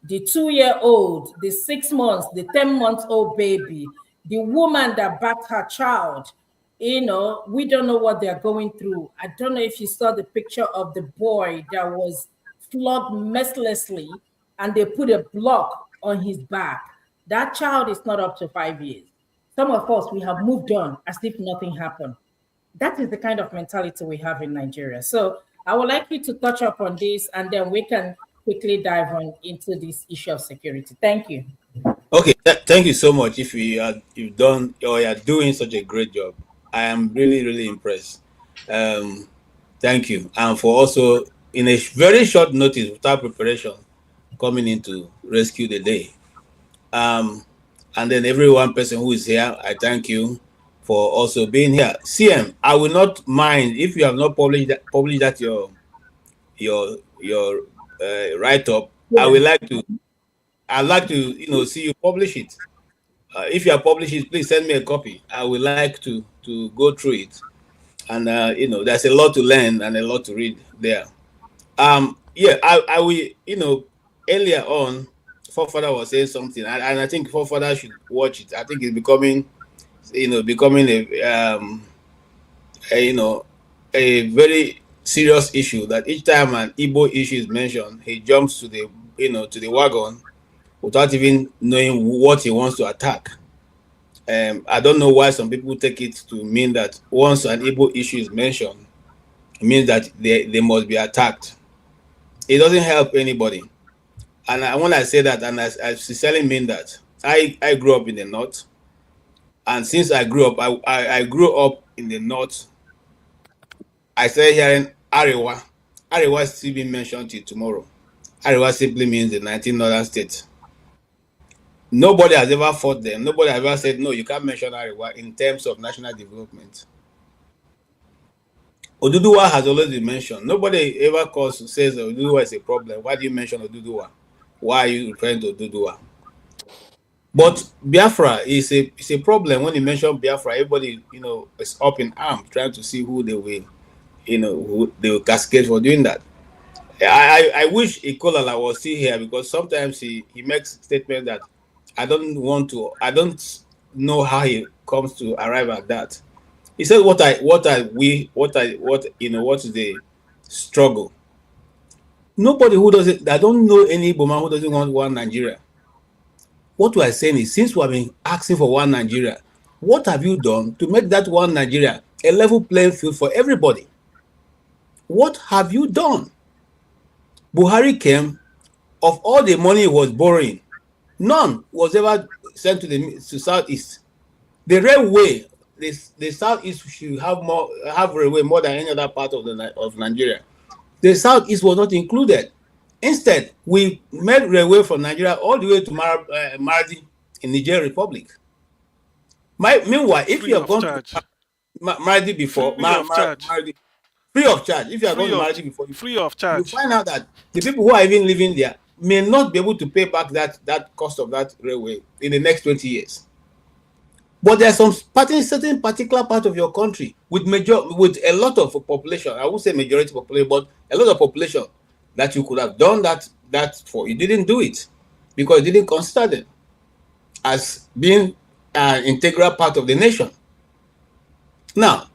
Speaker 7: the 2-year-old, the 6 months, the 10-month-old baby, the woman that backed her child. We don't know what they're going through. I don't know if you saw the picture of the boy that was flogged mercilessly and they put a block on his back. That child is not up to 5 years. Some of us, we have moved on as if nothing happened. That is the kind of mentality we have in Nigeria. So I would like you to touch up on this, and then we can quickly dive on into this issue of security. Thank you.
Speaker 18: Okay, thank you so much. If you've done or you're doing such a great job, I am really, really impressed. Thank you, and for also in a very short notice, without preparation, coming in to rescue the day. And then every one person who is here, I thank you for also being here. CM, I will not mind if you have not published that your write up. Yeah. I'd like to see you publish it. If you are publishing, please send me a copy. I would like to go through it, and there's a lot to learn and a lot to read there. Yeah, I will. Earlier on, Forefather was saying something, and I think Forefather should watch it. I think it's becoming a very serious issue, that each time an Igbo issue is mentioned, he jumps to the wagon without even knowing what he wants to attack. I don't know why some people take it to mean that once an Igbo issue is mentioned, it means that they must be attacked. It doesn't help anybody. And when I say that, and I sincerely mean that, I grew up in the north, and since I grew up, I grew up in the north. I started hearing Arewa. Arewa is still being mentioned till tomorrow. Arewa simply means the 19 northern states. Nobody has ever fought them. Nobody has ever said, no, you can't mention Arewa in terms of national development. Oduduwa has always been mentioned. Nobody ever says Oduduwa is a problem. Why do you mention Oduduwa? Why are you referring to Oduduwa? But Biafra is a problem. When you mention Biafra, everybody is up in arms trying to see who they will, who they will cascade for doing that. I wish Ikolala was still here, because sometimes he makes statements that I don't know how he comes to arrive at that. He said, what is the struggle? Nobody who doesn't, I don't know any Boma who doesn't want one Nigeria. What we are saying is, since we have been asking for one Nigeria, what have you done to make that one Nigeria a level playing field for everybody? What have you done? Buhari came, of all the money he was borrowing, none was ever sent to Southeast. The railway, the Southeast should have railway more than any other part of Nigeria. The Southeast was not included. Instead, we made railway from Nigeria all the way to Maradi in Niger Republic. Meanwhile, if you have gone to Maradi before, Maradi, free of charge. If you are going to Maradi before,
Speaker 11: free of charge,
Speaker 18: you find out that the people who are even living there may not be able to pay back that cost of that railway in the next 20 years. But there's certain particular part of your country with a lot of population. I won't say majority population, but a lot of population that you could have done that for. You didn't do it because you didn't consider them as being an integral part of the nation. Now,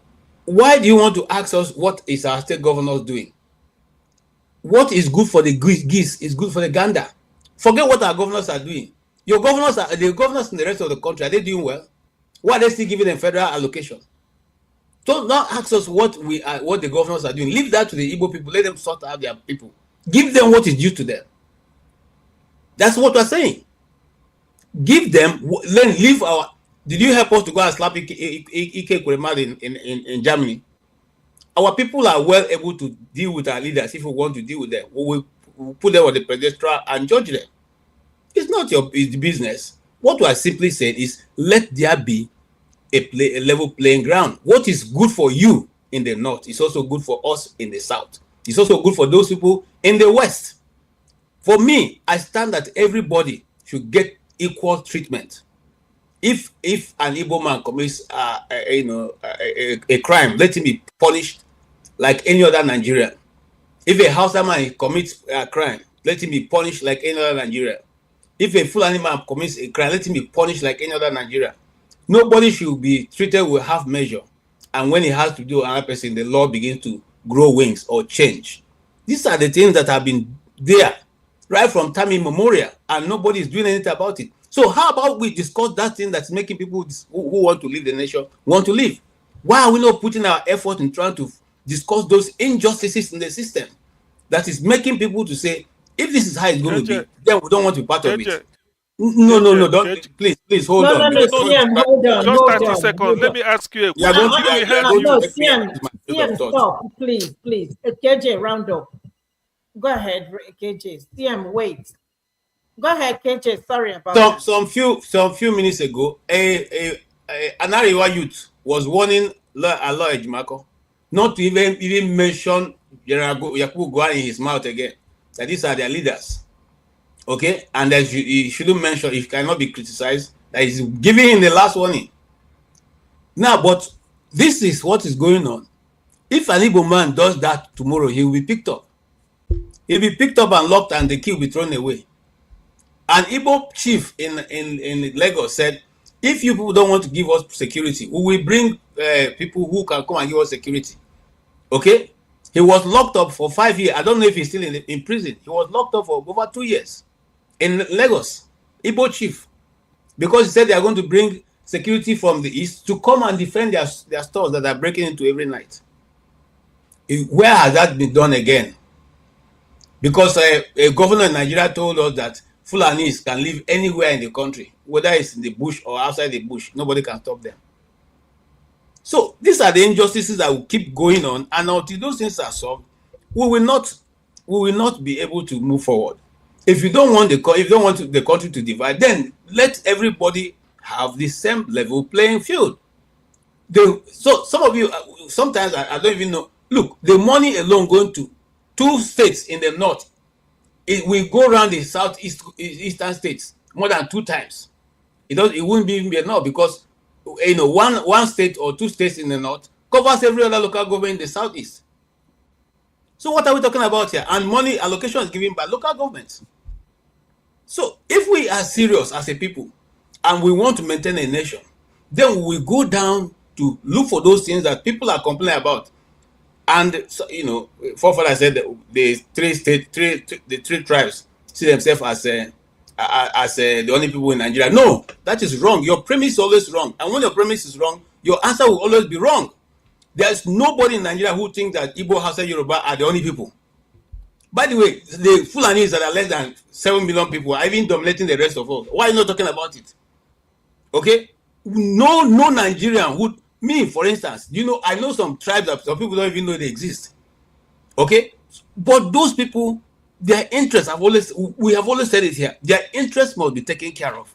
Speaker 18: why do you want to ask us what is our state governors doing? What is good for the geese is good for the gander. Forget what our governors are doing. The governors in the rest of the country, are they doing well? Why are they still giving them federal allocation? Don't ask us what the governors are doing. Leave that to the Igbo people. Let them sort out their people. Give them what is due to them. That's what we're saying. Give them, then leave our. Did you help us to go and slap Ike Kuremad in Germany? Our people are well able to deal with our leaders if we want to deal with them. We will put them on the pedestal and judge them. It's not your business. What we are simply saying is let there be a level playing ground. What is good for you in the north is also good for us in the south. It's also good for those people in the west. For me, I stand that everybody should get equal treatment. If an Igbo man commits a crime, let him be punished like any other Nigerian. If a Hausa man commits a crime, let him be punished like any other Nigerian. If a Fulani man commits a crime, let him be punished like any other Nigerian. Nobody should be treated with half measure. And when he has to do another person, the law begins to grow wings or change. These are the things that have been there right from time immemorial, and nobody is doing anything about it. So how about we discuss that thing that's making people who want to leave the nation want to leave? Why are we not putting our effort in trying to discuss those injustices in the system that is making people to say, if this is how it's going to be, then we don't want to be part of it. No, don't, please hold
Speaker 7: No,
Speaker 18: on.
Speaker 7: no, no, Siam, hold on,
Speaker 11: Just
Speaker 7: hold
Speaker 11: 30
Speaker 7: on.
Speaker 11: seconds.
Speaker 7: Hold
Speaker 11: Let
Speaker 7: on.
Speaker 11: me ask you a
Speaker 18: You are
Speaker 11: question.
Speaker 18: going to,
Speaker 11: If we heard
Speaker 18: you
Speaker 11: you.
Speaker 7: No,
Speaker 18: let me
Speaker 7: Siam,
Speaker 18: add my field of thought.
Speaker 7: stop, please. KJ, round up. Go ahead, KJ. Siam, wait. Go ahead, KJ. Sorry about that.
Speaker 18: Some few minutes ago, an Ariwa youth was warning Allah Ejimako not to even mention General Yakubu Gowon in his mouth again. That these are their leaders, okay, and that he shouldn't mention. It cannot be criticized. That is giving him the last warning. Now, but this is what is going on. If an Igbo man does that tomorrow, he will be picked up. He'll be picked up and locked, and the key will be thrown away. An Igbo chief in Lagos said, if you people don't want to give us security, we will bring people who can come and give us security. Okay? He was locked up for 5 years. I don't know if he's still in prison. He was locked up for over 2 years in Lagos, Igbo chief, because he said they are going to bring security from the east to come and defend their stores that are breaking into every night. Where has that been done again? Because a governor in Nigeria told us that Fulanis can live anywhere in the country, whether it's in the bush or outside the bush. Nobody can stop them. So these are the injustices that will keep going on, and until those things are solved, we will not be able to move forward. If you don't want the country to divide, then let everybody have the same level playing field. So some of you, sometimes I don't even know. Look, the money alone going to 2 states in the north, it will go around the eastern states more than 2 times. It wouldn't be enough, because one state or 2 states in the north covers every other local government in the southeast. So what are we talking about here? And money allocation is given by local governments. So if we are serious as a people and we want to maintain a nation, then we will go down to look for those things that people are complaining about. And so, forefather said that the 3 tribes see themselves as the only people in Nigeria. No, that is wrong. Your premise is always wrong. And when your premise is wrong, your answer will always be wrong. There's nobody in Nigeria who thinks that Igbo, Hausa, Yoruba are the only people. By the way, the Fulanis that are less than 7 million people are even dominating the rest of us. Why are you not talking about it? Okay? No Nigerian would, me for instance, I know some tribes that some people don't even know they exist. Okay? But those people, their interests we have always said it here, their interests must be taken care of.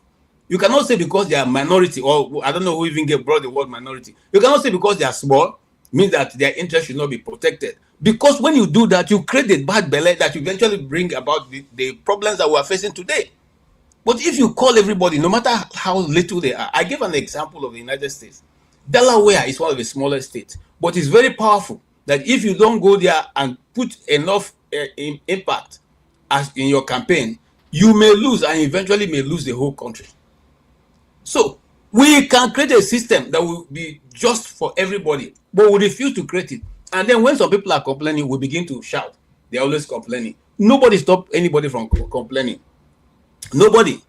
Speaker 18: You cannot say because they are minority, or I don't know who even brought the word minority. You cannot say because they are small, means that their interests should not be protected. Because when you do that, you create a bad belly that eventually bring about the problems that we are facing today. But if you call everybody, no matter how little they are, I give an example of the United States. Delaware is one of the smallest states, but it's very powerful that if you don't go there and put enough impact as in your campaign, you may lose, and eventually may lose the whole country. So we can create a system that will be just for everybody, but we refuse to create it. And then when some people are complaining, we begin to shout. They're always complaining. Nobody stopped anybody from complaining. Nobody.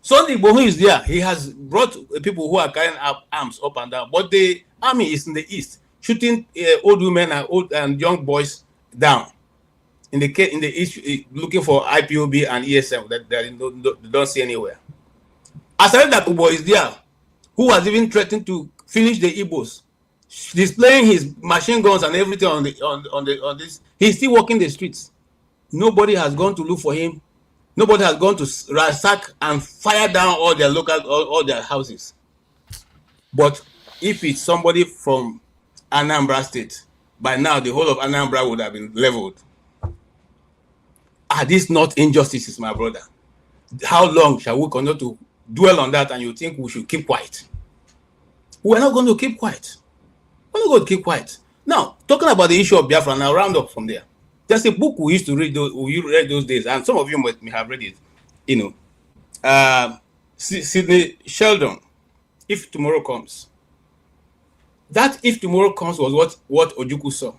Speaker 18: Sunday Igboho is there. He has brought people who are carrying up arms up and down, but the army is in the east, shooting old women and young boys down. In the east, looking for IPOB and ESM that they don't see anywhere. Aside that Ubo is there, who has even threatened to finish the Igbos, displaying his machine guns and everything on this. He's still walking the streets. Nobody has gone to look for him. Nobody has gone to ransack and fire down all their all their houses. But if it's somebody from Anambra State, by now the whole of Anambra would have been leveled. Are these not injustices, my brother? How long shall we continue to dwell on that and you think we should keep quiet? We're not going to keep quiet. We're not going to keep quiet. Now, talking about the issue of Biafra, and I'll round up from there. There's a book we used to read those days, and some of you may have read it. You know, Sidney Sheldon, If Tomorrow Comes. That if tomorrow comes was what Ojukwu saw.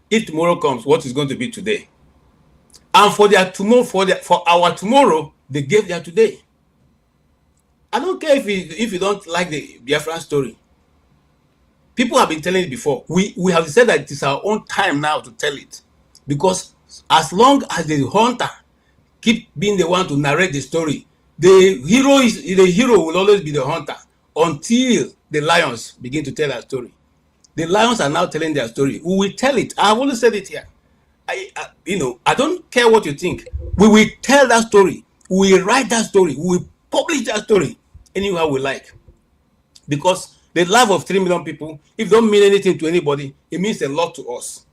Speaker 18: If tomorrow comes, what is going to be today? And for their tomorrow, for our tomorrow, they gave their today. I don't care if you don't like the Biafran story. People have been telling it before. We have said that it is our own time now to tell it. Because as long as the hunter keep being the one to narrate the story, the hero will always be the hunter until the lions begin to tell their story. The lions are now telling their story. We will tell it. I've always said it here. I don't care what you think. We will tell that story. We will write that story. We will publish that story anywhere we like. Because the life of 3 million people, if it don't mean anything to anybody, it means a lot to us.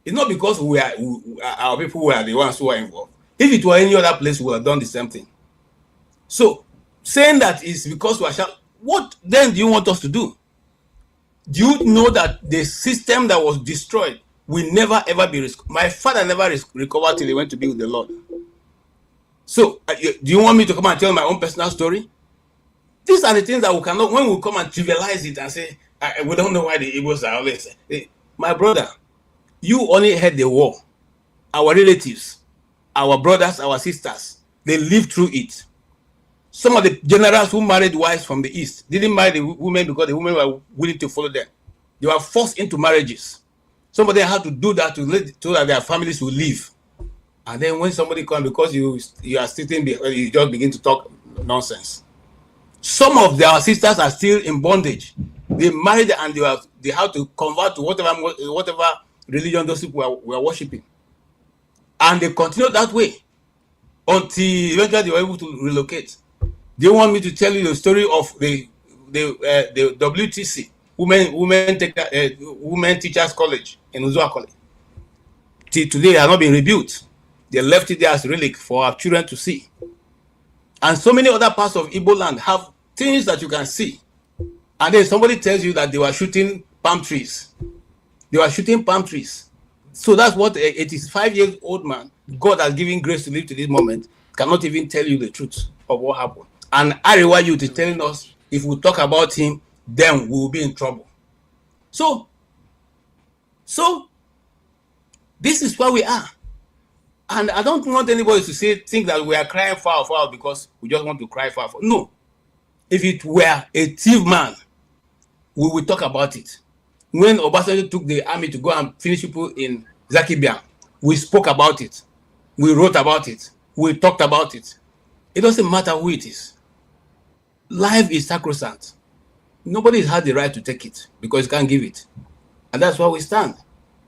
Speaker 18: It's not because our people were the ones who are involved. If it were any other place, we would have done the same thing. So, saying that is because we are what then do you want us to do? Do you know that the system that was destroyed will never ever be my father never recovered till he went to be with the Lord. So, do you want me to come and tell my own personal story? These are the things that we cannot, when we come and trivialize it and say, we don't know why the Igbos are always. My brother, you only had the war. Our relatives, our brothers, our sisters, they lived through it. Some of the generals who married wives from the East didn't marry the women because the women were willing to follow them. They were forced into marriages. Somebody had to do that so that their families will live. And then when somebody comes, because you are sitting there, you just begin to talk nonsense. Some of their sisters are still in bondage. They married and they have to convert to whatever religion those people were worshiping. And they continue that way until eventually they were able to relocate. Do you want me to tell you the story of the WTC, Women Teachers College in Uzua College? Till today, they have not been rebuilt. They left it there as a relic for our children to see. And so many other parts of Igbo land have things that you can see. And then somebody tells you that they were shooting palm trees. They were shooting palm trees. So that's what a 85-year-old man, God has given grace to live to this moment, cannot even tell you the truth of what happened. And Arewa youth is telling us if we talk about him, then we will be in trouble. So this is where we are. And I don't want anybody to think that we are crying foul because we just want to cry foul. No. If it were a thief man, we will talk about it. When Obasanjo took the army to go and finish people in Zakibian, we spoke about it. We wrote about it. We talked about it. It doesn't matter who it is. Life is sacrosanct. Nobody has the right to take it because you can't give it. And that's where we stand.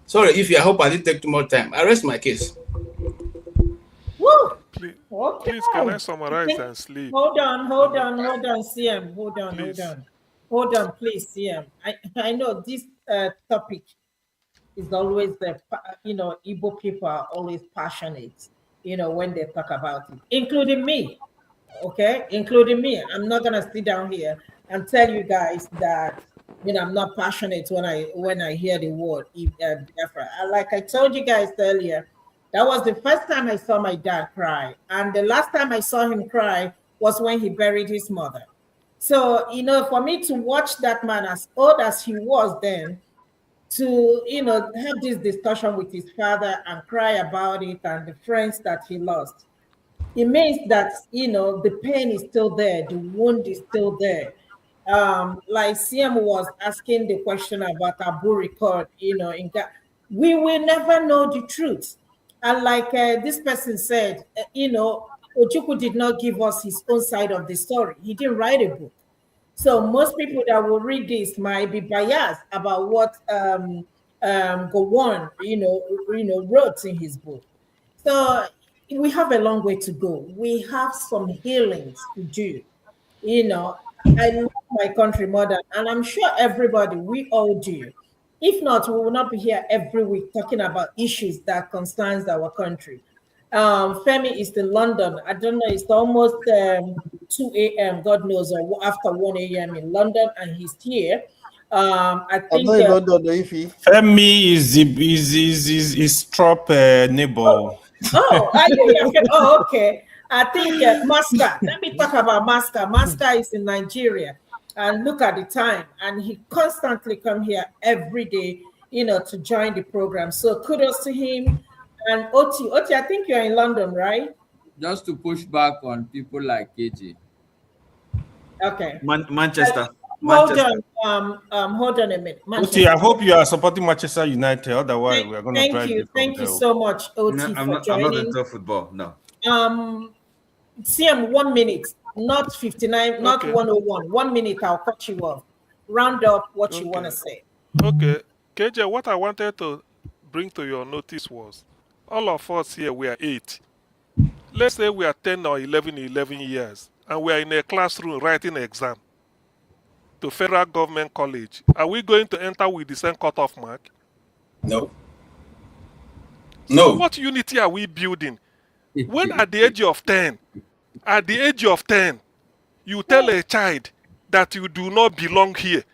Speaker 18: Sorry, I hope I didn't take too much time. I rest my case.
Speaker 7: Woo!
Speaker 11: Please,
Speaker 7: Okay.
Speaker 11: please, can I summarize and sleep?
Speaker 7: Hold on, CM. Hold on, please, CM. I know this topic is always Igbo people are always passionate, when they talk about it, including me. Okay, including me. I'm not gonna sit down here and tell you guys that I'm not passionate when I hear the word Biafra. Like I told you guys earlier, that was the first time I saw my dad cry, and the last time I saw him cry was when he buried his mother. So for me to watch that man as old as he was then, to have this discussion with his father and cry about it and the friends that he lost, it means that the pain is still there, the wound is still there. Like CM was asking the question about Abu record, we will never know the truth. And like this person said, Ojukwu did not give us his own side of the story. He didn't write a book. So most people that will read this might be biased about what Gowon, wrote in his book. So we have a long way to go. We have some healings to do. I love my country more than, and I'm sure everybody, we all do. If not, we will not be here every week talking about issues that concerns our country. Femi is in London. I don't know, it's almost 2 a.m., God knows, or after 1 a.m. in London, and he's here. I
Speaker 17: I'm
Speaker 7: think
Speaker 17: not in London, though, Ify.
Speaker 9: Femi is Trop neighbor.
Speaker 7: are you here? Oh, okay. I think Master. Let me talk about Master. Master is in Nigeria, and look at the time, and he constantly come here every day, to join the program. So kudos to him. And Oti, I think you're in London, right?
Speaker 6: Just to push back on people like KJ.
Speaker 7: Okay.
Speaker 1: Manchester.
Speaker 7: Hold
Speaker 1: Manchester.
Speaker 7: on. Hold on a minute.
Speaker 9: Oti, I hope you are supporting Manchester United. Otherwise, we are going to
Speaker 7: Thank
Speaker 9: drive
Speaker 7: you.
Speaker 9: you from
Speaker 7: Thank you
Speaker 9: there.
Speaker 7: so much, Oti,
Speaker 1: I'm
Speaker 7: for
Speaker 1: not
Speaker 7: joining.
Speaker 1: into football. No.
Speaker 7: CM 1 minute, not 59, not
Speaker 11: Okay.
Speaker 7: 101. 1 minute, I'll cut you off. Round up what you want to say.
Speaker 11: Okay. KJ, what I wanted to bring to your notice was all of us here, we are 8. Let's say we are 10 or 11 years, and we are in a classroom writing an exam to federal government college. Are we going to enter with the same cutoff mark?
Speaker 18: No.
Speaker 11: So
Speaker 18: No.
Speaker 11: what unity are we building? When at the age of 10, you tell a child that you do not belong here.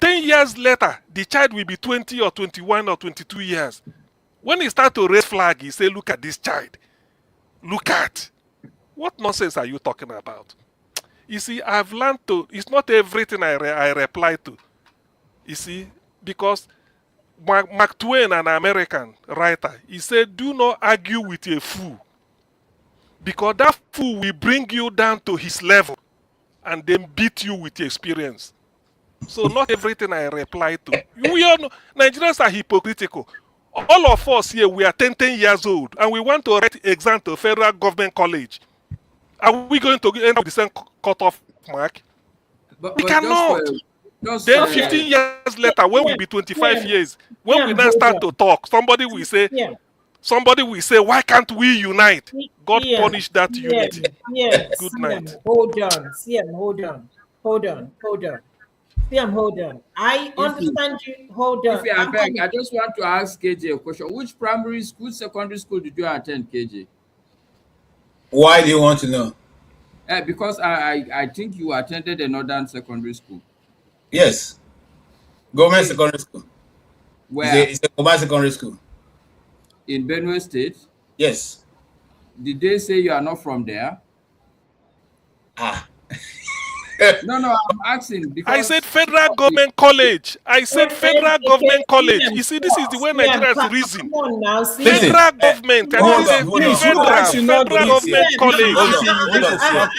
Speaker 11: 10 years later, the child will be 20 or 21 or 22 years. When he start to raise flag, he say, look at this child. Look at. What nonsense are you talking about? You see, I've learned to, it's not everything I reply to. You see, because Mark Twain, an American writer, he said, do not argue with a fool. Because that fool will bring you down to his level and then beat you with experience. So not everything I reply to. We all know Nigerians are hypocritical. All of us here, we are 10 years old, and we want to write exam to federal government college. Are we going to end up with the same cutoff mark? We cannot. Then 15 years later, when we be 25 years, when we now start to talk, somebody will say, why can't we unite? God punish that unity. Good night.
Speaker 7: Hold on. Hold on. I understand you. Hold on.
Speaker 6: If I beg, I just want to ask KJ a question. Which primary school, secondary school did you attend, KJ?
Speaker 18: Why do you want to know?
Speaker 6: Because I think you attended a northern secondary school.
Speaker 18: Yes. Government secondary school.
Speaker 6: Where?
Speaker 18: It's a government secondary school.
Speaker 6: In Benue State?
Speaker 18: Yes.
Speaker 6: Did they say you are not from there? No, I'm asking because
Speaker 11: I said federal government college. I said federal government college. You see, this is the way Nigerians reason. Federal government. I didn't say federal government college.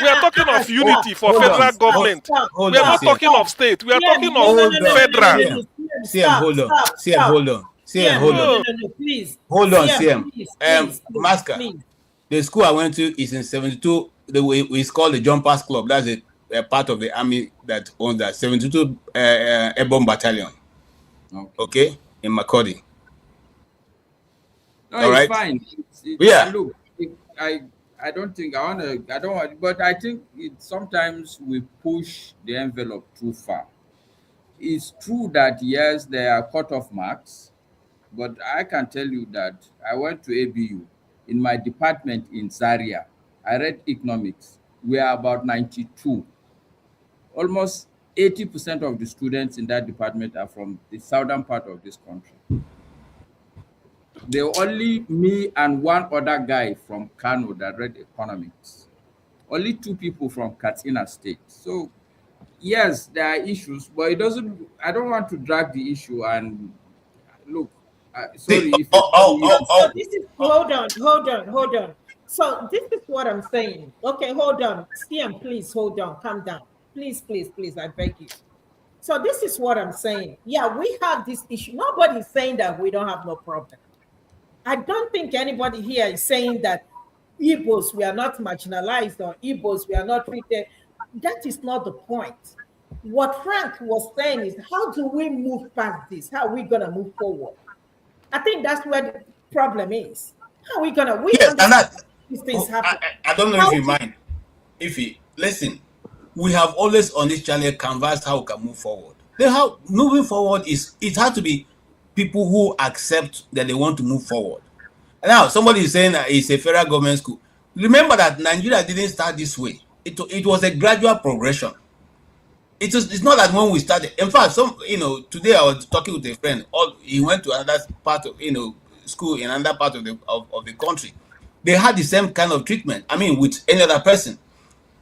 Speaker 11: We are talking of unity for federal government. We are not talking of state. We are talking of federal.
Speaker 18: CM, hold on. CM, hold on. CM, hold on.
Speaker 7: Please.
Speaker 18: Hold on, CM. Masker. The school I went to is in 72. It's called the Jumpers Club. That's a part of the army that owns that 72 Airborne Battalion. Okay, in Makurdi.
Speaker 6: No, all it's right. Fine.
Speaker 18: Yeah.
Speaker 6: Look, I don't think I don't want, but I think sometimes we push the envelope too far. It's true that yes, there are cutoff marks, but I can tell you that I went to ABU in my department in Zaria. I read economics. We are about 92. Almost 80% of the students in that department are from the southern part of this country. There were only me and one other guy from Kano that read economics. Only 2 people from Katsina State. So, yes, there are issues, but it doesn't. I don't want to drag the issue and look. Sorry.
Speaker 7: This is hold on. So this is what I'm saying. Okay, hold on. CM, please hold on. Calm down. Please, I beg you. So this is what I'm saying. Yeah, we have this issue. Nobody's saying that we don't have no problem. I don't think anybody here is saying that Igbos were not marginalized or Igbos were not treated. That is not the point. What Frank was saying is, how do we move past this? How are we going to move forward? I think that's where the problem is. How are we going to, we
Speaker 18: Yes, and
Speaker 7: understand
Speaker 18: that
Speaker 7: these things happen.
Speaker 18: I don't know
Speaker 7: How
Speaker 18: if you
Speaker 7: to,
Speaker 18: mind. If you listen, we have always on this channel canvassed how we can move forward. Then how moving forward is it has to be people who accept that they want to move forward. Now somebody is saying that it's a federal government school. Remember that Nigeria didn't start this way. It was a gradual progression. It's not that when we started. In fact, today I was talking with a friend. He went to another part of school in another part of the country. They had the same kind of treatment. I mean, with any other person.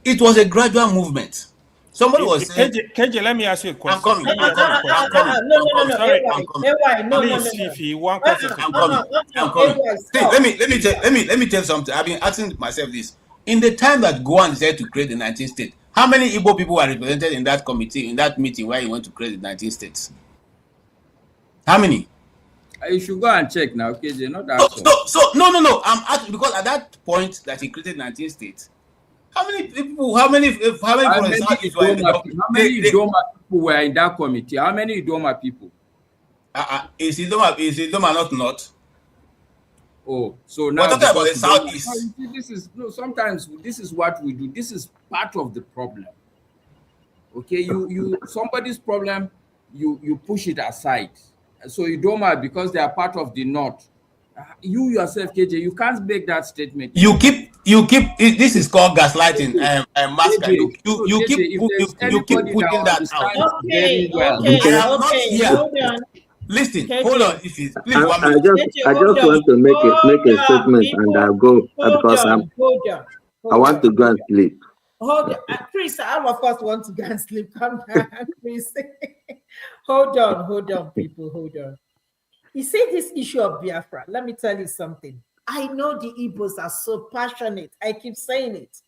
Speaker 18: It was a gradual movement. Somebody was saying,
Speaker 9: KJ, let me ask you a question.
Speaker 18: I'm coming.
Speaker 9: Let me ask you a question.
Speaker 7: no,
Speaker 9: Sorry,
Speaker 7: AY, no,
Speaker 9: please, Fifi, one
Speaker 18: I'm
Speaker 9: question.
Speaker 18: coming. I'm coming. See, let me tell you something. I've been asking myself this. In the time that Gowan decided to create the 19 states, how many Igbo people were represented in that committee, in that meeting where he went to create the 19 states? How many?
Speaker 6: You should go and check now, KJ. Not that
Speaker 18: No. I'm asking because at that point that he created 19 states, how many people were in
Speaker 6: Idoma people were in that committee? How many Idoma people?
Speaker 18: Is Idoma not?
Speaker 6: Oh, so now
Speaker 18: we're talking about the southeast.
Speaker 6: Sometimes this is what we do. This is part of the problem. Okay, you somebody's problem, you push it aside. So Idoma, because they are part of the north. You yourself, KJ, you can't make that statement.
Speaker 18: You keep. This is called gaslighting. Masker. You keep putting that out.
Speaker 7: Okay.
Speaker 18: Hold on. Listen. KJ. Hold on. Please,
Speaker 12: I just want to make a statement, and I'll go because I want to go and sleep.
Speaker 7: Hold on, Chris. All of us want to go and sleep. Come down, Chris. Hold on, people. Hold on. You see this issue of Biafra, let me tell you something. I know the Igbos are so passionate. I keep saying it.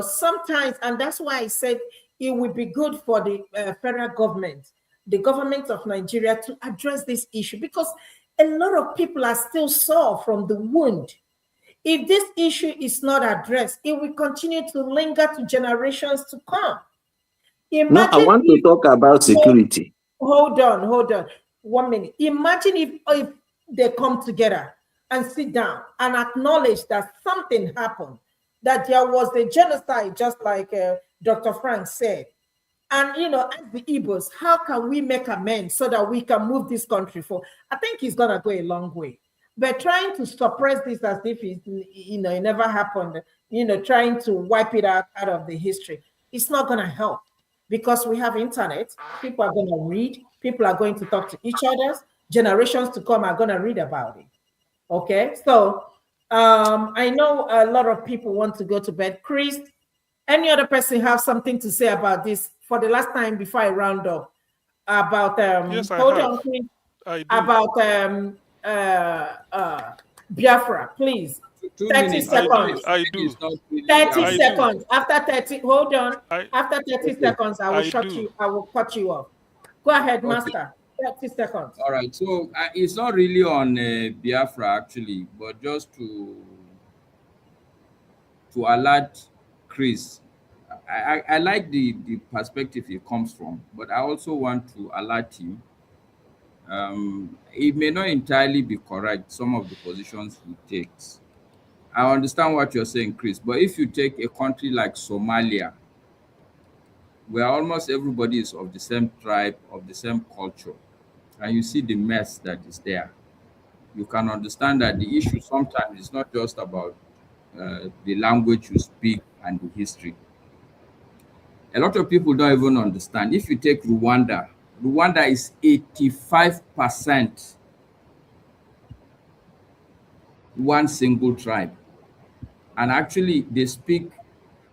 Speaker 7: Sometimes, and that's why I said it would be good for the federal government, the government of Nigeria, to address this issue because a lot of people are still sore from the wound. If this issue is not addressed, it will continue to linger to generations to come.
Speaker 12: No, I want to talk about security.
Speaker 7: Hold on. 1 minute. Imagine if they come together and sit down and acknowledge that something happened, that there was a genocide, just like Dr. Frank said. And, as the Igbos, how can we make amends so that we can move this country forward? I think it's going to go a long way. But trying to suppress this as if it never happened, trying to wipe it out of the history, it's not going to help. Because we have internet, people are going to read, people are going to talk to each other, generations to come are going to read about it. Okay, so I know a lot of people want to go to bed. Chris, any other person have something to say about this for the last time before I round up? About
Speaker 11: yes,
Speaker 7: hold on, Chris. About Biafra, please. 30 seconds.
Speaker 11: I do.
Speaker 7: 30 seconds. After 30, hold on. After 30 seconds, I will cut you off. Go ahead, Master. 30 seconds.
Speaker 6: All right. So it's not really on Biafra actually, but just to alert Chris. I like the perspective he comes from, but I also want to alert him. It may not entirely be correct, some of the positions he takes. I understand what you're saying, Chris, but if you take a country like Somalia, where almost everybody is of the same tribe, of the same culture, and you see the mess that is there, you can understand that the issue sometimes is not just about the language you speak and the history. A lot of people don't even understand. If you take Rwanda is 85% one single tribe. And actually, they speak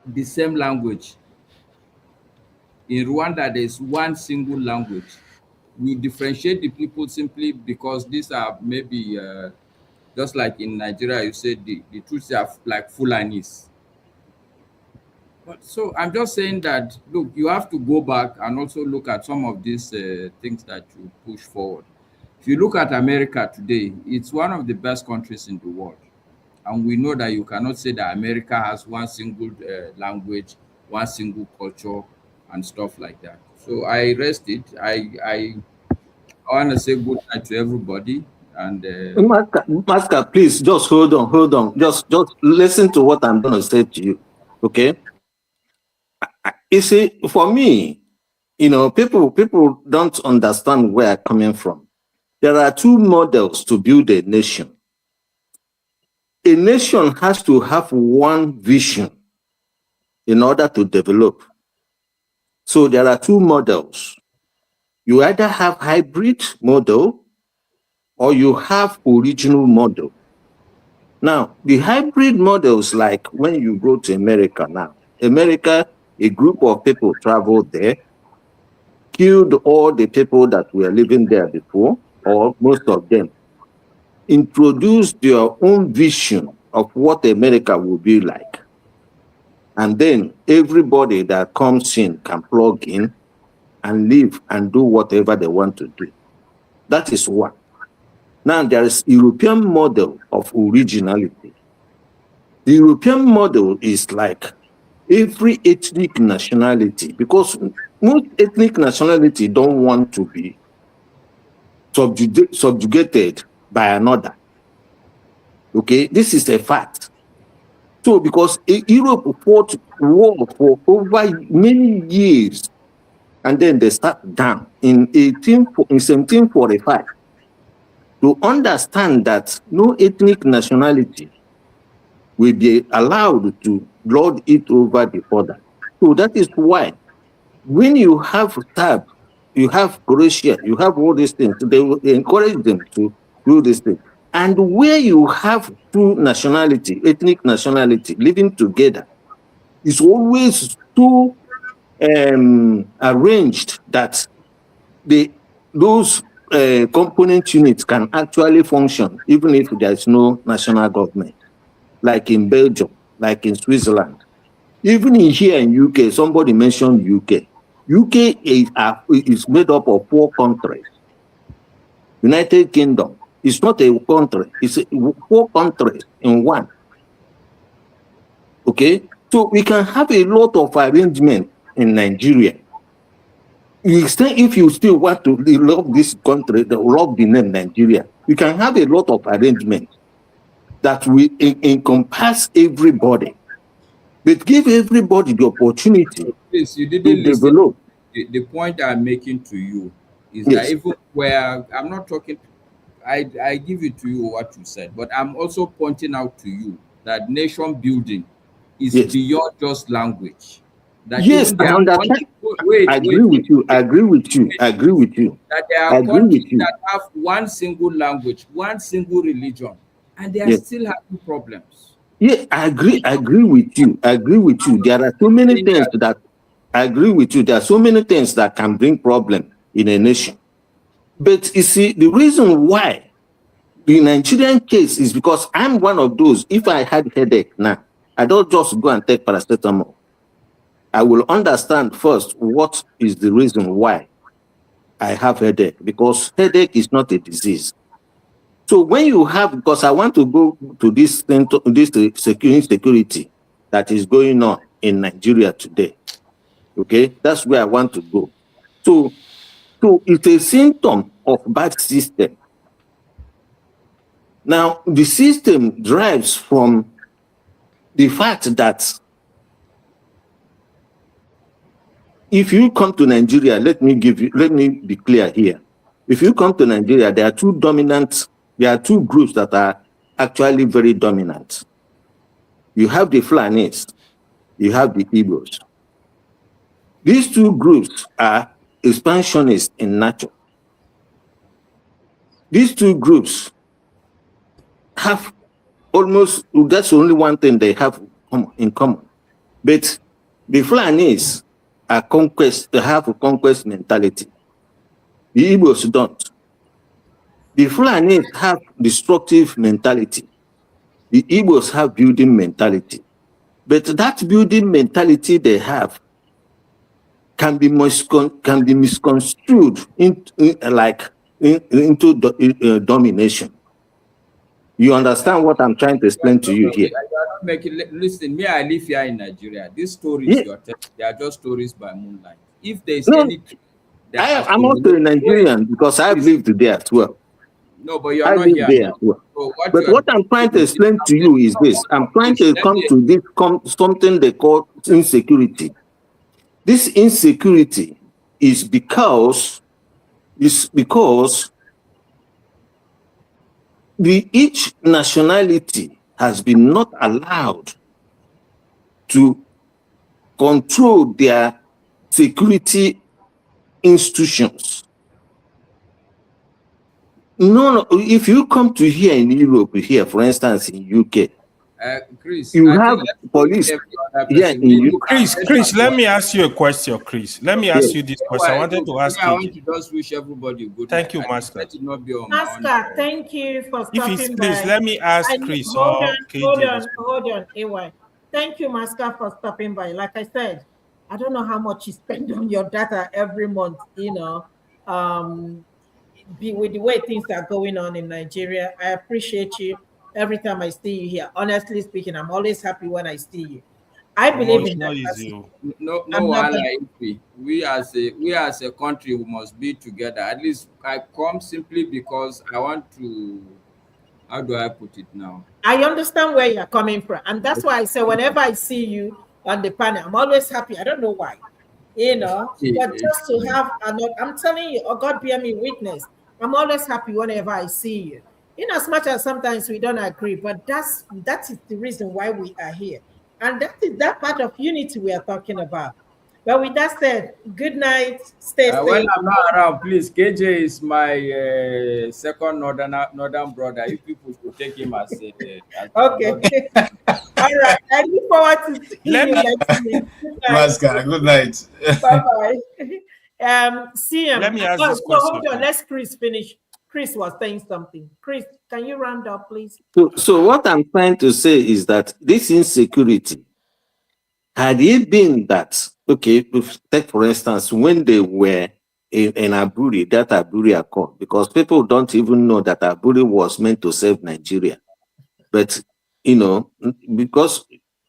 Speaker 6: the same language. In Rwanda, there's one single language. We differentiate the people simply because these are maybe, just like in Nigeria, you said the Tutsi are like Fulanis. But so I'm just saying that, look, you have to go back and also look at some of these things that you push forward. If you look at America today, it's one of the best countries in the world. And we know that you cannot say that America has one single language, one single culture, and stuff like that. So I rest it. I want to say good night to everybody. And
Speaker 12: Master, please just hold on. Just listen to what I'm going to say to you. Okay? You see, for me, people don't understand where I'm coming from. There are two models to build a nation. A nation has to have one vision in order to develop. So there are two models. You either have hybrid model or you have original model. Now, the hybrid models, like when you go to America now, America, a group of people traveled there, killed all the people that were living there before, or most of them, introduced their own vision of what America will be like. And then everybody that comes in can plug in and live and do whatever they want to do. That is one. Now, there is European model of originality. The European model is like every ethnic nationality, because most ethnic nationality don't want to be subjugated by another. Okay, this is a fact. So, because Europe fought war for over many years, and then they sat down in 1745 to understand that no ethnic nationality will be allowed to lord it over the other. So that is why when you have Serb, you have Croatia, you have all these things, they will encourage them to do this thing. And where you have two nationality, ethnic nationality living together, it's always too arranged that those component units can actually function even if there is no national government, like in Belgium, like in Switzerland. Even in here in UK, somebody mentioned UK. UK is made up of 4 countries. United Kingdom is not a country, it's 4 countries in one. Okay? So we can have a lot of arrangement in Nigeria. If you still want to love this country, love the name Nigeria, you can have a lot of arrangements that will encompass everybody, but give everybody the opportunity
Speaker 6: please, you
Speaker 12: to
Speaker 6: didn't listen.
Speaker 12: develop.
Speaker 6: The point I'm making to you is
Speaker 12: Yes.
Speaker 6: that even where I'm not talking, I give it to you what you said, but I'm also pointing out to you that nation building is
Speaker 12: Yes.
Speaker 6: beyond just language. That
Speaker 12: Yes,
Speaker 6: even there
Speaker 12: I
Speaker 6: are
Speaker 12: understand.
Speaker 6: wait,
Speaker 12: I agree with you. I agree with you. I agree with you.
Speaker 6: that there
Speaker 12: I
Speaker 6: are
Speaker 12: agree
Speaker 6: countries
Speaker 12: with you.
Speaker 6: that have one single language, one single religion, and they are
Speaker 12: Yes.
Speaker 6: still having problems.
Speaker 12: Yeah, I agree. I agree with you. I agree with you. There are so many things that I agree with you. There are so many things that can bring problem in a nation. But you see, the reason why the Nigerian case is because I'm one of those. If I had headache now, I don't just go and take paracetamol. I will understand first what is the reason why I have headache, because headache is not a disease. So when you have, because I want to go to this thing, this security that is going on in Nigeria today. Okay, that's where I want to go. So it's a symptom of bad system. Now the system drives from the fact that if you come to Nigeria, let me be clear here. If you come to Nigeria, there are two groups that are actually very dominant. You have the Fulanis, you have the Igbos. These two groups are expansionists in nature. These two groups have that's only one thing they have in common. But the Fulanis have a conquest mentality. The Igbos don't. The Fulanis have destructive mentality. The Igbos have building mentality. But that building mentality they have can be misconstrued into domination. You understand what I'm trying to explain to you here?
Speaker 6: You are not making. Listen, me, I live here in Nigeria. These stories
Speaker 12: Yeah.
Speaker 6: you're telling, they are just stories by moonlight. If there is
Speaker 12: No,
Speaker 6: anything that has
Speaker 12: I'm
Speaker 6: to
Speaker 12: also a
Speaker 6: relate,
Speaker 12: Nigerian because I've lived there as well.
Speaker 6: no, but you are
Speaker 12: I
Speaker 6: not
Speaker 12: live
Speaker 6: here
Speaker 12: there as
Speaker 6: now.
Speaker 12: well.
Speaker 6: So what
Speaker 12: But
Speaker 6: you are
Speaker 12: what I'm trying to
Speaker 6: doing is
Speaker 12: explain to you is this. I'm trying
Speaker 6: please
Speaker 12: to
Speaker 6: let
Speaker 12: come
Speaker 6: me.
Speaker 12: to this something they call insecurity. This insecurity is because each nationality has been not allowed to control their security institutions. No, if you come to here in Europe, here, for instance, in UK,
Speaker 6: Chris,
Speaker 12: you
Speaker 6: I
Speaker 12: have
Speaker 6: think let's leave
Speaker 12: police
Speaker 6: every other
Speaker 12: here
Speaker 6: person.
Speaker 12: in
Speaker 6: Me,
Speaker 12: you.
Speaker 9: Chris, let me ask you a question, Chris. Let me ask you this question. I wanted to ask
Speaker 6: I want
Speaker 9: KJ.
Speaker 6: to just wish everybody good
Speaker 9: Thank
Speaker 6: night.
Speaker 9: you,
Speaker 6: I
Speaker 9: Master.
Speaker 6: let it not be on my own.
Speaker 7: Oscar, thank you for
Speaker 9: If it's
Speaker 7: stopping
Speaker 9: please,
Speaker 7: by.
Speaker 9: let me ask
Speaker 7: And
Speaker 9: Chris
Speaker 7: hold
Speaker 9: or
Speaker 7: on,
Speaker 9: KJ.
Speaker 7: hold on, AY. Thank you, Masca, for stopping by. Like I said, I don't know how much you spend on your data every month, with the way things are going on in Nigeria. I appreciate you every time I see you here. Honestly speaking, I'm always happy when I see you. I believe
Speaker 9: It's
Speaker 7: in
Speaker 9: not easy.
Speaker 7: diversity.
Speaker 6: No,
Speaker 7: I'm not gonna.
Speaker 6: we as a country, we must be together. At least I come simply because I want to. How do I put it now?
Speaker 7: I understand where you're coming from. And that's why I say whenever I see you on the panel, I'm always happy. I don't know why, but just to have another, I'm telling you, oh God bear me witness. I'm always happy whenever I see you. In as much as sometimes we don't agree, but that is the reason why we are here. And that is that part of unity we are talking about. But with that said, good night, stay
Speaker 6: When
Speaker 7: safe.
Speaker 6: I'm not around, please, KJ is my second northern brother. You people should take him as a brother.
Speaker 7: Okay. All right. I look forward to seeing you next week. Good night.
Speaker 18: Masca, good night.
Speaker 7: Bye bye. CM.
Speaker 9: Let me ask
Speaker 7: Oh,
Speaker 9: this
Speaker 7: so
Speaker 9: question.
Speaker 7: hold on. Let's Chris finish. Chris was saying something. Chris, can you round up, please?
Speaker 12: So what I'm trying to say is that this insecurity, had it been that, okay, take for instance, when they were in Aburi, that Aburi Accord, because people don't even know that Aburi was meant to save Nigeria. But, because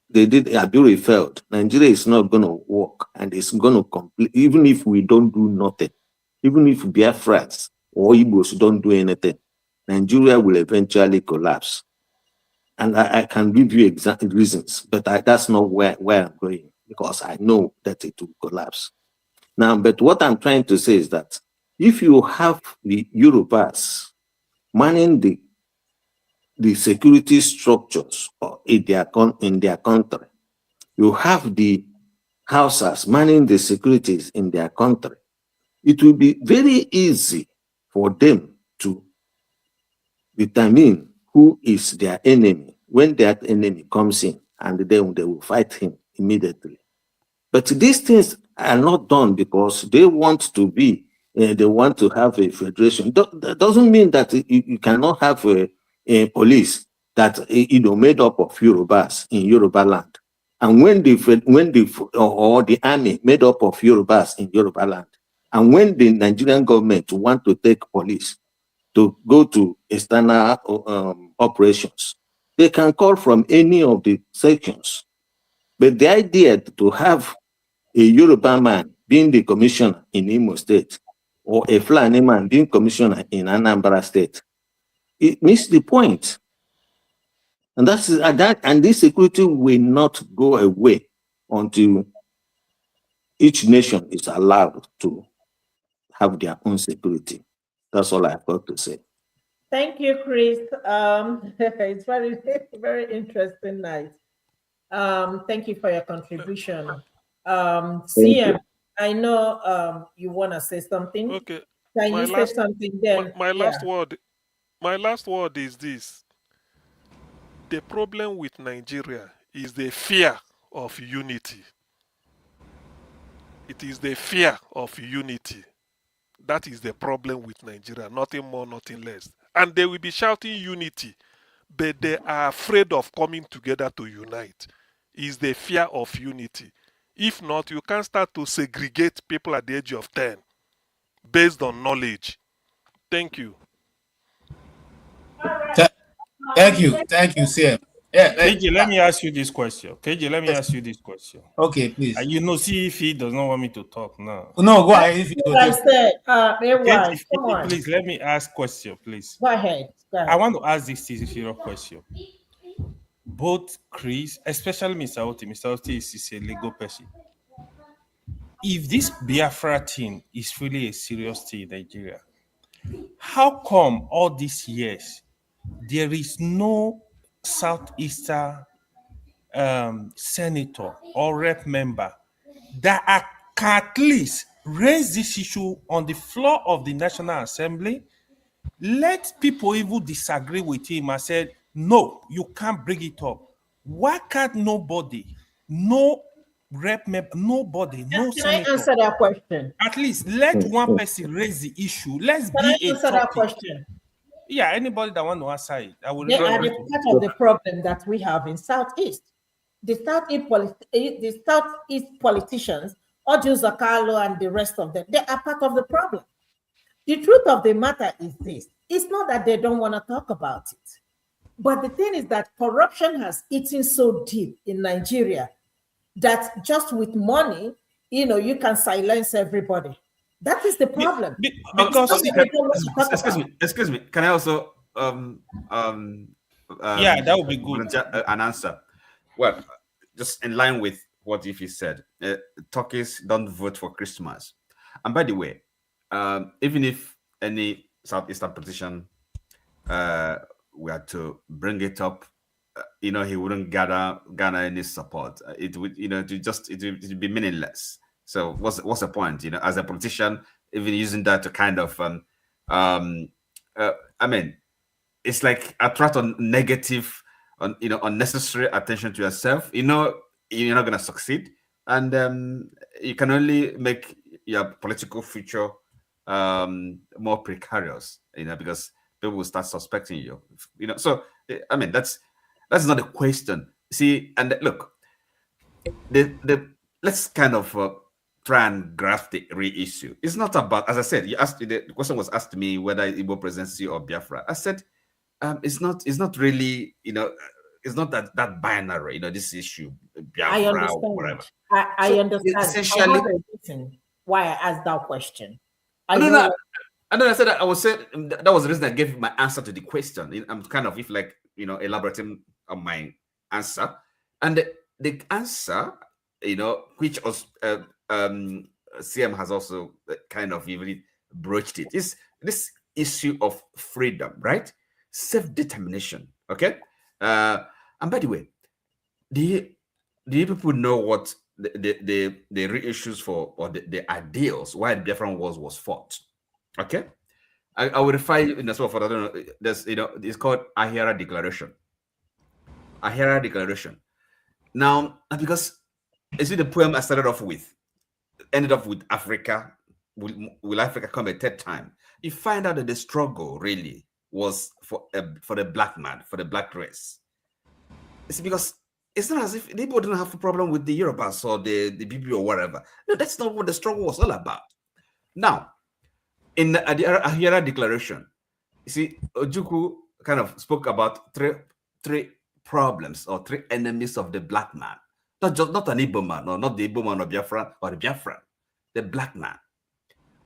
Speaker 12: they did, Aburi failed, Nigeria is not going to work and it's going to complete, even if we don't do nothing, even if Biafrans or Igbos don't do anything, Nigeria will eventually collapse. And I can give you exact reasons, but that's not where I'm going, because I know that it will collapse. Now, but what I'm trying to say is that if you have the Europeans manning the security structures in their country, you have the Hausas manning the securities in their country, it will be very easy for them to determine who is their enemy when that enemy comes in, and then they will fight him immediately. But these things are not done because they want to be, they want to have a federation. That doesn't mean that you cannot have a police that made up of Yorubas in Yoruba land, and when the army made up of Yorubas in Yoruba land, and when the Nigerian government want to take police to go to external operations, they can call from any of the sections. But the idea to have a Yoruba man being the commissioner in Imo State or a Fulani man being commissioner in Anambra State, it misses the point. And and this security will not go away until each nation is allowed to have their own security. That's all I've got to say.
Speaker 7: Thank you, Chris. It's very, very interesting night. Thank you for your contribution.
Speaker 12: Thank you.
Speaker 7: CM, I know you want to say something.
Speaker 11: Okay.
Speaker 7: Can
Speaker 11: My
Speaker 7: you say
Speaker 11: last
Speaker 7: something then?
Speaker 11: my
Speaker 7: Yeah.
Speaker 11: last word is this. The problem with Nigeria is the fear of unity. It is the fear of unity. That is the problem with Nigeria. Nothing more, nothing less. And they will be shouting unity, but they are afraid of coming together to unite. Is the fear of unity. If not, you can start to segregate people at the age of 10 based on knowledge. Thank you.
Speaker 18: Thank you, CM. Yeah.
Speaker 9: KJ, let me ask you this question. KJ, let me ask you this question.
Speaker 18: Okay, please.
Speaker 9: You know, see if he does not want me to talk now.
Speaker 18: No, go ahead. If you
Speaker 7: Like I said,
Speaker 9: KJ,
Speaker 7: come on.
Speaker 9: please let me ask question, please.
Speaker 7: Go ahead.
Speaker 9: I want to ask this serious question. Both Chris, especially Mr. Oti. Mr. Oti is a legal person. If this Biafra thing is really a serious thing in Nigeria, how come all these years there is no Southeastern senator or rep member that can at least raise this issue on the floor of the National Assembly? Let people even disagree with him and said, no, you can't bring it up. Why can't nobody, no rep member, nobody, no
Speaker 7: Can I
Speaker 9: senator,
Speaker 7: answer that question?
Speaker 9: at least let one person raise the issue? Let's
Speaker 7: Can I
Speaker 9: be a
Speaker 7: answer that
Speaker 9: topic.
Speaker 7: question?
Speaker 9: Yeah, anybody that want to answer it, I will
Speaker 7: They are
Speaker 9: respect
Speaker 7: the
Speaker 9: it.
Speaker 7: part of the problem that we have in Southeast. The Southeast politicians, Ojo Zakalo and the rest of them, they are part of the problem. The truth of the matter is this. It's not that they don't want to talk about it. But the thing is that corruption has eaten so deep in Nigeria that just with money, you can silence everybody. That is the problem.
Speaker 14: Because excuse me. Can I also
Speaker 9: yeah, that would be good.
Speaker 14: An answer. Well, just in line with what Ify said, Turkeys don't vote for Christmas. And by the way, even if any Southeastern politician were to bring it up, he wouldn't garner any support. It would, it would be meaningless. So what's the point? As a politician, even using that to kind of, I mean, it's like attract on negative, unnecessary attention to yourself. You're not gonna succeed, and you can only make your political future more precarious. Because people will start suspecting you. So I mean, that's not a question. See, and look, let's kind of try and grasp the real issue. It's not about, as I said, the question was asked to me whether Igbo presidency or Biafra. I said it's not really, it's not that binary, this issue, Biafra,
Speaker 7: I understand.
Speaker 14: or whatever.
Speaker 7: I understand.
Speaker 14: Essentially,
Speaker 7: I have a reason why I asked that question.
Speaker 14: I said that I was saying that was the reason I gave my answer to the question. I'm kind of elaborating on my answer, and the answer, which was CM has also kind of even broached it, is this issue of freedom, right? Self-determination. Okay. And by the way, do you people know what the real issues for, or the ideals why the Biafran Wars was fought? Okay. I will refer you in as well for that. I don't know. There's it's called Ahira Declaration. Ahira Declaration. Now, because you see the poem I started off with ended up with Africa. Will Africa come a third time? You find out that the struggle really was for the black man, for the black race. It's because it's not as if people didn't have a problem with the Yorubas or the BB or whatever. No, that's not what the struggle was all about. Now, in the Ahira Declaration, you see, Ojukwu kind of spoke about three problems or three enemies of the black man. Not an Igbo man, or not the Igbo man of Biafra or the Biafran, the black man.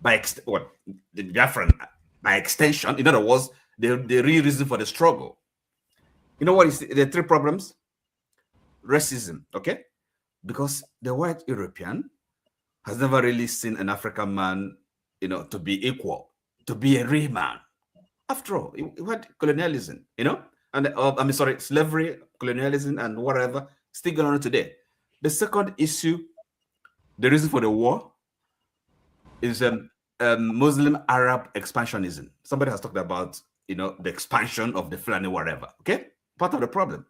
Speaker 14: The Biafran by extension, in other words, the real reason for the struggle. You know what is the three problems? Racism, okay? Because the white European has never really seen an African man, to be equal, to be a real man. After all, you had colonialism, and slavery, colonialism, and whatever, still going on today. The second issue, the reason for the war, is Muslim Arab expansionism. Somebody has talked about, the expansion of the Fulani, whatever. Okay, part of the problem.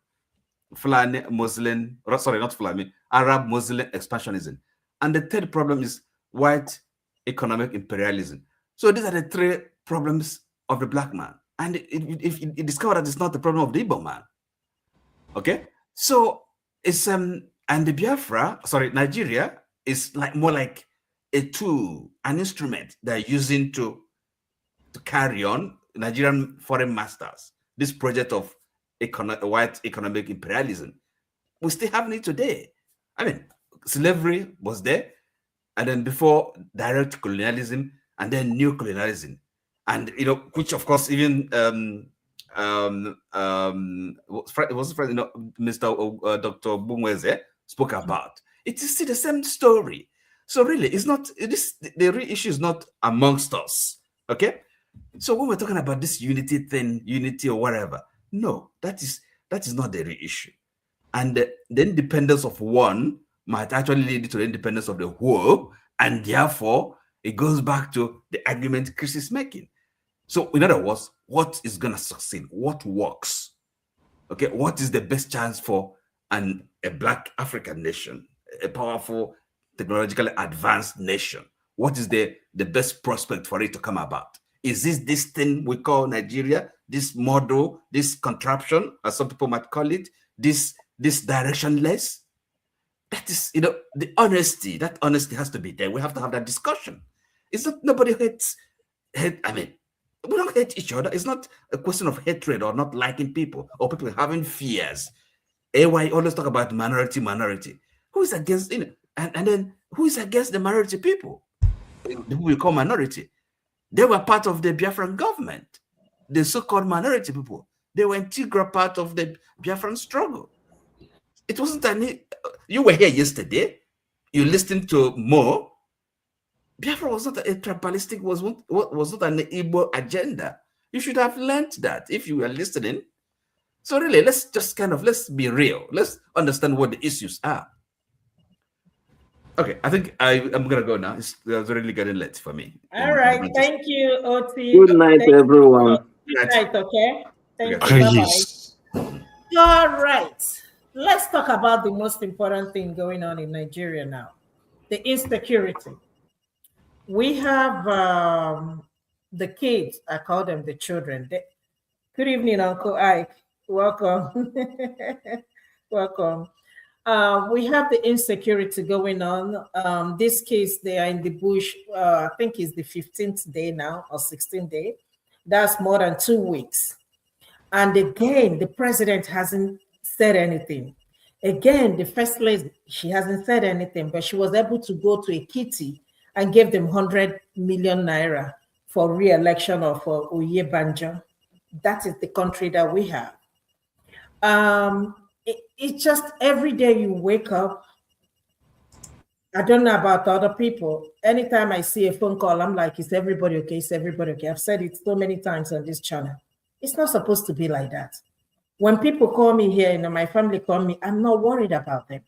Speaker 14: Fulani Muslim, not Fulani, Arab Muslim expansionism. And the third problem is white economic imperialism. So these are the three problems of the black man. And if you discover that it's not the problem of the Igbo man. Okay, so it's and the Nigeria is more like a tool, an instrument they're using to carry on Nigerian foreign masters, this project of white economic imperialism. We still have it today. I mean, slavery was there, and then before direct colonialism, and then new colonialism, and which of course even Mr. Dr. Ogbunwezeh spoke about. It is still the same story. So really, it's not the real issue is not amongst us. Okay, so when we're talking about this unity thing, unity or whatever, no, that is not the real issue. And the independence of one might actually lead to the independence of the whole, and therefore it goes back to the argument Chris is making. So in other words, what is going to succeed? What works? Okay, what is the best chance for a Black African nation, a powerful, technologically advanced nation? What is the best prospect for it to come about? Is this thing we call Nigeria, this model, this contraption, as some people might call it, this directionless? That is, the honesty. That honesty has to be there. We have to have that discussion. It's not nobody hates. I mean, we don't hate each other. It's not a question of hatred or not liking people or people having fears. AY always talk about minority. Who is against, and then who is against the minority people? The people we call minority. They were part of the Biafran government. The so-called minority people. They were integral part of the Biafran struggle. It wasn't you were here yesterday. You listened to Mo. Biafra was not a tribalistic, was not an Igbo agenda. You should have learned that if you were listening. So really, let's be real. Let's understand what the issues are. Okay, I think I'm gonna go now. It's really getting late for me.
Speaker 7: All right, thank you, Oti.
Speaker 12: Good night, everyone.
Speaker 7: Good night, okay? Thank
Speaker 12: Okay.
Speaker 7: you, bye-bye. All right, let's talk about the most important thing going on in Nigeria now, the insecurity. We have the kids, I call them the children. Good evening, Uncle Ike. Welcome. Welcome. We have the insecurity going on. This case, they are in the bush, I think it's the 15th day now or 16th day. That's more than 2 weeks. And again, the president hasn't said anything. Again, the first lady, she hasn't said anything, but she was able to go to a kitty and give them 100 million naira for re-election of Oyebanjo. That is the country that we have. It's just every day you wake up. I don't know about other people. Anytime I see a phone call, I'm like, is everybody okay? Is everybody okay? I've said it so many times on this channel. It's not supposed to be like that. When people call me here, my family call me, I'm not worried about them.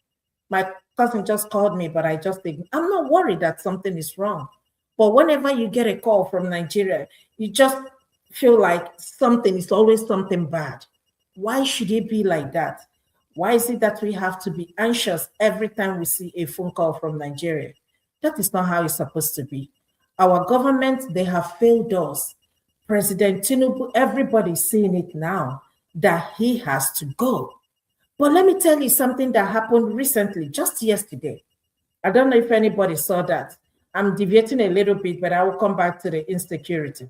Speaker 7: My cousin just called me, but I just think, I'm not worried that something is wrong. But whenever you get a call from Nigeria, you just feel like something is always something bad. Why should it be like that? Why is it that we have to be anxious every time we see a phone call from Nigeria? That is not how it's supposed to be. Our government, they have failed us. President Tinubu, everybody's seeing it now that he has to go. But let me tell you something that happened recently, just yesterday. I don't know if anybody saw that. I'm deviating a little bit, but I will come back to the insecurity.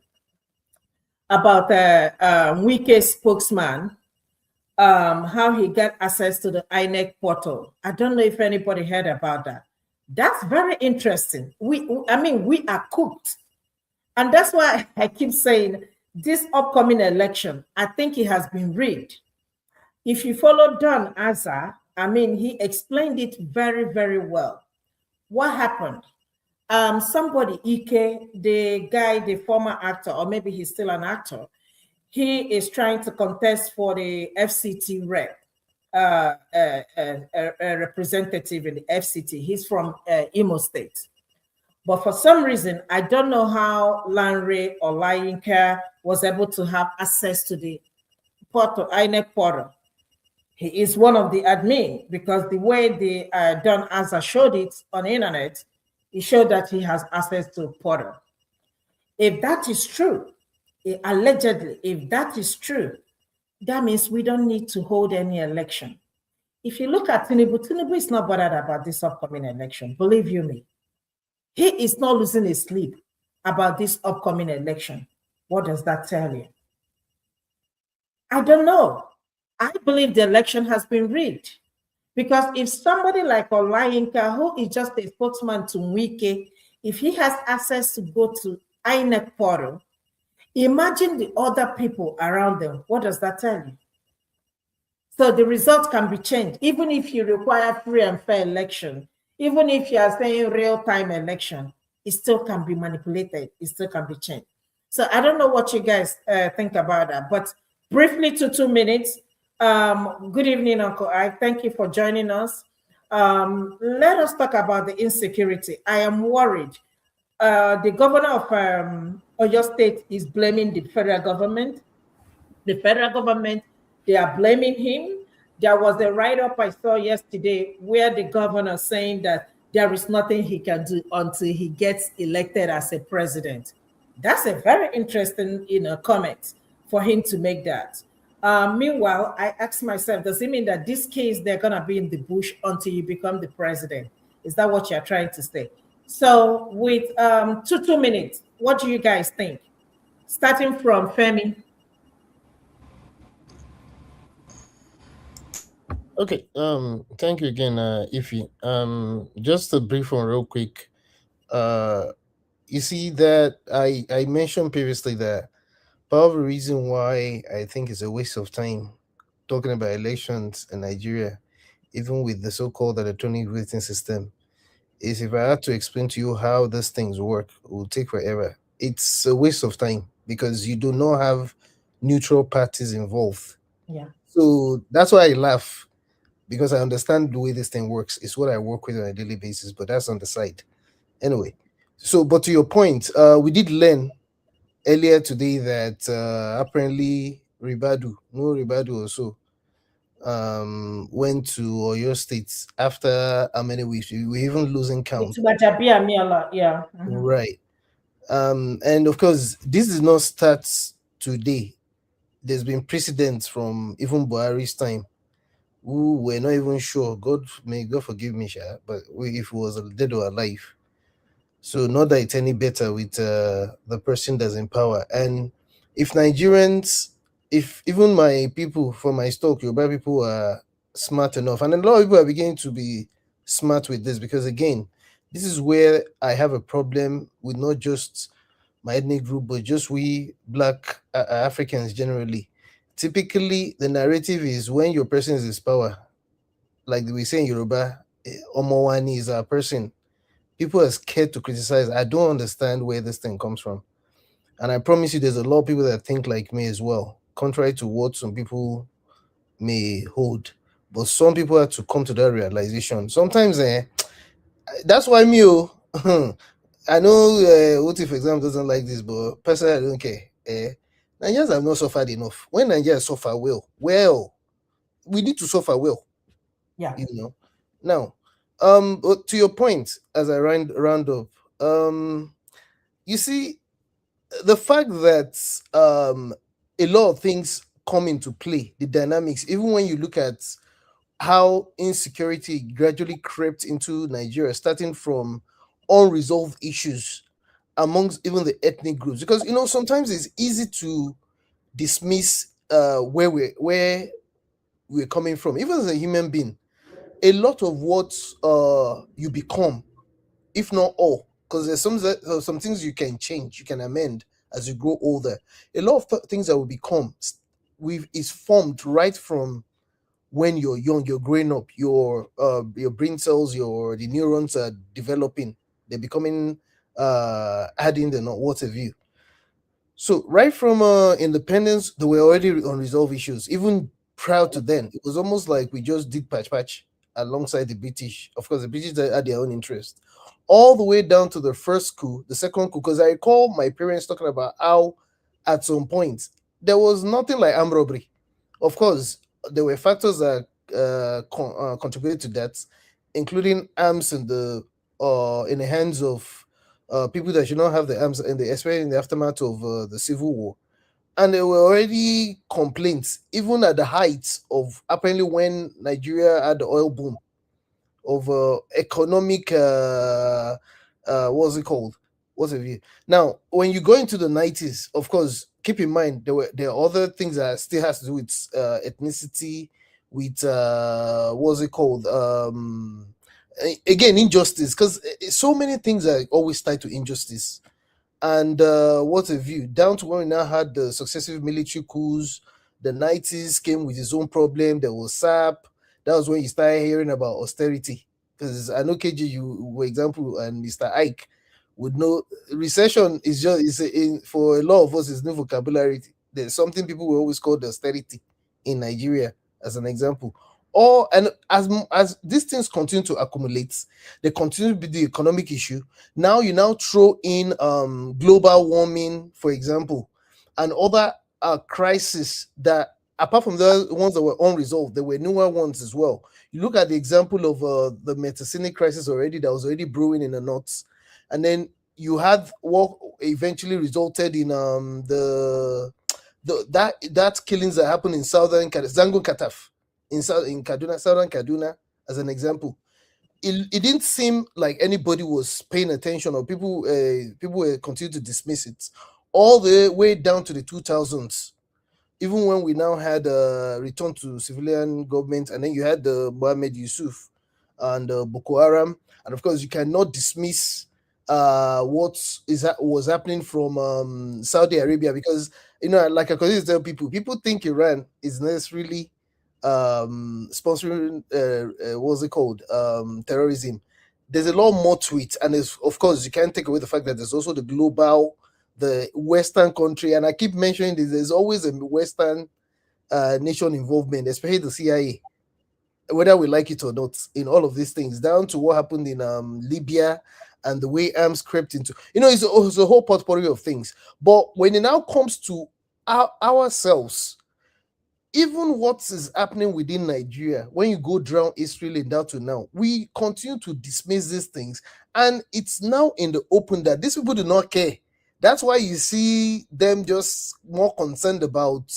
Speaker 7: About Wike's spokesman, how he got access to the INEC portal. I don't know if anybody heard about that. That's very interesting. We are cooked. And that's why I keep saying this upcoming election, I think it has been rigged. If you follow Don Azar, he explained it very, very well. What happened? Somebody, Ike, the guy, the former actor, or maybe he's still an actor, he is trying to contest for the FCT rep, a representative in the FCT. He's from Imo State. But for some reason, I don't know how Lanre or Layinka was able to have access to the portal, INEC portal. He is one of the admin because the way the Don Azar showed it on the internet, he showed that he has access to portal. If that is true, allegedly, if that is true, that means we don't need to hold any election. If you look at Tinubu is not bothered about this upcoming election, believe you me. He is not losing his sleep about this upcoming election. What does that tell you? I don't know. I believe the election has been rigged. Because if somebody like Olayinka, who is just a spokesman to Wike, if he has access to go to INEC portal, imagine the other people around them. What does that tell you? So the result can be changed, even if you require free and fair election, even if you are saying real-time election, it still can be manipulated, it still can be changed. So I don't know what you guys think about that, but briefly to 2 minutes. Good evening, Uncle I. Thank you for joining us. Let us talk about the insecurity. I am worried. The governor of Oyo State is blaming the federal government. The federal government, they are blaming him. There was a write-up I saw yesterday where the governor saying that there is nothing he can do until he gets elected as a president. That's a very interesting, comment for him to make that. Meanwhile, I ask myself, does it mean that this case they're gonna be in the bush until you become the president? Is that what you're trying to say? So, with 2 minutes, what do you guys think? Starting from Femi.
Speaker 17: Okay. Thank you again, Ify. Just a brief one, real quick. You see that I mentioned previously that part of the reason why I think it's a waste of time talking about elections in Nigeria, even with the so-called electronic voting system, is if I had to explain to you how these things work, it will take forever. It's a waste of time because you do not have neutral parties involved.
Speaker 7: Yeah.
Speaker 17: So that's why I laugh, because I understand the way this thing works. It's what I work with on a daily basis, but that's on the side. Anyway, so but to your point, we did learn earlier today that apparently Ribadu also went to Oyo State after how many weeks? We were even losing count.
Speaker 7: Yeah.
Speaker 17: Right. And of course, this did not start today. There's been precedents from even Buhari's time, who were not even sure. God may God forgive me, Sha, but if he was dead or alive. So not that it's any better with the person that's in power. And if Nigerians, if even my people from my stock, Yoruba people are smart enough, and a lot of people are beginning to be smart with this, because again, this is where I have a problem with not just my ethnic group, but just we black Africans generally. Typically, the narrative is when your person is in power, like we say in Yoruba, Omowani is our person. People are scared to criticize. I don't understand where this thing comes from. And I promise you, there's a lot of people that think like me as well, contrary to what some people may hold. But some people have to come to that realization. Sometimes, that's why me, I know what if exam doesn't like this, but personally, I don't care. Nigerians have not suffered enough. When Nigerians suffer well, we need to suffer well.
Speaker 7: Yeah.
Speaker 17: Now, but to your point, as I round up, you see, the fact that a lot of things come into play, the dynamics, even when you look at how insecurity gradually crept into Nigeria, starting from unresolved issues amongst even the ethnic groups, because sometimes it's easy to dismiss where we're coming from, even as a human being. A lot of what you become, if not all, because there's some things you can change, you can amend as you grow older. A lot of things that will become is formed right from when you're young, you're growing up, your brain cells, the neurons are developing, they're becoming adding and what have you. So right from independence, there were already unresolved issues. Even prior to then, it was almost like we just did patch alongside the British. Of course, the British had their own interest. All the way down to the first coup, the second coup, because I recall my parents talking about how at some point there was nothing like armed robbery. Of course, there were factors that contributed to that, including arms in the hands of people that should not have the arms, especially in the aftermath of the civil war. And there were already complaints, even at the height of apparently when Nigeria had the oil boom, of economic what's it called, What have you? Now, when you go into the 90s, of course, keep in mind there are other things that still has to do with ethnicity, with what's it called? Again, injustice, because so many things are always tied to injustice. And what have you? Down to when we now had the successive military coups, the 90s came with its own problem. There was SAP. That was when you started hearing about austerity. Because I know KG, you, for example, and Mr. Ike would know recession is just for a lot of us is new vocabulary. There's something people will always call the austerity in Nigeria, as an example. Or and as these things continue to accumulate, they continue to be the economic issue. Now you now throw in global warming, for example, and other crises that, apart from the ones that were unresolved, there were newer ones as well. You look at the example of the Metacynic crisis already that was already brewing in the north, and then you had what eventually resulted in that killings that happened in southern Zango Kataf in Kaduna, southern Kaduna, as an example. It didn't seem like anybody was paying attention, or people were continuing to dismiss it all the way down to the 2000s. Even when we now had a return to civilian government, and then you had the Mohammed Yusuf and Boko Haram, and of course you cannot dismiss what was happening from Saudi Arabia, because like I continue to tell people think Iran is necessarily sponsoring what's it called, terrorism. There's a lot more to it, and of course you can't take away the fact that there's also the Western country, and I keep mentioning this. There's always a Western nation involvement, especially the CIA, whether we like it or not, in all of these things, down to what happened in Libya and the way arms crept into. It's a whole potpourri of things. But when it now comes to ourselves, even what is happening within Nigeria, when you go down history and down to now, we continue to dismiss these things, and it's now in the open that these people do not care. That's why you see them just more concerned about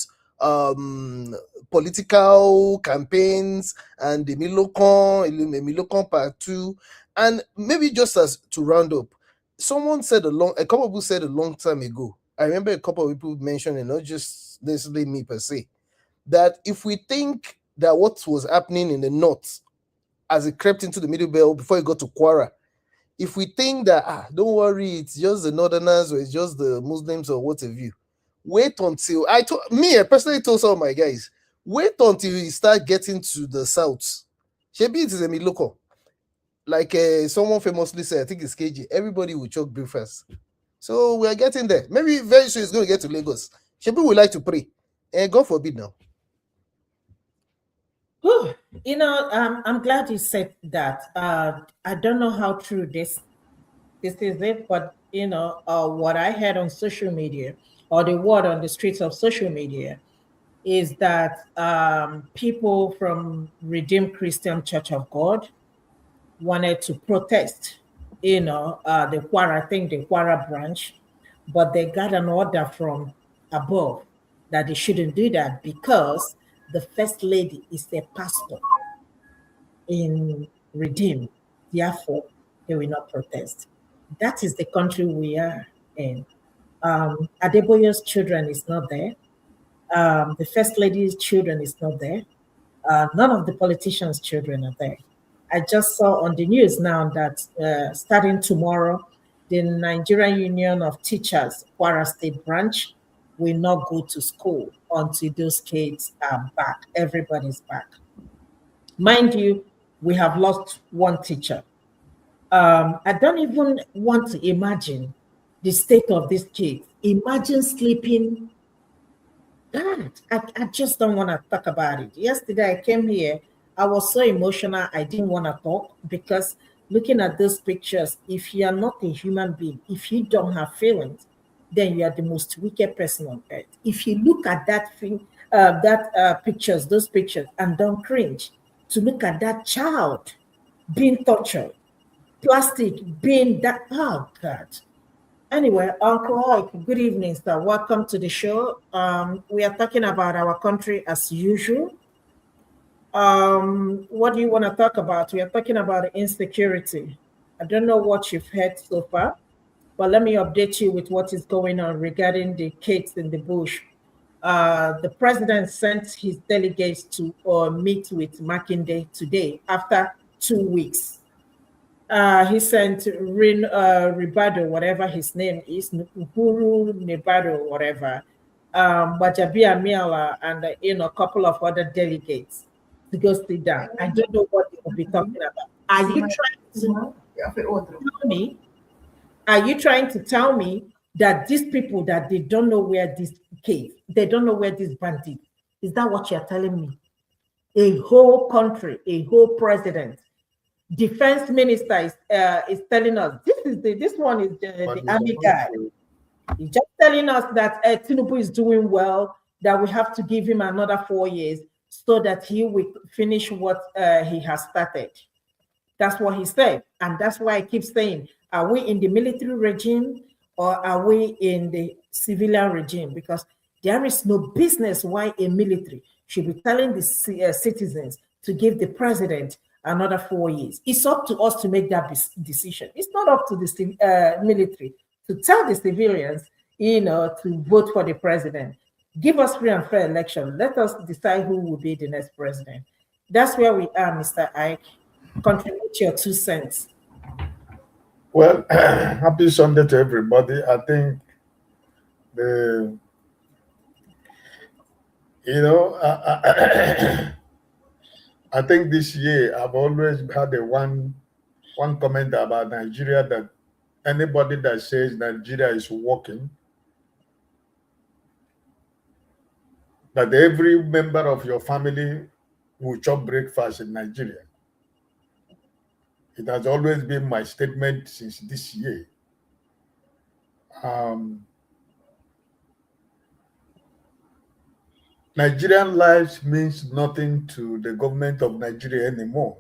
Speaker 17: political campaigns and the Milocon Part 2. And maybe just as to round up, a couple of people said a long time ago, I remember a couple of people mentioning, not just necessarily me per se, that if we think that what was happening in the north as it crept into the middle belt before it got to Kwara, if we think that don't worry, it's just the northerners or it's just the Muslims or what have you, wait until I personally told some of my guys, wait until you start getting to the south. Maybe it is a local. Like someone famously said, I think it's KG, everybody will choke breakfast. So we are getting there. Maybe very soon it's going to get to Lagos. Maybe we like to pray. And God forbid now.
Speaker 7: I'm glad you said that. I don't know how true this is it, but what I heard on social media, or the word on the streets of social media, is that people from Redeemed Christian Church of God wanted to protest, the Kwara, I think the Kwara branch, but they got an order from above that they shouldn't do that because the first lady is a pastor in Redeem. Therefore, they will not protest. That is the country we are in. Adeboyo's children is not there. The first lady's children is not there. None of the politicians' children are there. I just saw on the news now that starting tomorrow, the Nigerian Union of Teachers, Kwara State branch, will not go to school until those kids are back. Everybody's back. Mind you, we have lost one teacher. I don't even want to imagine the state of these kids. Imagine sleeping. God, I just don't want to talk about it. Yesterday I came here, I was so emotional, I didn't want to talk because looking at those pictures, if you are not a human being, if you don't have feelings, then you are the most wicked person on earth. If you look at those pictures, and don't cringe, to look at that child being tortured, plastic being that, oh God. Anyway, Uncle Hoik, good evening, sir. Welcome to the show. We are talking about our country as usual. What do you want to talk about? We are talking about insecurity. I don't know what you've heard so far. But let me update you with what is going on regarding the kids in the bush. The president sent his delegates to meet with Makinde today after 2 weeks. He sent Ribado, whatever his name is, Uhuru Nebado, whatever, Bajabia Miala, and a couple of other delegates to go sit down. I don't know what they will be talking about. Are you trying to tell me? Are you trying to tell me that these people that they don't know where this cave, they don't know where this bandit? Is that what you're telling me? A whole country, a whole president, defense minister is telling us this one is the army guy. He's just telling us that Tinubu is doing well, that we have to give him another 4 years so that he will finish what he has started. That's what he said. And that's why I keep saying, are we in the military regime or are we in the civilian regime? Because there is no business why a military should be telling the citizens to give the president another 4 years. It's up to us to make that decision. It's not up to the military to tell the civilians, to vote for the president. Give us free and fair election. Let us decide who will be the next president. That's where we are, Mr. Ike. Contribute your 2 cents.
Speaker 19: Well, happy Sunday to everybody. I think I think this year I've always had one comment about Nigeria, that anybody that says Nigeria is working, that every member of your family will chop breakfast in Nigeria. It has always been my statement since this year. Nigerian lives means nothing to the government of Nigeria anymore.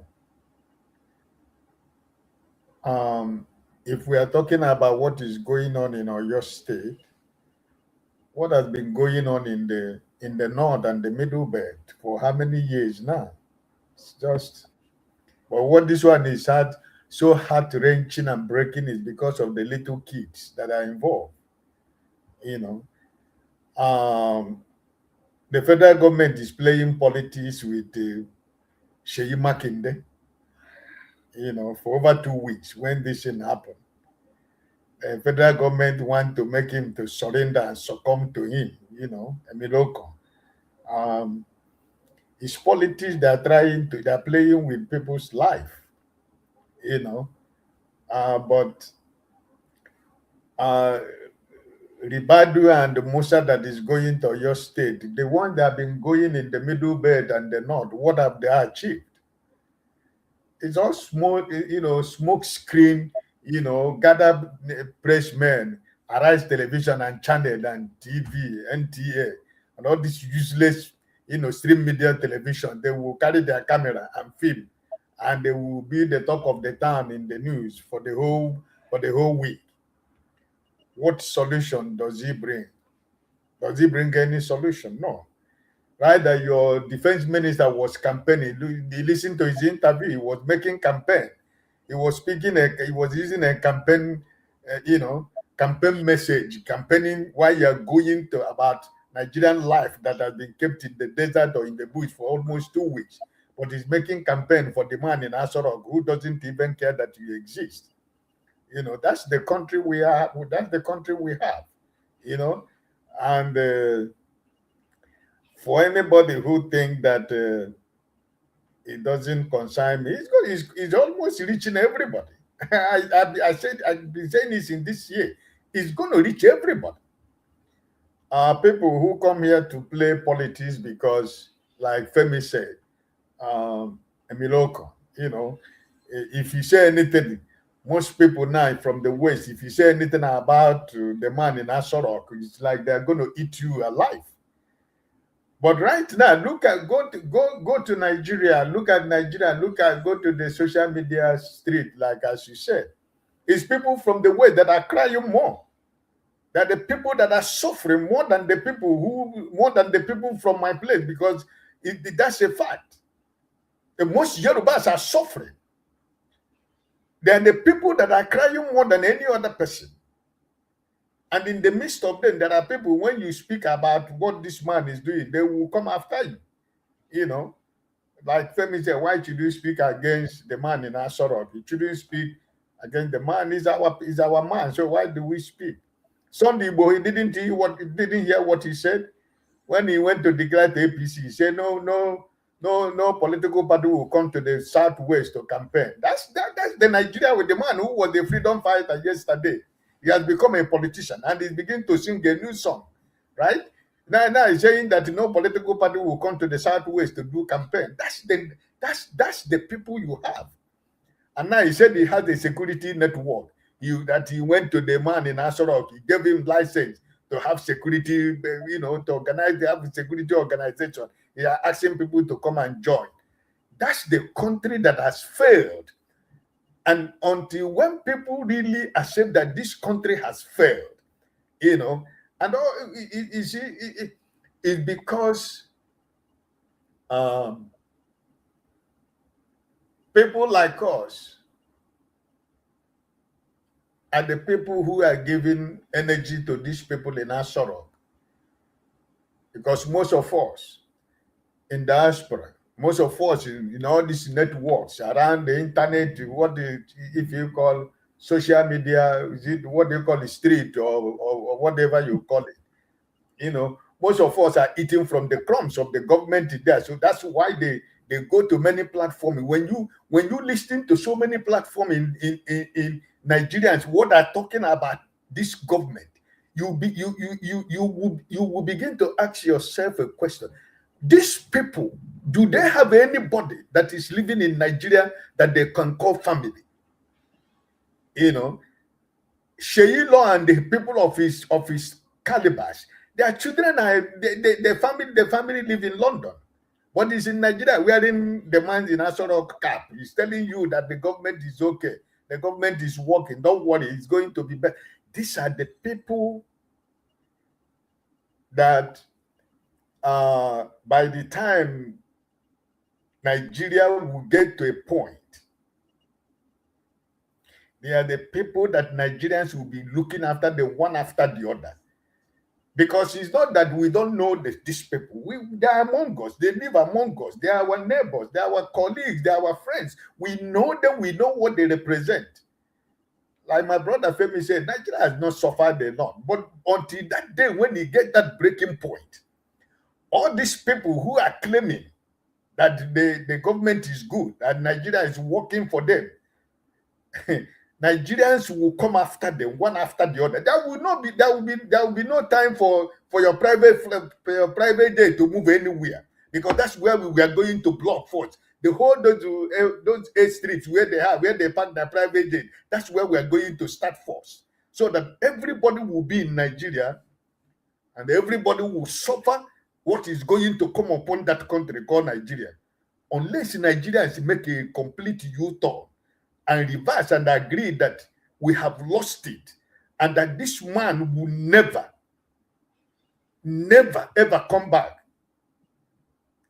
Speaker 19: If we are talking about what is going on in Oyo State, what has been going on in the north and the middle belt for how many years now? It's just, but what this one is so heart-wrenching and breaking is because of the little kids that are involved. The federal government is playing politics with Sheyi Makinde, for over 2 weeks when this thing happened. The federal government want to make him to surrender and succumb to him, Emiloko. It's politics they're playing with people's life, but Ribadu and Musa that is going to your state, the one that have been going in the middle belt and the north, what have they achieved? It's all smoke, smoke screen, gather press men, Arise Television and Channel and TV, NTA, and all this useless, stream media television. They will carry their camera and film, and they will be the talk of the town in the news for the whole week. What solution does he bring? Does he bring any solution? No. Rather, your defense minister was campaigning. You listen to his interview. He was making campaign. He was speaking. He was using a campaign, campaign message, campaigning why you are going to about Nigerian life that has been kept in the desert or in the bush for almost 2 weeks. But he's making campaign for the man in Asorok who doesn't even care that you exist. That's the country we are. That's the country we have. And for anybody who think that it doesn't concern me, it's almost reaching everybody. I've been saying this in this year. It's going to reach everybody. People who come here to play politics because, like Femi said, Emiloko, if you say anything, most people now from the West, if you say anything about the man in Asorok, it's like they're going to eat you alive. But right now, go to Nigeria, look at Nigeria, go to the social media street, like as you said. It's people from the West that are crying more. That the people that are suffering more than the people from my place, because that's a fact. The most Yorubas are suffering. They are the people that are crying more than any other person. And in the midst of them, there are people, when you speak about what this man is doing, they will come after you. You know, like Femi said, why should you speak against the man in Asorok? You shouldn't speak against the man. Is our man. So why do we speak? Sunday, he didn't hear what he said when he went to declare the APC. He said no political party will come to the southwest to campaign. That's the Nigeria with the man who was the freedom fighter yesterday. He has become a politician and he's beginning to sing a new song, right? Now he's saying that no political party will come to the southwest to do campaign. That's the people you have. And now he said he has a security network. That he went to the man in Asorok, he gave him license to have security, to organize, they have a security organization. They are asking people to come and join. That's the country that has failed. And until when people really accept that this country has failed, and you see, it's because people like us are the people who are giving energy to these people in Asorok. Because most of us in diaspora, most of us in all these networks around the internet, if you call social media, is it what they call the street or whatever you call it? Most of us are eating from the crumbs of the government there. So that's why they go to many platforms. When you listen to so many platforms in Nigerians, what are talking about this government, you will begin to ask yourself a question. These people, do they have anybody that is living in Nigeria that they can call family? Sheilo and the people of his calibers, their children are the family live in London. What is in Nigeria? Wearing the man in Asorok cap. He's telling you that the government is okay. The government is working. Don't worry, it's going to be better. These are the people that by the time Nigeria will get to a point, they are the people that Nigerians will be looking after, the one after the other. Because it's not that we don't know these people. They are among us. They live among us. They are our neighbors. They are our colleagues. They are our friends. We know them. We know what they represent. Like my brother Femi said, Nigeria has not suffered a lot. But until that day when he get that breaking point, all these people who are claiming that the government is good and Nigeria is working for them, Nigerians will come after them one after the other. There will be no time for your private day to move anywhere, because that's where we are going to block first. The whole those 8 streets where they park their private jet, that's where we are going to start first, so that everybody will be in Nigeria and everybody will suffer what is going to come upon that country called Nigeria, unless Nigerians make a complete U-turn and reverse and agree that we have lost it and that this man will never ever come back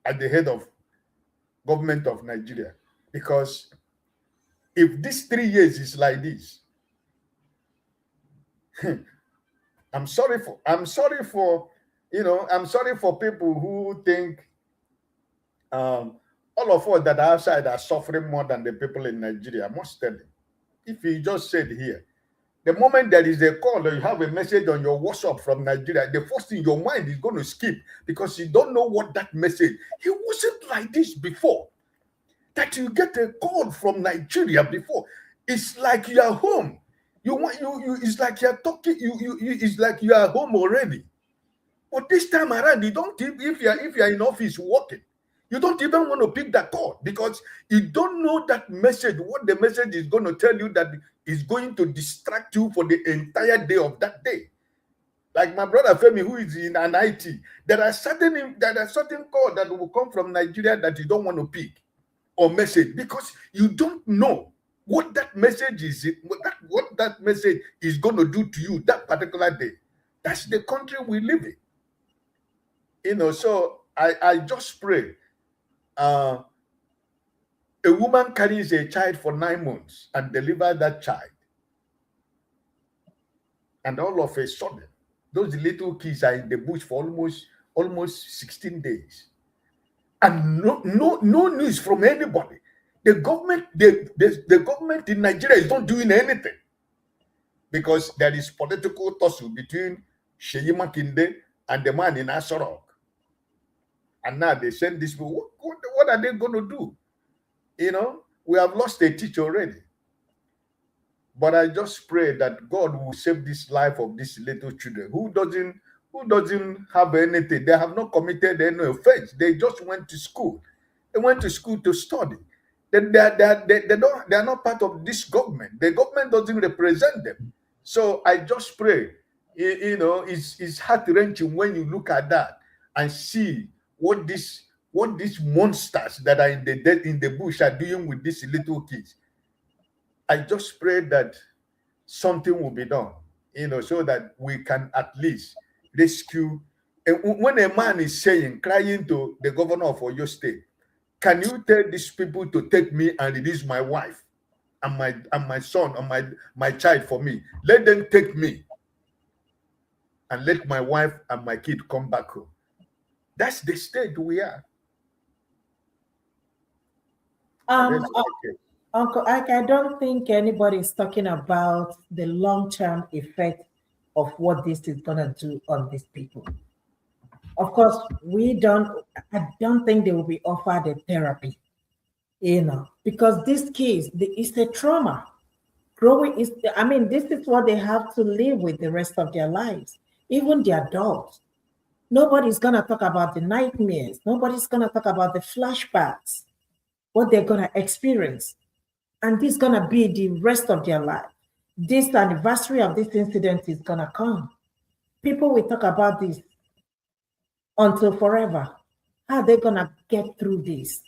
Speaker 19: at the head of government of Nigeria. Because if this 3 years is like this, I'm sorry for people who think all of us that are outside are suffering more than the people in Nigeria. I must tell you, if you just said here, the moment there is a call or you have a message on your WhatsApp from Nigeria, the first thing your mind is going to skip, because you don't know what that message. It wasn't like this before. That you get a call from Nigeria before, it's like you are home. It's like you're talking. It's like you are home already. But this time around, you don't. If you're in office working, you don't even want to pick that call, because you don't know that message, what the message is going to tell you, that is going to distract you for the entire day of that day. Like my brother Femi, who is in an IT, there are certain calls that will come from Nigeria that you don't want to pick or message, because you don't know what that message is, what that message is going to do to you that particular day. That's the country we live in. So I just pray. A woman carries a child for 9 months and delivers that child. And all of a sudden, those little kids are in the bush for almost 16 days. And no news from anybody. The government, the government in Nigeria is not doing anything because there is political tussle between Sheyi Makinde and the man in Asorok. And now they send these people. What are they going to do? You know, we have lost a teacher already. But I just pray that God will save this life of these little children who doesn't have anything. They have not committed any offense. They just went to school. They went to school to study. They are not part of this government. The government doesn't represent them. So I just pray, you know, it's heart-wrenching when you look at that and see what these monsters that are in the bush are doing with these little kids. I just pray that something will be done, you know, so that we can at least rescue. And when a man is crying to the governor of Oyo State, can you tell these people to take me and release my wife and my son and my child for me? Let them take me and let my wife and my kid come back home. That's the state we are.
Speaker 7: Uncle Ike, I don't think anybody is talking about the long-term effect of what this is going to do on these people. Of course, I don't think they will be offered a therapy, you know, because this case, it's a trauma. This is what they have to live with the rest of their lives, even the adults. Nobody's going to talk about the nightmares. Nobody's going to talk about the flashbacks, what they're going to experience. And this is going to be the rest of their life. This anniversary of this incident is going to come. People will talk about this until forever. How are they going to get through this?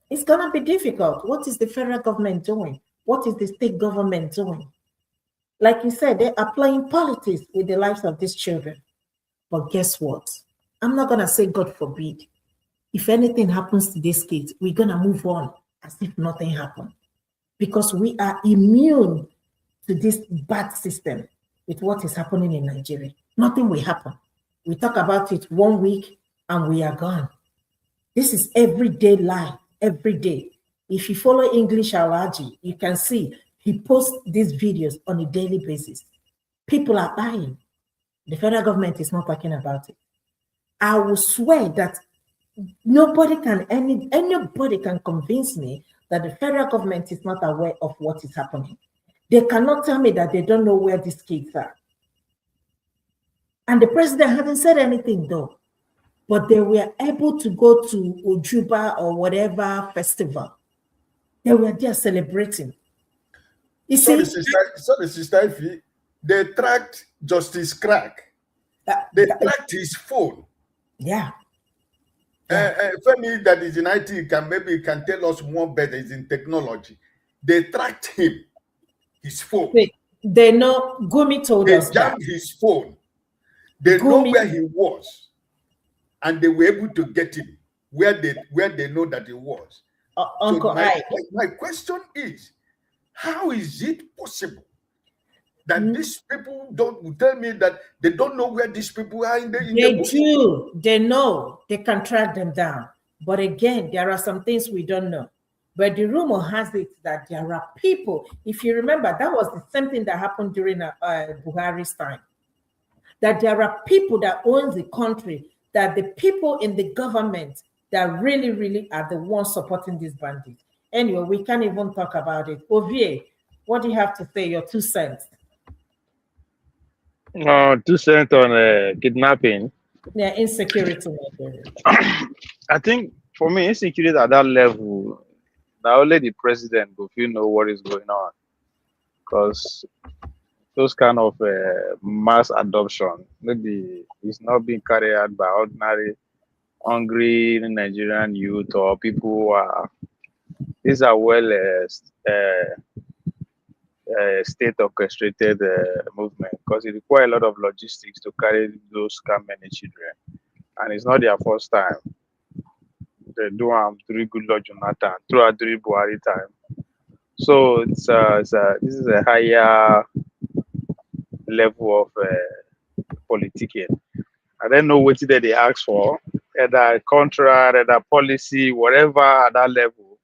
Speaker 7: It's going to be difficult. What is the federal government doing? What is the state government doing? Like you said, they are playing politics with the lives of these children. But guess what? I'm not going to say God forbid. If anything happens to these kids, we're going to move on as if nothing happened. Because we are immune to this bad system with what is happening in Nigeria. Nothing will happen. We talk about it 1 week and we are gone. This is everyday life, every day. If you follow English Alaji, you can see he posts these videos on a daily basis. People are buying. The federal government is not talking about it. I will swear that anybody can convince me that the federal government is not aware of what is happening. They cannot tell me that they don't know where these kids are. And the president hasn't said anything though, but they were able to go to Ojuba or whatever festival. They were there celebrating. You see?
Speaker 19: The sister Ify, they tracked Justice Crack. They tracked his phone.
Speaker 7: Yeah.
Speaker 19: Femi that is in IT can tell us more better. Is in technology. They tracked him, his phone.
Speaker 7: They know. Gumi told us
Speaker 19: that. They jammed his phone. They know where he was, and they were able to get him where they know that he was.
Speaker 7: Uncle
Speaker 19: so my question is, how is it possible that these people don't tell me that they don't know where these people are in the bush?
Speaker 7: Do. They know. They can track them down. But again, there are some things we don't know. But the rumor has it that there are people. If you remember, that was the same thing that happened during Buhari's time. That there are people that own the country, that the people in the government that really, really are the ones supporting these bandits. Anyway, we can't even talk about it. Ovie, what do you have to say? Your 2 cents.
Speaker 16: 2 cents on kidnapping.
Speaker 7: Yeah, insecurity.
Speaker 16: I think for me, insecurity at that level, now only the president will feel know what is going on, because those kind of mass adoption maybe it's not being carried out by ordinary hungry Nigerian youth or people who are. These are state orchestrated movement, because it requires a lot of logistics to carry those many children, and it's not their first time. They do during Goodluck Jonathan, throughout during Buhari time. So this is a higher level of politicking. I don't know what they ask for, either contract, either policy, whatever at that level.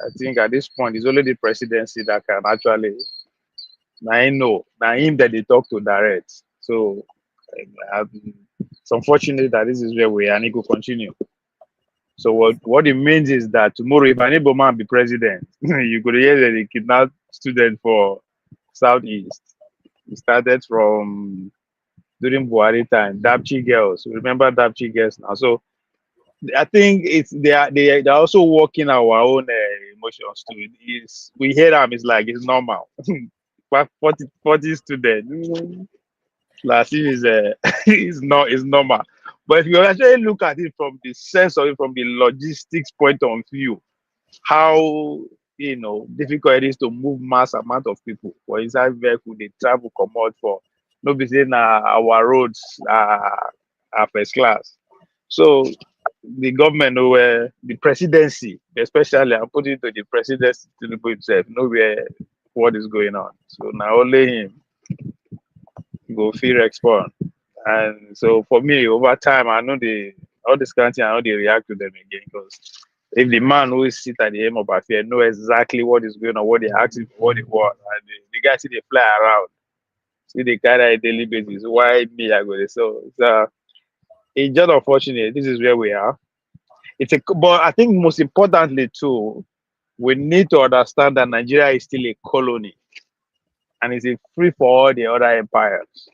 Speaker 16: I think at this point, it's only the presidency that can actually, now him that they talk to direct. So it's unfortunate that this is where we are and it will continue. So what it means is that tomorrow, if an Igbo man be president, you could hear that he kidnapped student for Southeast. It started from during Buhari time, Dapchi girls. Remember Dapchi girls now. So I think they're also working our own emotions too. We hear them, it's like it's normal. But 40 students, last year is is normal. But if you actually look at it from the sense of it, from the logistics point of view, how difficult it is to move mass amount of people for inside vehicle, they travel come out for nobody saying our roads are first class. So the government nowhere, the presidency, especially I'm putting it to the presidency to the himself, nowhere what is going on. So now only him go feel respond. And so for me, over time, I know all this country, I know they react to them again because if the man who is sit at the aim of affair know exactly what is going on, what they asking for, what they want, and the guy see they fly around, see they carry a daily basis. Why me? I go there. So it's just unfortunate. This is where we are. But I think most importantly too, we need to understand that Nigeria is still a colony, and it's a free for all the other empires.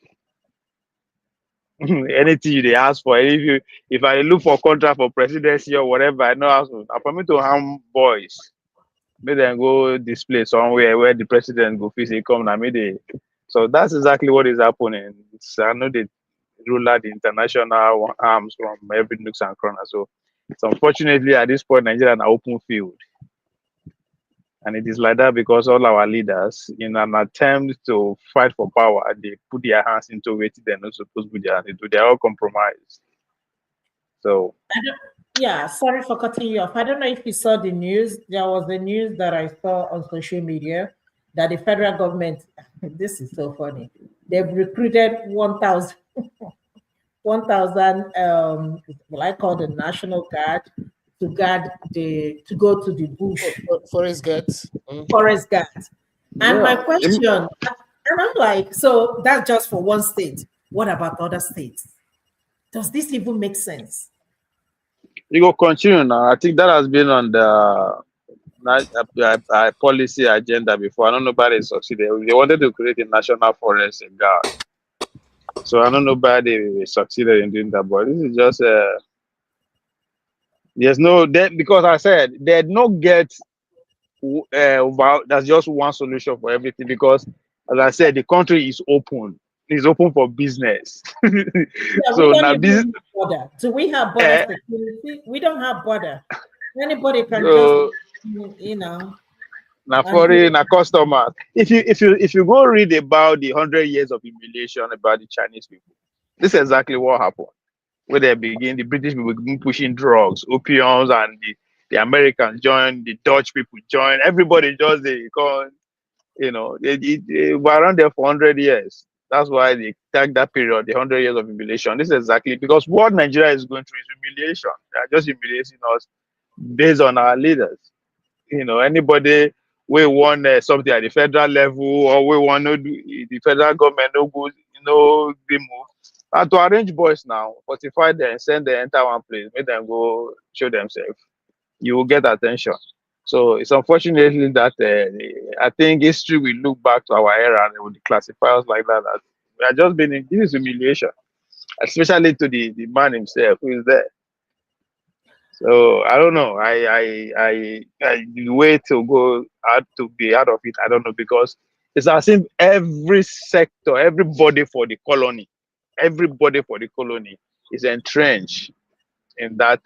Speaker 16: Anything they ask for, if I look for contract for presidency or whatever, I know I permit to harm boys. May then go display somewhere where the president go physically come and so that's exactly what is happening. I know they rule out the international arms from every nooks and corner. So unfortunately at this point Nigeria is an open field. And it is like that because all our leaders, in an attempt to fight for power, they put their hands into it they're not supposed to put their hands into. They're all compromised. So
Speaker 7: yeah, sorry for cutting you off. I don't know if you saw the news. There was a news that I saw on social media that the federal government, this is so funny, they've recruited 1,000 well, I call the National Guard to go to the bush.
Speaker 17: Forest guards.
Speaker 7: Forest guards. And my question, and I'm like, so that's just for one state. What about other states? Does this even make sense?
Speaker 16: you go continue now. I think that has been on the policy agenda before. I don't know nobody succeeded. They wanted to create a national forest guard. So I don't know nobody succeeded in doing that, but this is just there's no because I said they don't get that's just one solution for everything because as I said, the country is open. It's open for business.
Speaker 7: Yeah,
Speaker 16: so now business
Speaker 7: border. Do we have border security? We don't have border. Anybody can just
Speaker 16: now foreign customers. If you go read about the 100 years of humiliation about the Chinese people, this is exactly what happened. Where they begin, the British people begin pushing drugs, opiums, and the Americans join, the Dutch people join, everybody just they were around there for 100 years. That's why they tag that period, the 100 years of humiliation. This is exactly because what Nigeria is going through is humiliation. They are just humiliating us based on our leaders. Anybody we want something at the federal level or we want to do the federal government no good, they move. And to arrange boys now, fortify them, send them enter one place, make them go show themselves. You will get attention. So it's unfortunately that I think history will look back to our era and they will classify us like that. We are just being in this humiliation, especially to the man himself who is there. So I don't know. The way to go out to be out of it, I don't know, because it's as if every sector, everybody for the colony is entrenched in that.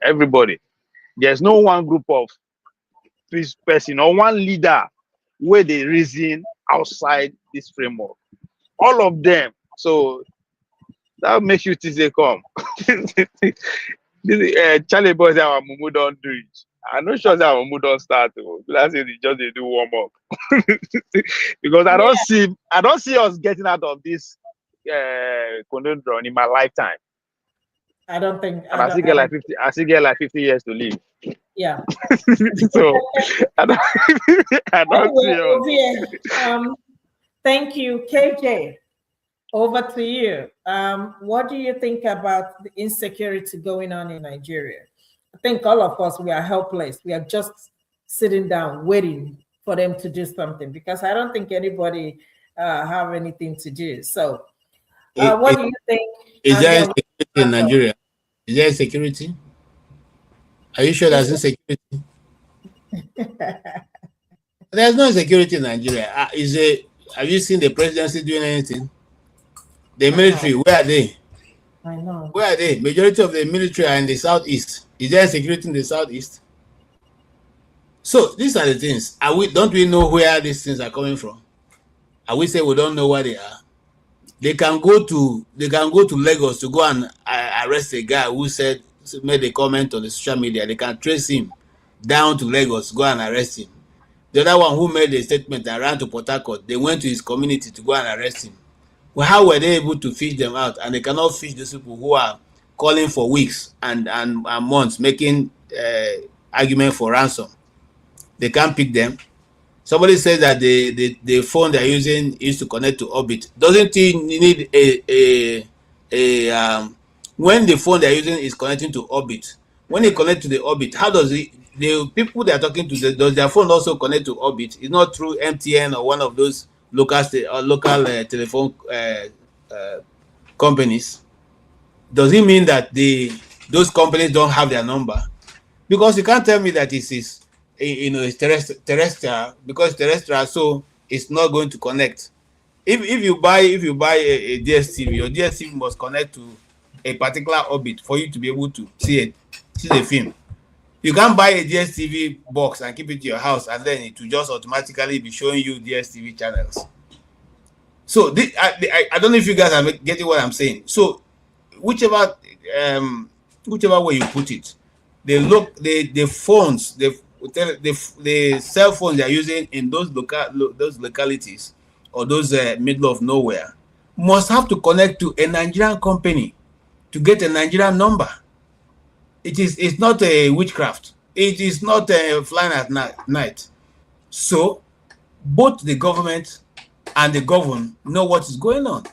Speaker 16: Everybody. There's no one group of this person or one leader where they reason outside this framework. All of them. So that makes you think they come. Charlie boys our Mumu don't do it. I'm not sure that Omu don't start. Let's say they just they do warm up because I don't see us getting out of this conundrum in my lifetime.
Speaker 7: I don't think.
Speaker 16: And I still get like 50. I still get like 50 years to live.
Speaker 7: Yeah.
Speaker 16: So I don't see us.
Speaker 7: Ovie, thank you, KJ. Over to you. What do you think about the insecurity going on in Nigeria? I think all of us, we are helpless. We are just sitting down waiting for them to do something because I don't think anybody have anything to do. So what do you think?
Speaker 18: Is there insecurity in Nigeria? Is there security? Are you sure there's insecurity? There's no security in Nigeria. Have you seen the presidency doing anything? The military, where are they?
Speaker 7: I know.
Speaker 18: Where are they? Majority of the military are in the southeast. Is there security in the southeast? So these are the things. Don't we know where these things are coming from? And we say we don't know where they are. They can go to Lagos to go and arrest a guy who made a comment on the social media. They can trace him down to Lagos, go and arrest him. The other one who made a statement and ran to Port Harcourt, they went to his community to go and arrest him. Well, how were they able to fish them out? And they cannot fish those people who are calling for weeks and months, making argument for ransom. They can't pick them. Somebody says that the phone they're using is to connect to orbit. Doesn't it need when the phone they're using is connecting to orbit? When they connect to the orbit, how does the people they're talking to, does their phone also connect to orbit? It's not through MTN or one of those local telephone companies. Does it mean that those companies don't have their number? Because you can't tell me that it is it's terrestrial, because terrestrial, so it's not going to connect. If you buy a DSTV, your DSTV must connect to a particular orbit for you to be able to see the film. You can't buy a DSTV box and keep it to your house and then it will just automatically be showing you DSTV channels. So I don't know if you guys are getting what I'm saying. So whichever way you put it, the phones, the cell phones they are using in those localities or those middle of nowhere must have to connect to a Nigerian company to get a Nigerian number. It's not a witchcraft. It is not flying at night. So both the government and the governed know what is going on.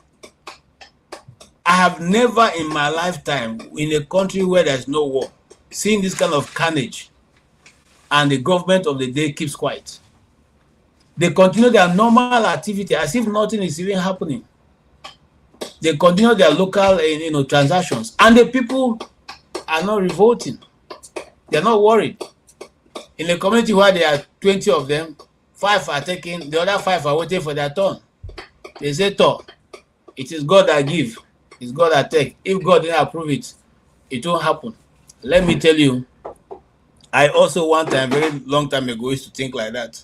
Speaker 18: I have never in my lifetime in a country where there's no war seen this kind of carnage and the government of the day keeps quiet. They continue their normal activity as if nothing is even happening. They continue their local transactions and the people are not revolting. They're not worried. In a community where there are 20 of them, 5 are taking, the other 5 are waiting for their turn. They say, it is God that give, it's God that take. If God didn't approve it, it won't happen. Let me tell you, I also one time, very long time ago, used to think like that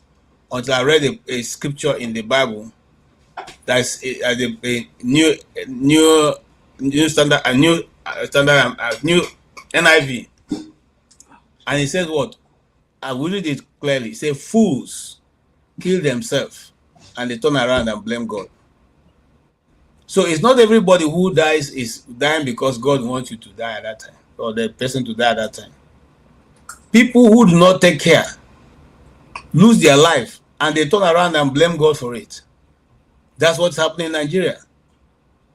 Speaker 18: until I read a scripture in the Bible that's a new standard, a new NIV, and it says what? I will read it clearly. It says, fools kill themselves and they turn around and blame God. So it's not everybody who dies is dying because God wants you to die at that time or the person to die at that time. People who do not take care lose their life and they turn around and blame God for it. That's what's happening in Nigeria.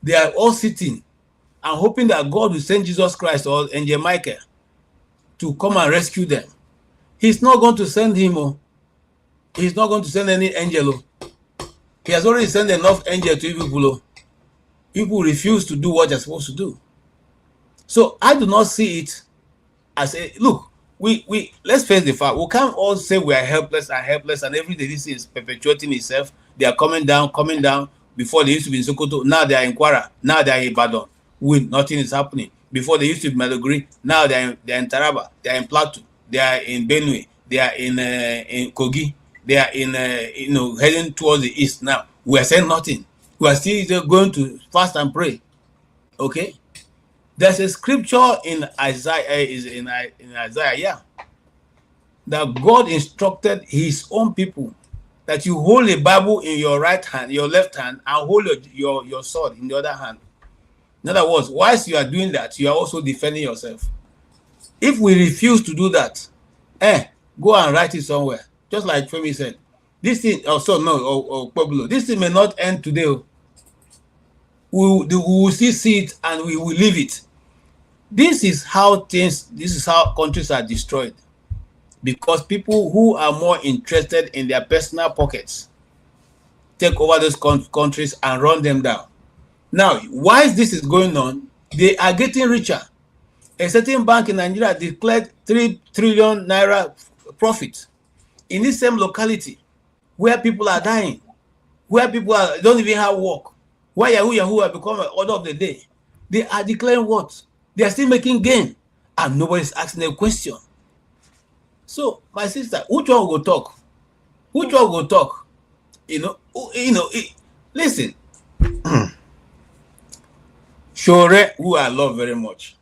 Speaker 18: They are all sitting and hoping that God will send Jesus Christ or Angel Michael to come and rescue them. He's not going to send him. He's not going to send any angel. He has already sent enough angel to people. People refuse to do what they're supposed to do. So I do not see it as a look. We let's face the fact. We can't all say we are helpless and every day this is perpetuating itself. They are coming down. Before they used to be in Sokoto, now they are in Kwara, now they are in Ibadan. Nothing is happening. Before they used to be in Maiduguri, now they are in Taraba, they are in Plateau, they are in Benue, they are in Kogi, they are in heading towards the east. Now we are saying nothing. We are still going to fast and pray. Okay, there's a scripture in Isaiah, in Isaiah, yeah. that God instructed his own people that you hold a Bible in your right hand, your left hand, and hold your sword in the other hand. In other words, whilst you are doing that, you are also defending yourself. If we refuse to do that, go and write it somewhere. Just like Femi said, this thing, or Pablo, this thing may not end today. We will still see it and we will leave it. This is how countries are destroyed. Because people who are more interested in their personal pockets take over those countries and run them down. Now, while this is going on, they are getting richer. A certain bank in Nigeria declared 3 trillion naira profit in this same locality where people are dying, where people don't even have work, where Yahoo have become an order of the day. They are declaring what? They are still making gain, and nobody's asking a question. So, my sister, which one will talk? Which one will talk? Listen. Shore, who I love very much,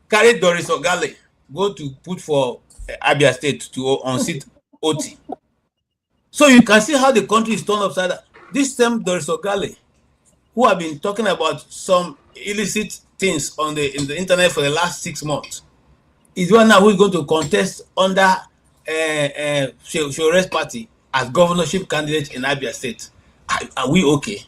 Speaker 18: carry Doris Ogale, go to put for Abia State to unseat Oti. So you can see how the country is turned upside down. This same Doris Ogale, who have been talking about some illicit things in the internet for the last 6 months, is one now who is going to contest under Shore's party as governorship candidate in Abia State. Are we okay?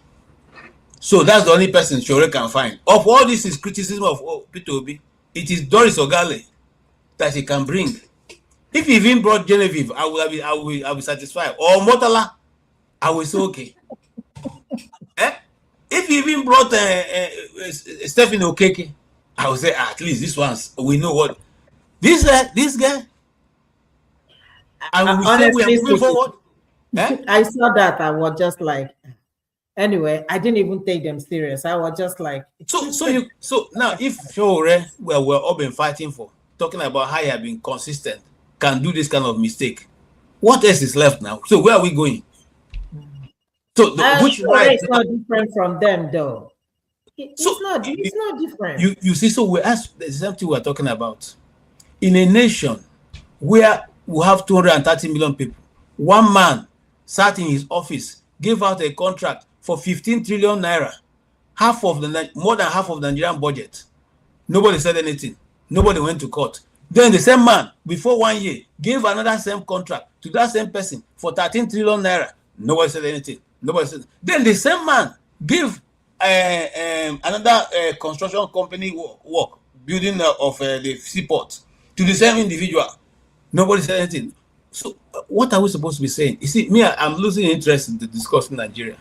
Speaker 18: So that's the only person Shore can find. Of all this is criticism of Peter Obi, it is Doris Ogale that he can bring. If he even brought Genevieve, I will be satisfied. Or Motala, I will say okay. If he even brought Stephen Okeke, I will say at least this one's we know what this guy. I will say we are moving forward.
Speaker 7: I saw that. I was just like, anyway, I didn't even take them serious. I was just like,
Speaker 18: so now if Shore, we're all been fighting for, talking about how he have been consistent, can do this kind of mistake, what else is left now? So where are we going? So which
Speaker 7: Shore is not different from them, though. It's not different.
Speaker 18: You see, so we ask the same thing we're talking about. In a nation where we have 230 million people, one man sat in his office, gave out a contract for 15 trillion naira, more than half of the Nigerian budget. Nobody said anything. Nobody went to court. Then the same man, before 1 year, gave another same contract to that same person for 13 trillion naira. Nobody said anything. Nobody said. Then the same man gave another construction company work, building of the seaport, to the same individual. Nobody said anything. So what are we supposed to be saying? You see, I'm losing interest in discussing Nigeria.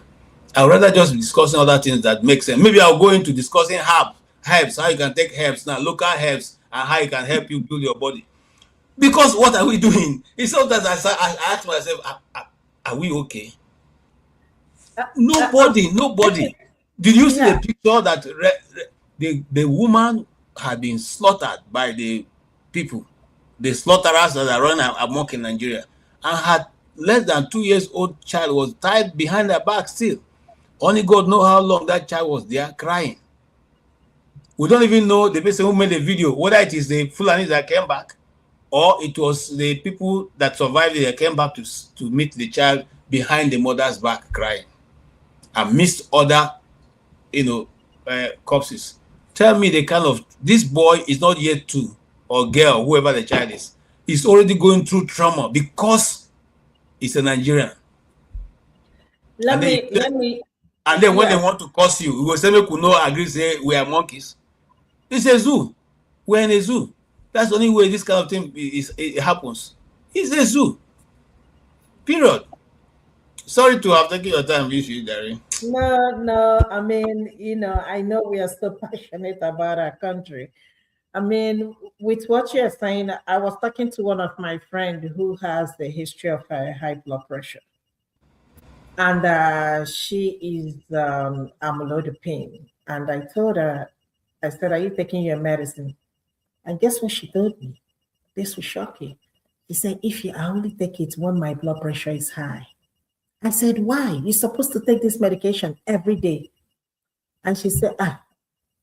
Speaker 18: I'd rather just be discussing other things that make sense. Maybe I'll go into discussing herbs, how you can take herbs now, local herbs, and how it can help you build your body. Because what are we doing? It's not that I ask myself, are we okay? Nobody. Did you see the picture that the woman had been slaughtered by the people, the slaughterers that are running amok in Nigeria, and had less than 2 years old child was tied behind her back still. Only God knows how long that child was there crying. We don't even know the person who made the video, whether it is the Fulani that came back or it was the people that survived that came back to meet the child behind the mother's back crying amidst other, corpses. Tell me the kind of, this boy is not yet 2, or girl, whoever the child is already going through trauma because he's a Nigerian.
Speaker 7: Let me.
Speaker 18: And then when they want to curse you, we will say, we could not agree, say we are monkeys. It's a zoo. We're in a zoo. That's the only way this kind of thing it happens. It's a zoo. Period. Sorry to have taken your time, Darren.
Speaker 7: No. I mean, I know we are so passionate about our country. I mean, with what you're saying, I was talking to one of my friends who has the history of high blood pressure. And she is amlodipine. And I told her, I said, are you taking your medicine? And guess what she told me? This was shocking. She said, I only take it when my blood pressure is high. I said, why? You're supposed to take this medication every day. And she said,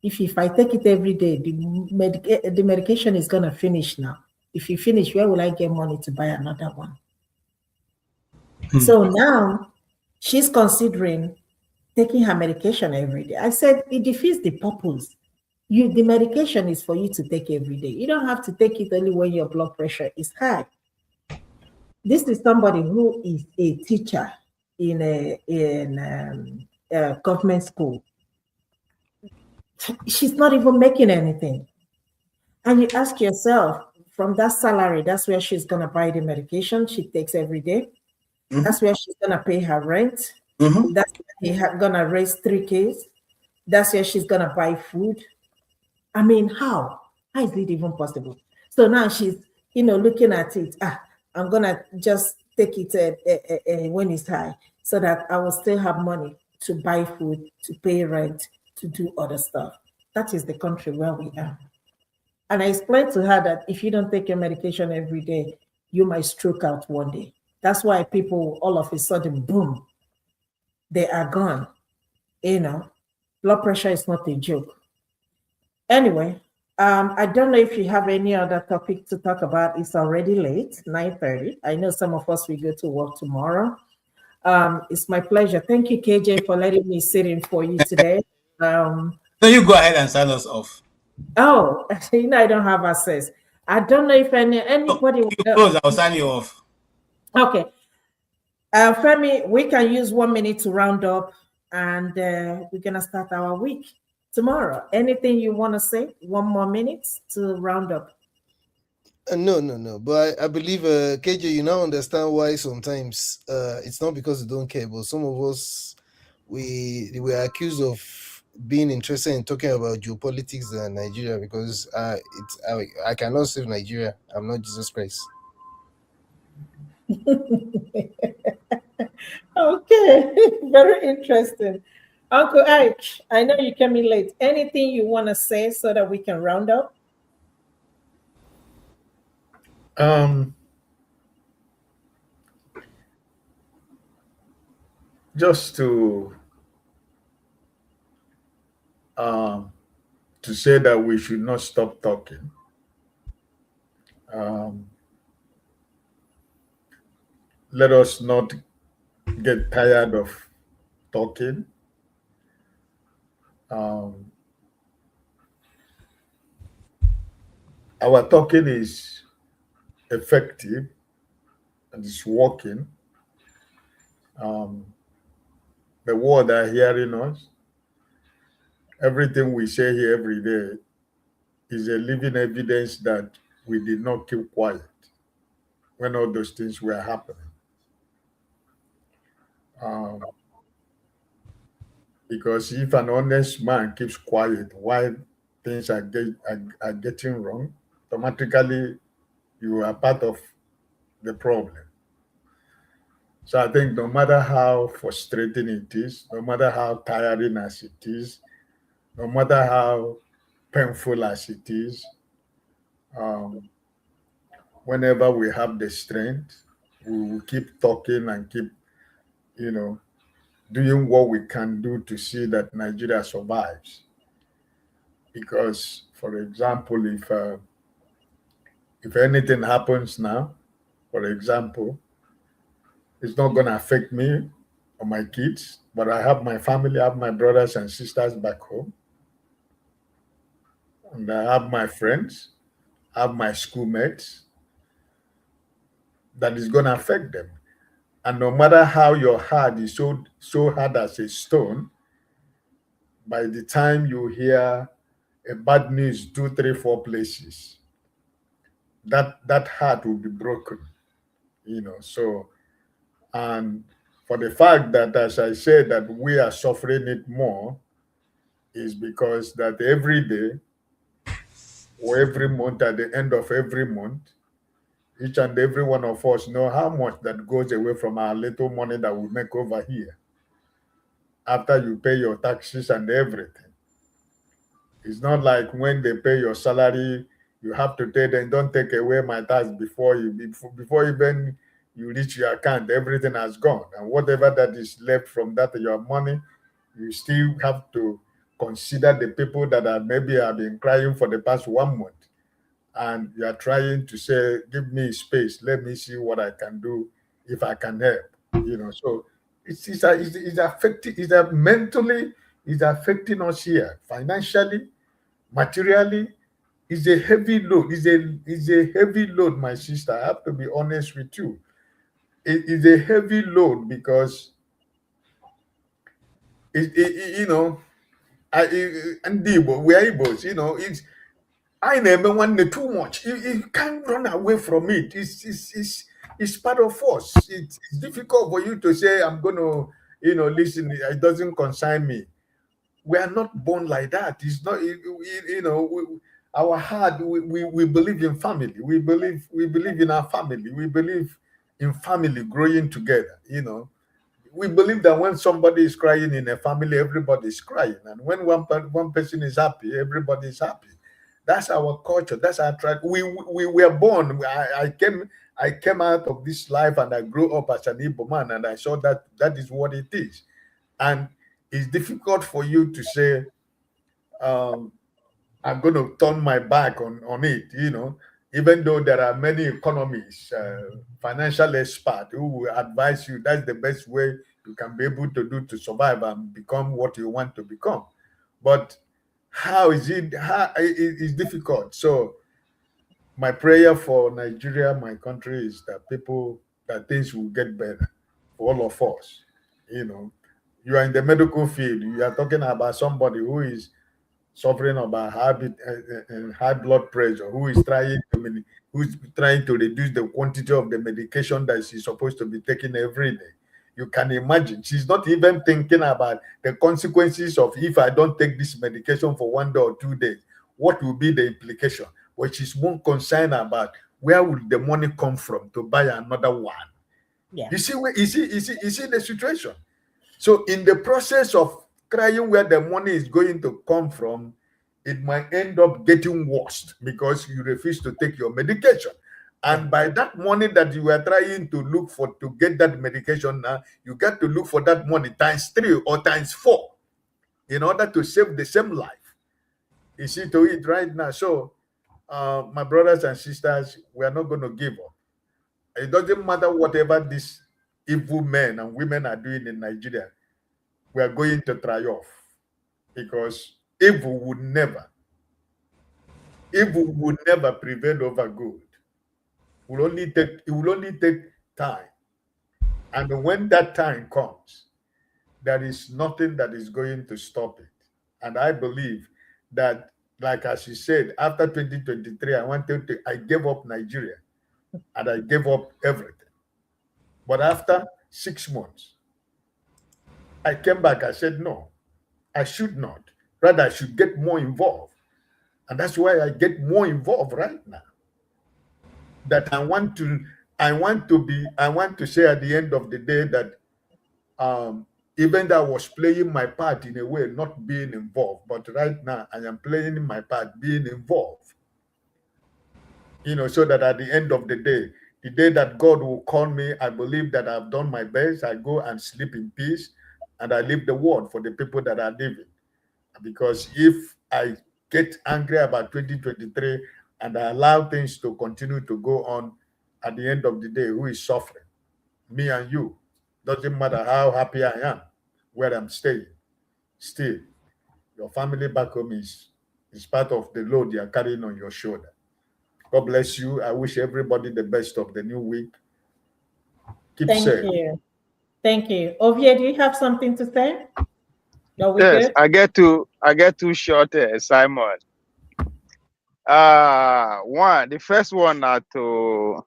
Speaker 7: if I take it every day, the medication is going to finish now. If you finish, where will I get money to buy another one? So now she's considering taking her medication every day. I said, it defeats the purpose. The medication is for you to take every day. You don't have to take it only when your blood pressure is high. This is somebody who is a teacher in a government school. She's not even making anything. And you ask yourself, from that salary, that's where she's going to buy the medication she takes every day. Mm-hmm. That's where she's going to pay her rent. Mm-hmm. That's where she's going to raise 3 kids. That's where she's going to buy food. I mean, how? How is it even possible? So now she's, looking at it. I'm going to just take it when it's high so that I will still have money to buy food, to pay rent, to do other stuff. That is the country where we are. And I explained to her that if you don't take your medication every day, you might stroke out one day. That's why people all of a sudden, boom, they are gone. Blood pressure is not a joke. Anyway, I don't know if you have any other topic to talk about. It's already late, 9:30. I know some of us will go to work tomorrow. It's my pleasure. Thank you, KJ, for letting me sit in for you today.
Speaker 18: So you go ahead and sign us off.
Speaker 7: Oh, I don't have access. I don't know if anybody.
Speaker 18: You close, I'll sign you off.
Speaker 7: Okay. Femi, we can use 1 minute to round up, and we're going to start our week tomorrow. Anything you want to say? 1 more minute to round up.
Speaker 17: No. But I believe, KJ, you now understand why sometimes it's not because we don't care, but some of us, we were accused of being interested in talking about geopolitics in Nigeria because I cannot save Nigeria. I'm not Jesus Christ.
Speaker 7: Okay, very interesting. Uncle Ike, I know you came in late. Anything you want to say so that we can round up?
Speaker 19: Just to say that we should not stop talking. Let us not get tired of talking. Our talking is effective and it's working. The world are hearing us. Everything we say here every day is a living evidence that we did not keep quiet when all those things were happening. Because if an honest man keeps quiet while things are getting wrong, automatically you are part of the problem. So I think no matter how frustrating it is, no matter how tiring as it is, no matter how painful as it is, whenever we have the strength, we will keep talking and keep, doing what we can do to see that Nigeria survives. Because, for example, if anything happens now, for example, it's not going to affect me or my kids, but I have my family, I have my brothers and sisters back home. And I have my friends, I have my schoolmates that is going to affect them. And no matter how your heart is so hard as a stone, by the time you hear a bad news 2, 3, 4 places, that heart will be broken, So, and for the fact that, as I said, that we are suffering it more, is because that every day or every month, at the end of every month, each and every one of us know how much that goes away from our little money that we make over here after you pay your taxes and everything. It's not like when they pay your salary, you have to tell them, don't take away my tax before even you reach your account, everything has gone. And whatever that is left from that, your money, you still have to consider the people that maybe have been crying for the past 1 month. and you are trying to say, give me space, let me see what I can do, if I can help, So it's affecting, mentally, it's affecting us here, financially, materially. It's a heavy load. It's a heavy load, my sister. I have to be honest with you. It is a heavy load because and we are Igbos, I never want the too much. You can't run away from it. It's part of us. It's difficult for you to say, I'm going to, listen, it doesn't concern me. We are not born like that. It's not, our heart, we believe in family. We believe in our family. We believe in family growing together, We believe that when somebody is crying in a family, everybody is crying. And when one person is happy, everybody is happy. That's our culture. That's our tribe. We were born. I came out of this life and I grew up as an Igbo man, and I saw that is what it is. And it's difficult for you to say, I'm going to turn my back on it, even though there are many economists, financial experts who will advise you that's the best way you can be able to do to survive and become what you want to become. But how is it? It's difficult. So my prayer for Nigeria, my country, is that things will get better for all of us. You are in the medical field. You are talking about somebody who is suffering about high blood pressure, who's trying to reduce the quantity of the medication that she's supposed to be taking every day. You can imagine she's not even thinking about the consequences of, if I don't take this medication for 1 day or 2 days, what will be the implication? But she's more concerned about where will the money come from to buy another one.
Speaker 7: Yeah.
Speaker 19: You see the situation. So in the process of crying where the money is going to come from, it might end up getting worse because you refuse to take your medication. And by that money that you were trying to look for to get that medication, now you get to look for that money ×3 or ×4 in order to save the same life. You see to it right now. So my brothers and sisters, we are not going to give up. It doesn't matter whatever these evil men and women are doing in Nigeria. We are going to triumph, because evil would never prevail over good. It will only take time. And when that time comes, there is nothing that is going to stop it. And I believe that, like as you said, after 2023, I gave up Nigeria and I gave up everything. But after 6 months, I came back. I said, no, I should not. Rather, I should get more involved. And that's why I get more involved right now. That I want to say at the end of the day that even though I was playing my part in a way, not being involved, but right now I am playing my part, being involved. So that at the end of the day that God will call me, I believe that I've done my best. I go and sleep in peace, and I leave the word for the people that are living. Because if I get angry about 2023 and I allow things to continue to go on, at the end of the day, who is suffering? Me and you. Doesn't matter how happy I am where I'm staying. Still, your family back home is part of the load you're carrying on your shoulder. God bless you. I wish everybody the best of the new week. Keep safe.
Speaker 7: Thank you. Ovie, do you have something to say? No, we
Speaker 16: Yes,
Speaker 7: good?
Speaker 16: I get too short, Simon. The first one to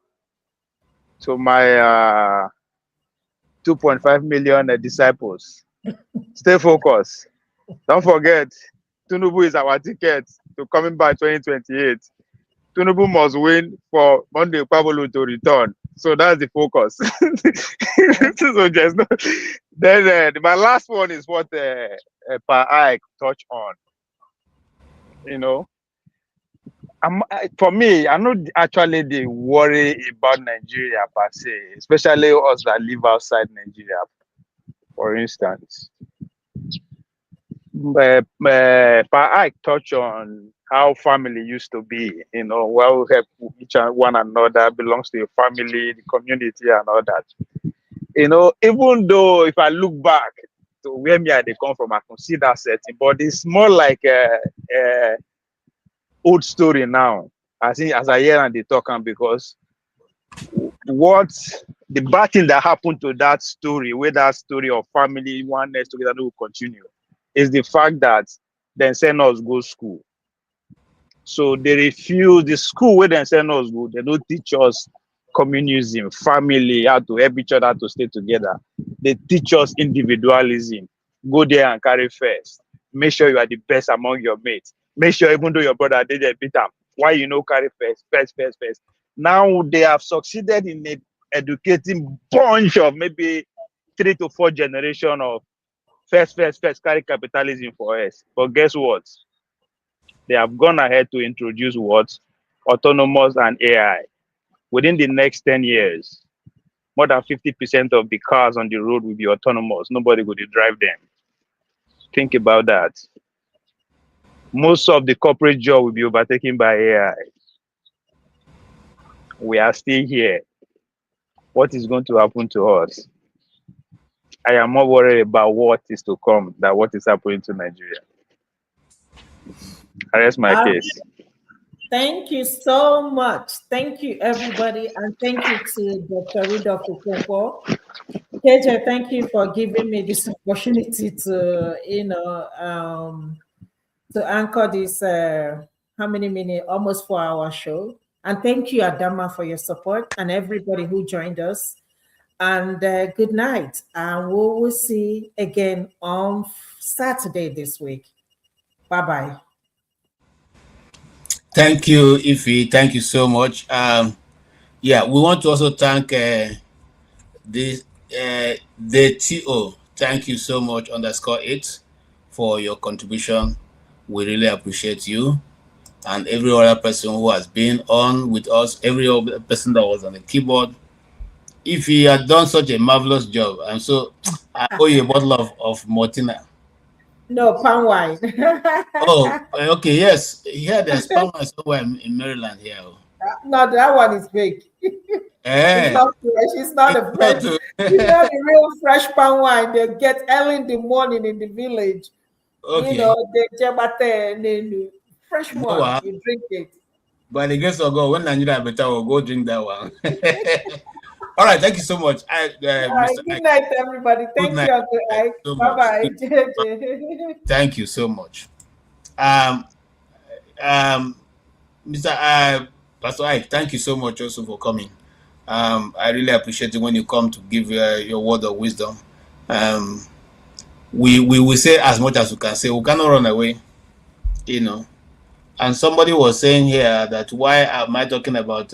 Speaker 16: my 2.5 million disciples. Stay focused. Don't forget, Tinubu is our ticket to coming by 2028. Tinubu must win for Monday Pablo to return. So that's the focus. So just no. Then my last one is what Per Ike touched on. For me, I'm not actually the worry about Nigeria per se, especially us that live outside Nigeria, for instance. Pa Ike touched on how family used to be, well, we help each and one another, belongs to a family, the community, and all that. Even though if I look back to where me I they come from, I can see that setting, but it's more like a old story now. As I hear and they talk, and because what the bad thing that happened to that story, where that story of family oneness together will continue, is the fact that they send us go school. So they refuse the school where they send us go. They don't teach us communism, family, how to help each other to stay together. They teach us individualism. Go there and carry first. Make sure you are the best among your mates. Make sure even though your brother did beat them, why you know carry first. Now they have succeeded in educating bunch of maybe 3 to 4 generation of first carry capitalism for us. But guess what? They have gone ahead to introduce what? Autonomous and AI. Within the next 10 years, more than 50% of the cars on the road will be autonomous. Nobody will drive them. Think about that. Most of the corporate job will be overtaken by AI. We are still here. What is going to happen to us? I am more worried about what is to come than what is happening to Nigeria. I rest my case.
Speaker 7: Thank you so much. Thank you, everybody. And thank you to Dr. Rudolph Okonkwo. KJ, thank you for giving me this opportunity to, to anchor this, how many minutes, almost 4-hour show. And thank you, Adama, for your support and everybody who joined us. And good night. And we will see again on Saturday this week. Bye-bye.
Speaker 18: Thank you, Ify. Thank you so much. Yeah, we want to also thank the TO. Thank you so much, _8, for your contribution. We really appreciate you. And every other person who has been on with us, every other person that was on the keyboard. If he had done such a marvelous job, and so I owe you a bottle of Martina.
Speaker 7: No, palm wine.
Speaker 18: Oh, okay, yes. Here there's palm wine somewhere in Maryland here.
Speaker 7: No, that one is fake. It's not fresh. It's not a fresh. It's not a real fresh palm wine. They get early in the morning in the village.
Speaker 18: Okay.
Speaker 7: They jabate fresh one. You drink it.
Speaker 18: By the grace of God, when Nigeria better, we'll go drink that one. All right, thank you so much.
Speaker 7: Good night, everybody. Thank you, Uncle Ike.
Speaker 18: So
Speaker 7: bye.
Speaker 18: Thank you so much. Mr. Pastor Ike, thank you so much also for coming. I really appreciate it when you come to give your word of wisdom. We will say as much as we can say. We cannot run away, And somebody was saying here that why am I talking about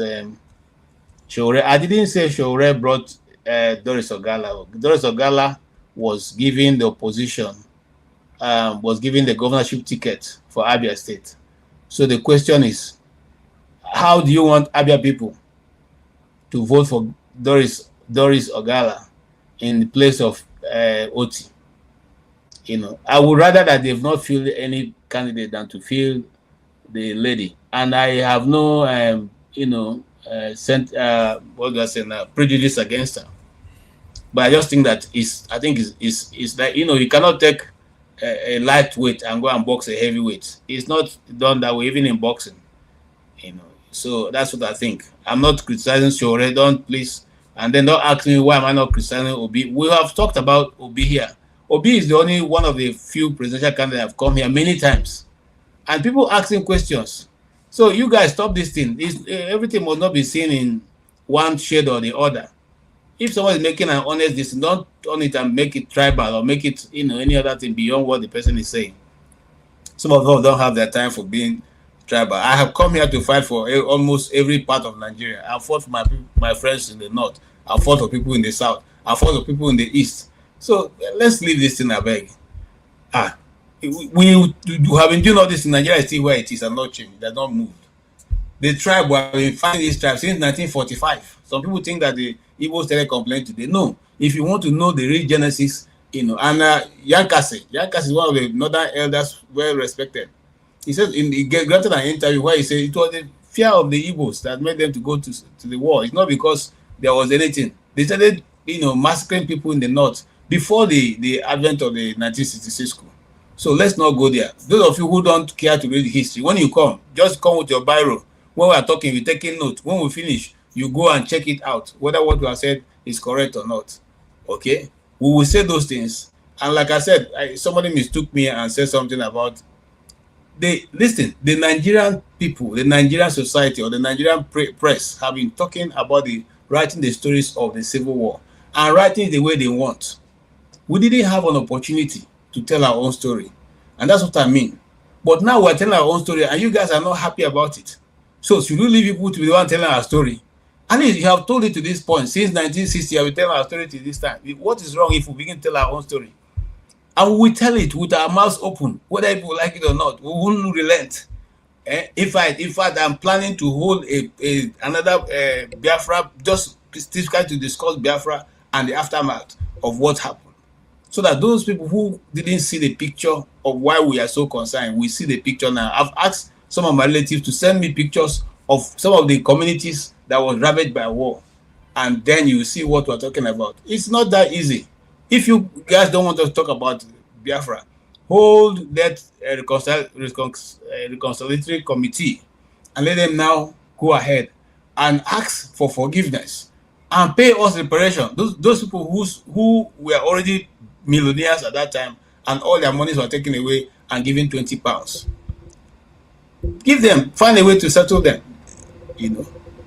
Speaker 18: Shore? I didn't say Shore brought Doris Ogala. Doris Ogala was giving the opposition, was giving the governorship ticket for Abia State. So the question is, how do you want Abia people to vote for Doris Ogala in the place of Oti? I would rather that they've not filled any candidate than to fill the lady. And I have no, prejudice against her. But I just think that it's like, you cannot take a lightweight and go and box a heavyweight. It's not done that way, even in boxing. So that's what I think. I'm not criticizing Shore, don't please. And then don't ask me why am I not criticizing Obi. We have talked about Obi here. Obi is the only one of the few presidential candidates that have come here many times. And people asking questions. So you guys stop this thing. Everything must not be seen in one shade or the other. If someone is making an honest decision, don't turn it and make it tribal or make it, any other thing beyond what the person is saying. Some of us don't have their time for being tribal. I have come here to fight for almost every part of Nigeria. I fought for my friends in the north. I fought for people in the south. I fought for people in the east. So let's leave this thing, I beg. We have been doing all this in Nigeria, still where it is and not changed. It has not moved. The tribe, we have been fighting this tribe since 1945. Some people think that the Igbo started complaining today. No. If you want to know the real genesis, You know, and Yankasi is one of the northern elders, well respected. He said he granted an interview where he said it was the fear of the Igbos that made them to go to the war. It's not because there was anything. They started, you know, massacring people in the north before the advent of the 1966 coup. So let's not go there. Those of you who don't care to read history, when you come, just come with your biro. When we are talking, we're taking note. When we finish, you go and check it out, whether what we have said is correct or not. Okay? We will say those things. And like I said, somebody mistook me and said something about listen, the Nigerian people, the Nigerian society, or the Nigerian press have been talking about writing the stories of the Civil War and writing it the way they want. We didn't have an opportunity to tell our own story. And that's what I mean. But now we're telling our own story and you guys are not happy about it. So should we leave people to be the one telling our story? At least you have told it to this point. Since 1960, you have been telling our story to this time. What is wrong if we begin to tell our own story? And we tell it with our mouths open, whether people like it or not. We won't relent. In fact, I'm planning to hold another Biafra, just specifically to discuss Biafra and the aftermath of what happened. So that those people who didn't see the picture of why we are so concerned, we see the picture now. I've asked some of my relatives to send me pictures of some of the communities that was ravaged by war. And then you see what we're talking about. It's not that easy. If you guys don't want to talk about Biafra, hold that reconciliatory committee and let them now go ahead and ask for forgiveness and pay us reparation. Those people who were already millionaires at that time and all their monies were taken away and given £20. Give them, find a way to settle them. You know,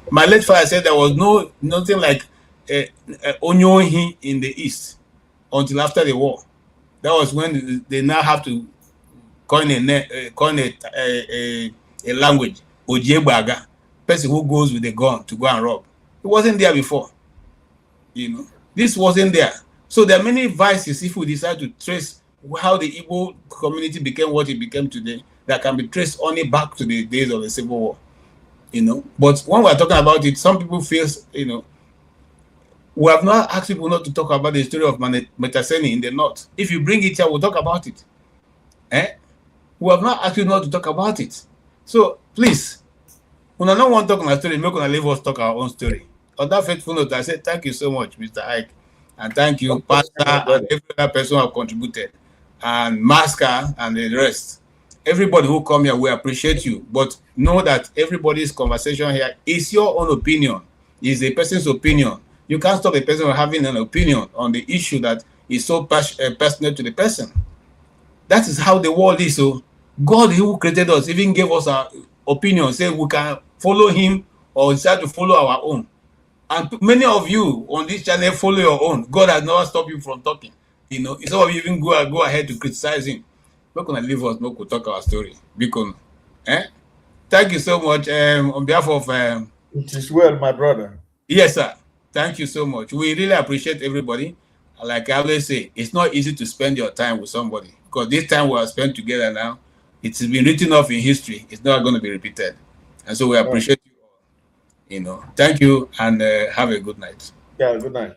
Speaker 18: my late father said there was nothing like Onyohi in the East until after the war. That was when they now have to coin a language, Ojiebaga, person who goes with a gun to go and rob. It wasn't there before. You know, this wasn't there. So there are many vices if we decide to trace how the Igbo community became what it became today that can be traced only back to the days of the Civil War. You know, but when we're talking about it, some people feel, you know, we have not asked people not to talk about the story of Metaseni in the north. If you bring it here, we'll talk about it. We have not asked you not to talk about it. So please, when I don't want to talk my story, make us leave us talk our own story. On that faithful note, I say thank you so much, Mr. Ike, and thank you, Pastor, and every other person who have contributed, and Masker and the rest. Everybody who come here, we appreciate you. But know that everybody's conversation here is your own opinion. Is a person's opinion. You can't stop a person from having an opinion on the issue that is so personal to the person. That is how the world is. So God, who created us, even gave us our opinion, say we can follow him or decide to follow our own. And many of you on this channel follow your own. God has never stopped you from talking. You know, some of you even go ahead to criticize him. We're gonna leave us, no, to talk our story. Because, thank you so much. On behalf of
Speaker 19: it is well, my brother.
Speaker 18: Yes, sir. Thank you so much. We really appreciate everybody. Like I always say, it's not easy to spend your time with somebody because this time we have spent together now, it's been written off in history. It's not going to be repeated. And so we appreciate you all. You know, thank you and have a good night.
Speaker 19: Yeah, good night.